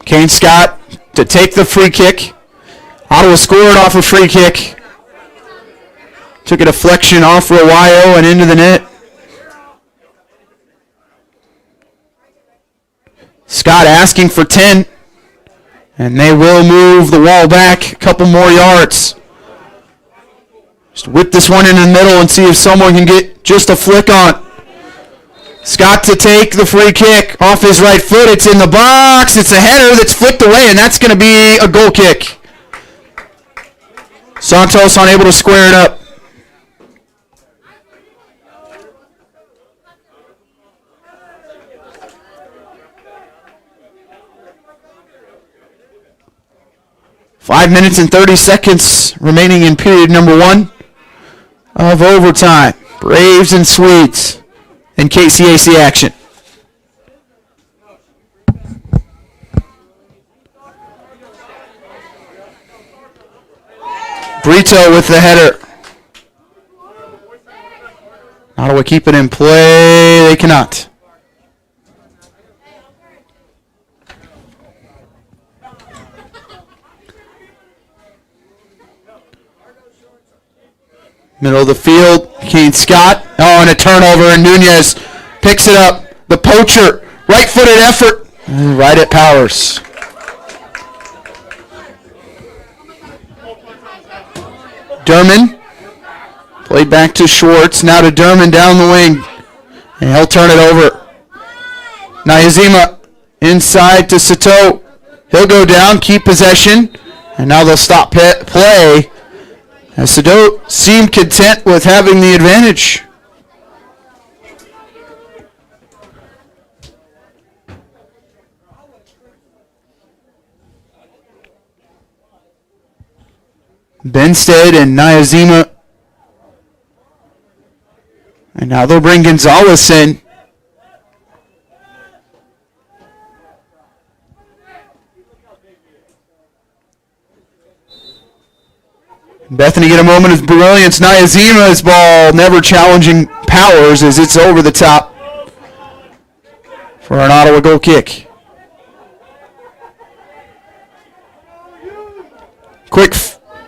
[SPEAKER 1] Kane Scott to take the free kick. Ottawa scored off a free kick. Took a deflection off Rawayo and into the net. Scott asking for 10. And they will move the wall back a couple more yards. Just whip this one in the middle and see if someone can get just a flick on. Scott to take the free kick off his right foot. It's in the box. It's a header that's flicked away, and that's going to be a goal kick. Santos unable to square it up. Five minutes and 30 seconds remaining in period number 1 of overtime. Braves and Swedes in KCAC action. Brito with the header. Ottawa keep it in play. They cannot. Middle of the field, Kane Scott. Oh, and a turnover, and Nunez picks it up. The poacher, right-footed effort, right at Powers. Derman, played back to Schwartz, now to Derman down the wing, and he'll turn it over. Nyazima inside to Sato. He'll go down, keep possession, and now they'll stop play. As Sato seemed content with having the advantage. Benstead and Nyazima. And now they'll bring Gonzalez in. Bethany get a moment of brilliance. Nyazima's ball never challenging Powers as it's over the top for an Ottawa goal kick. Quick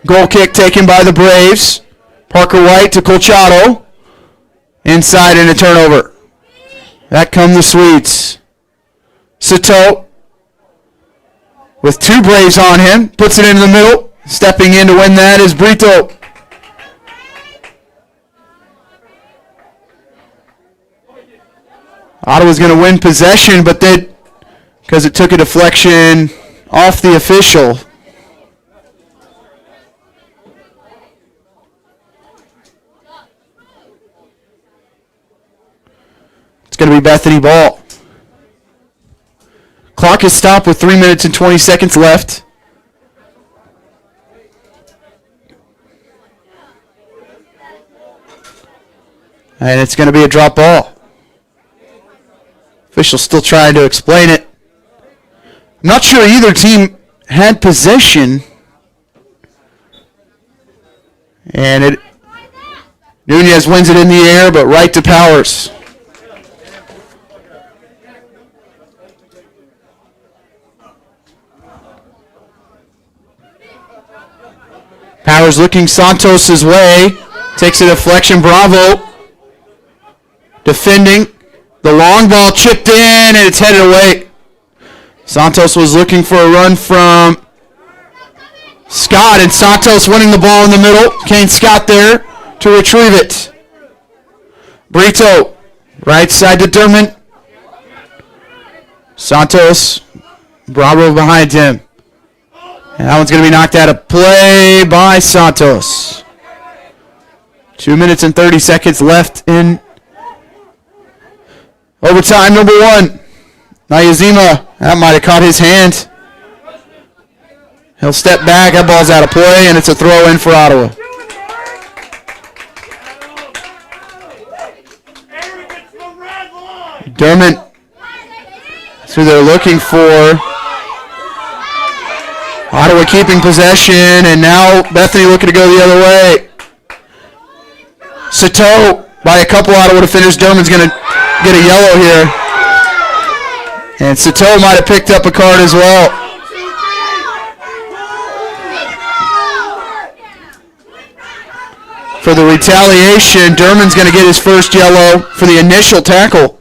[SPEAKER 1] goal kick taken by the Braves. Parker White to Colchado. Inside and a turnover. Back come the Swedes. Sato with two Braves on him. Puts it into the middle. Stepping in to win that is Brito. Ottawa's going to win possession, but they, because it took a deflection off the official. It's going to be Bethany ball. Clock is stopped with 3 minutes and 20 seconds left. And it's going to be a drop ball. Official's still trying to explain it. I'm not sure either team had possession. And Nunez wins it in the air, but right to Powers. Powers looking Santos' way. Takes a deflection. Bravo defending. The long ball chipped in, and it's headed away. Santos was looking for a run from Scott, and Santos winning the ball in the middle. Kane Scott there to retrieve it. Brito, right side to Dermott. Santos, Bravo behind him. And that one's going to be knocked out of play by Santos. 2 minutes and 30 seconds left in overtime number 1. Nayazima, that might have caught his hand. He'll step back, that ball's out of play, and it's a throw in for Ottawa. Dermott, that's who they're looking for. Ottawa keeping possession, and now Bethany looking to go the other way. Sato, by a couple Ottawa defenders, Dermott's going to get a yellow here. And Sato might have picked up a card as well. For the retaliation, Dermond's going to get his first yellow for the initial tackle.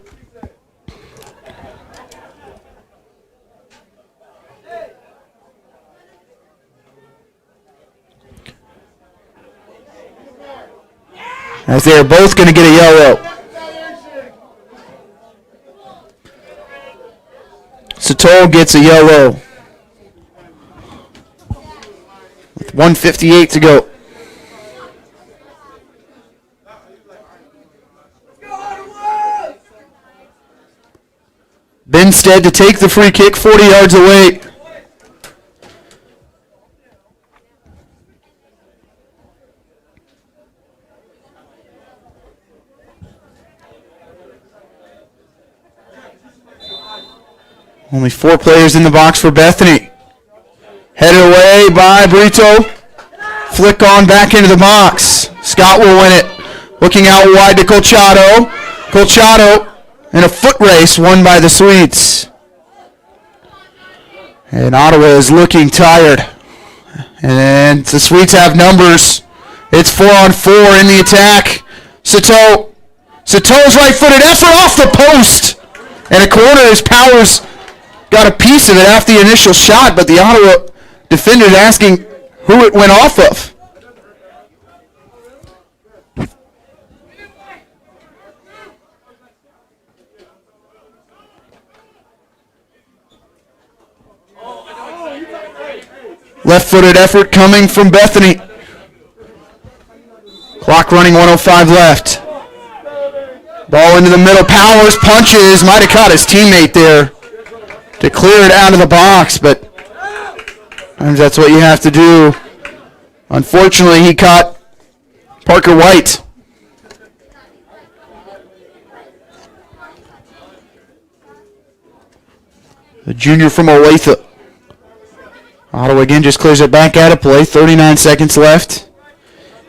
[SPEAKER 1] As they are both going to get a yellow. Sato gets a yellow. With 1:58 to go. Benstead to take the free kick 40 yards away. Only 4 players in the box for Bethany. Headed away by Brito. Flick on back into the box. Scott will win it. Looking out wide to Colchado. Colchado in a foot race won by the Swedes. And Ottawa is looking tired. And the Swedes have numbers. It's 4-on-4 in the attack. Sato's right-footed effort off the post. And a corner, his Powers got a piece of it after the initial shot, but the Ottawa defender is asking who it went off of. Left-footed effort coming from Bethany. Clock running, 1:05 left. Ball into the middle, Powers punches, might have caught his teammate there to clear it out of the box, but sometimes that's what you have to do. Unfortunately, he caught Parker White. The junior from Olathe. Ottawa again just clears it back out of play. 39 seconds left.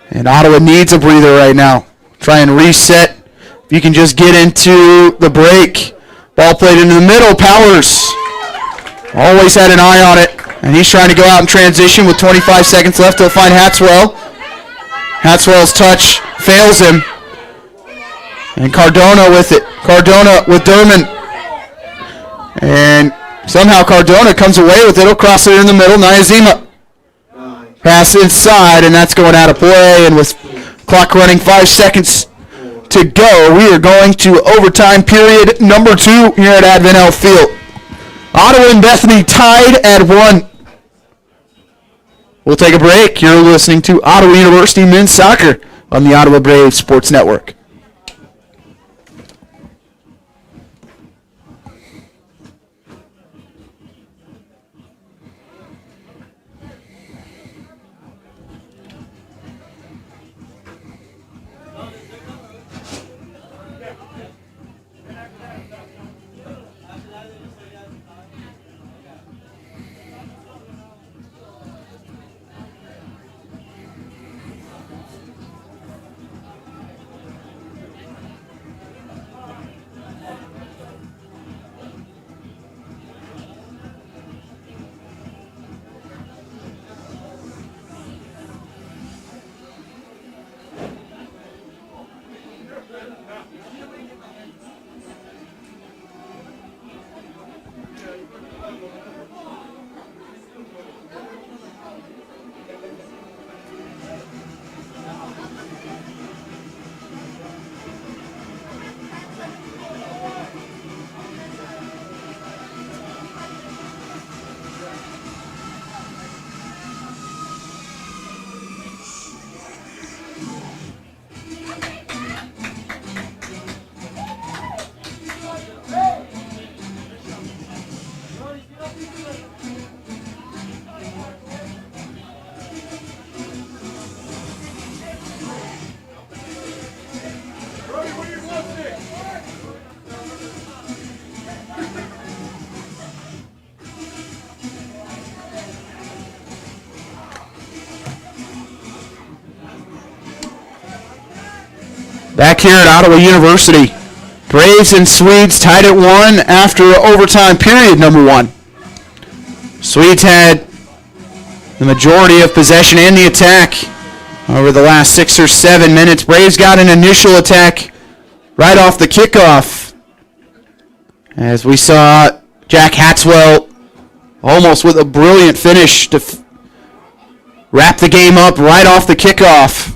[SPEAKER 1] And Ottawa needs a breather right now. Try and reset. If you can just get into the break. Ball played into the middle. Powers always had an eye on it. And he's trying to go out in transition with 25 seconds left. He'll find Hatswell. Hatswell's touch fails him. And Cardona with it. Cardona with Dermott. And somehow Cardona comes away with it. He'll cross it in the middle. Nayazima. Pass inside, and that's going out of play. And with clock running 5 seconds to go, we are going to overtime period number 2 here at Advent Health Field. Ottawa and Bethany tied at 1. We'll take a break. You're listening to Ottawa University Men's Soccer on the Ottawa Braves Sports Network. Back here at Ottawa University, Braves and Swedes tied at 1 after overtime period number 1. Swedes had the majority of possession and the attack over the last 6 or 7 minutes. Braves got an initial attack right off the kickoff, as we saw Jack Hatswell almost with a brilliant finish to wrap the game up right off the kickoff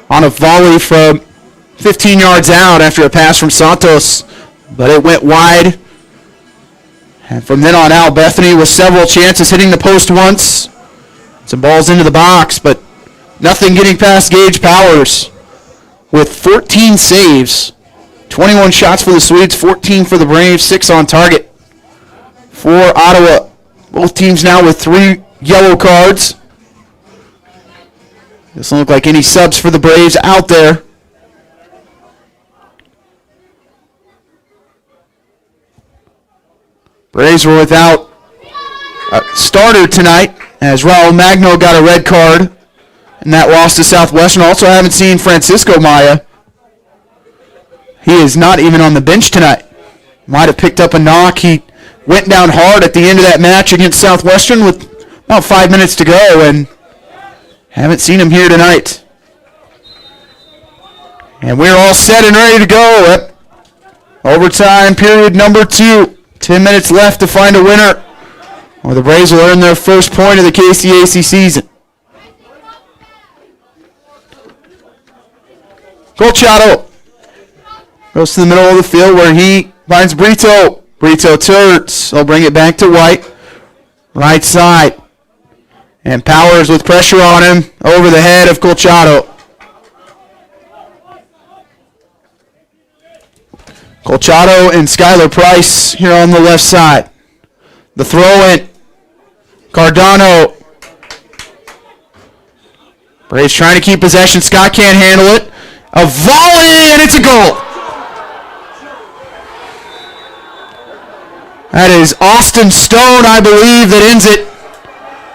[SPEAKER 1] on a volley from 15 yards out after a pass from Santos, but it went wide. And from then on out, Bethany with several chances, hitting the post once, some balls into the box, but nothing getting past Gage Powers with 14 saves, 21 shots for the Swedes, 14 for the Braves, 6 on target for Ottawa. Both teams now with 3 yellow cards. Doesn't look like any subs for the Braves out there. Braves were without a starter tonight, as Raul Magno got a red card, and that loss to Southwestern. Also haven't seen Francisco Maya. He is not even on the bench tonight. Might have picked up a knock. He went down hard at the end of that match against Southwestern with about 5 minutes to go, and haven't seen him here tonight. And we're all set and ready to go at overtime period number 2. 10 minutes left to find a winner, or the Braves will earn their first point of the KCAC season. Colchado goes to the middle of the field where he finds Brito. Brito turns. He'll bring it back to White. Right side. And Powers with pressure on him over the head of Colchado. Colchado and Skylar Price here on the left side. The throw in. Cardano. Braves trying to keep possession. Scott can't handle it. A volley, and it's a goal. That is Austin Stone, I believe, that ends it.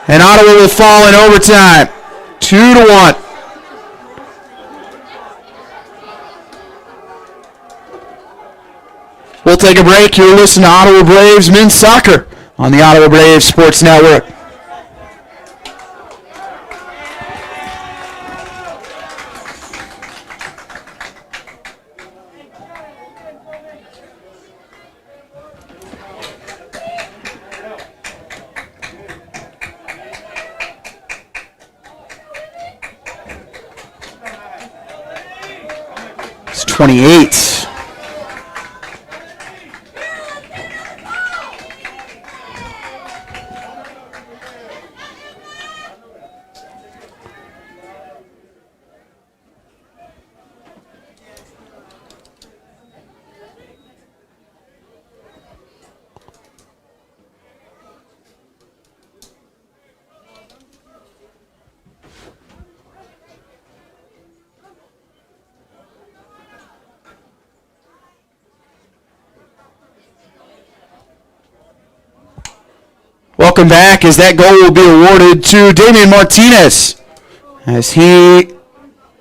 [SPEAKER 1] And Ottawa will fall in overtime. 2-1. We'll take a break. You're listening to Ottawa Braves Men's Soccer on the Ottawa Braves Sports Network. It's 28. Welcome back, as that goal will be awarded to Damian Martinez as he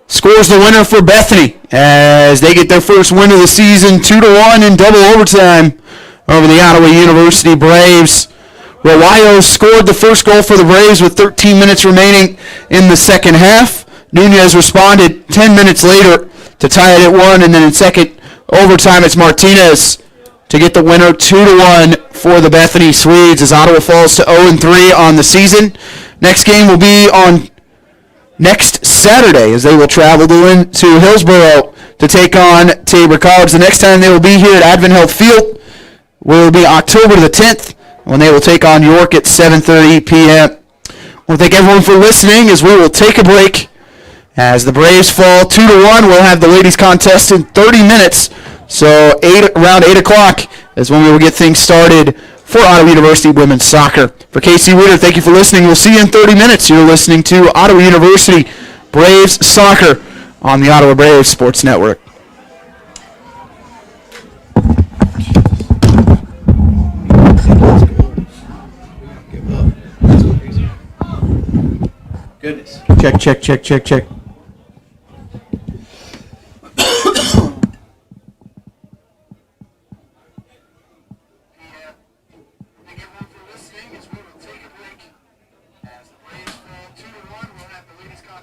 [SPEAKER 1] scores the winner for Bethany as they get their first win of the season, 2-1 in double overtime over the Ottawa University Braves. Rawayo scored the first goal for the Braves with 13 minutes remaining in the second half. Nunez responded 10 minutes later to tie it at 1, and then in second overtime it's Martinez to get the winner, 2-1 for the Bethany Swedes as Ottawa falls to 0-3 on the season. Next game will be on next Saturday as they will travel to Hillsborough to take on Tabor College. The next time they will be here at Advent Health Field will be October the 10th when they will take on York at 7:30 p.m. I want to thank everyone for listening as we will take a break. As the Braves fall 2-1, we'll have the ladies contest in 30 minutes. So around 8 o'clock is when we will get things started for Ottawa University Women's Soccer. For Casey Witter, thank you for listening. We'll see you in 30 minutes. You're listening to Ottawa University Braves Soccer on the Ottawa Braves Sports Network.
[SPEAKER 2] Goodness.
[SPEAKER 1] Check.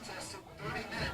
[SPEAKER 4] contest in 30 minutes.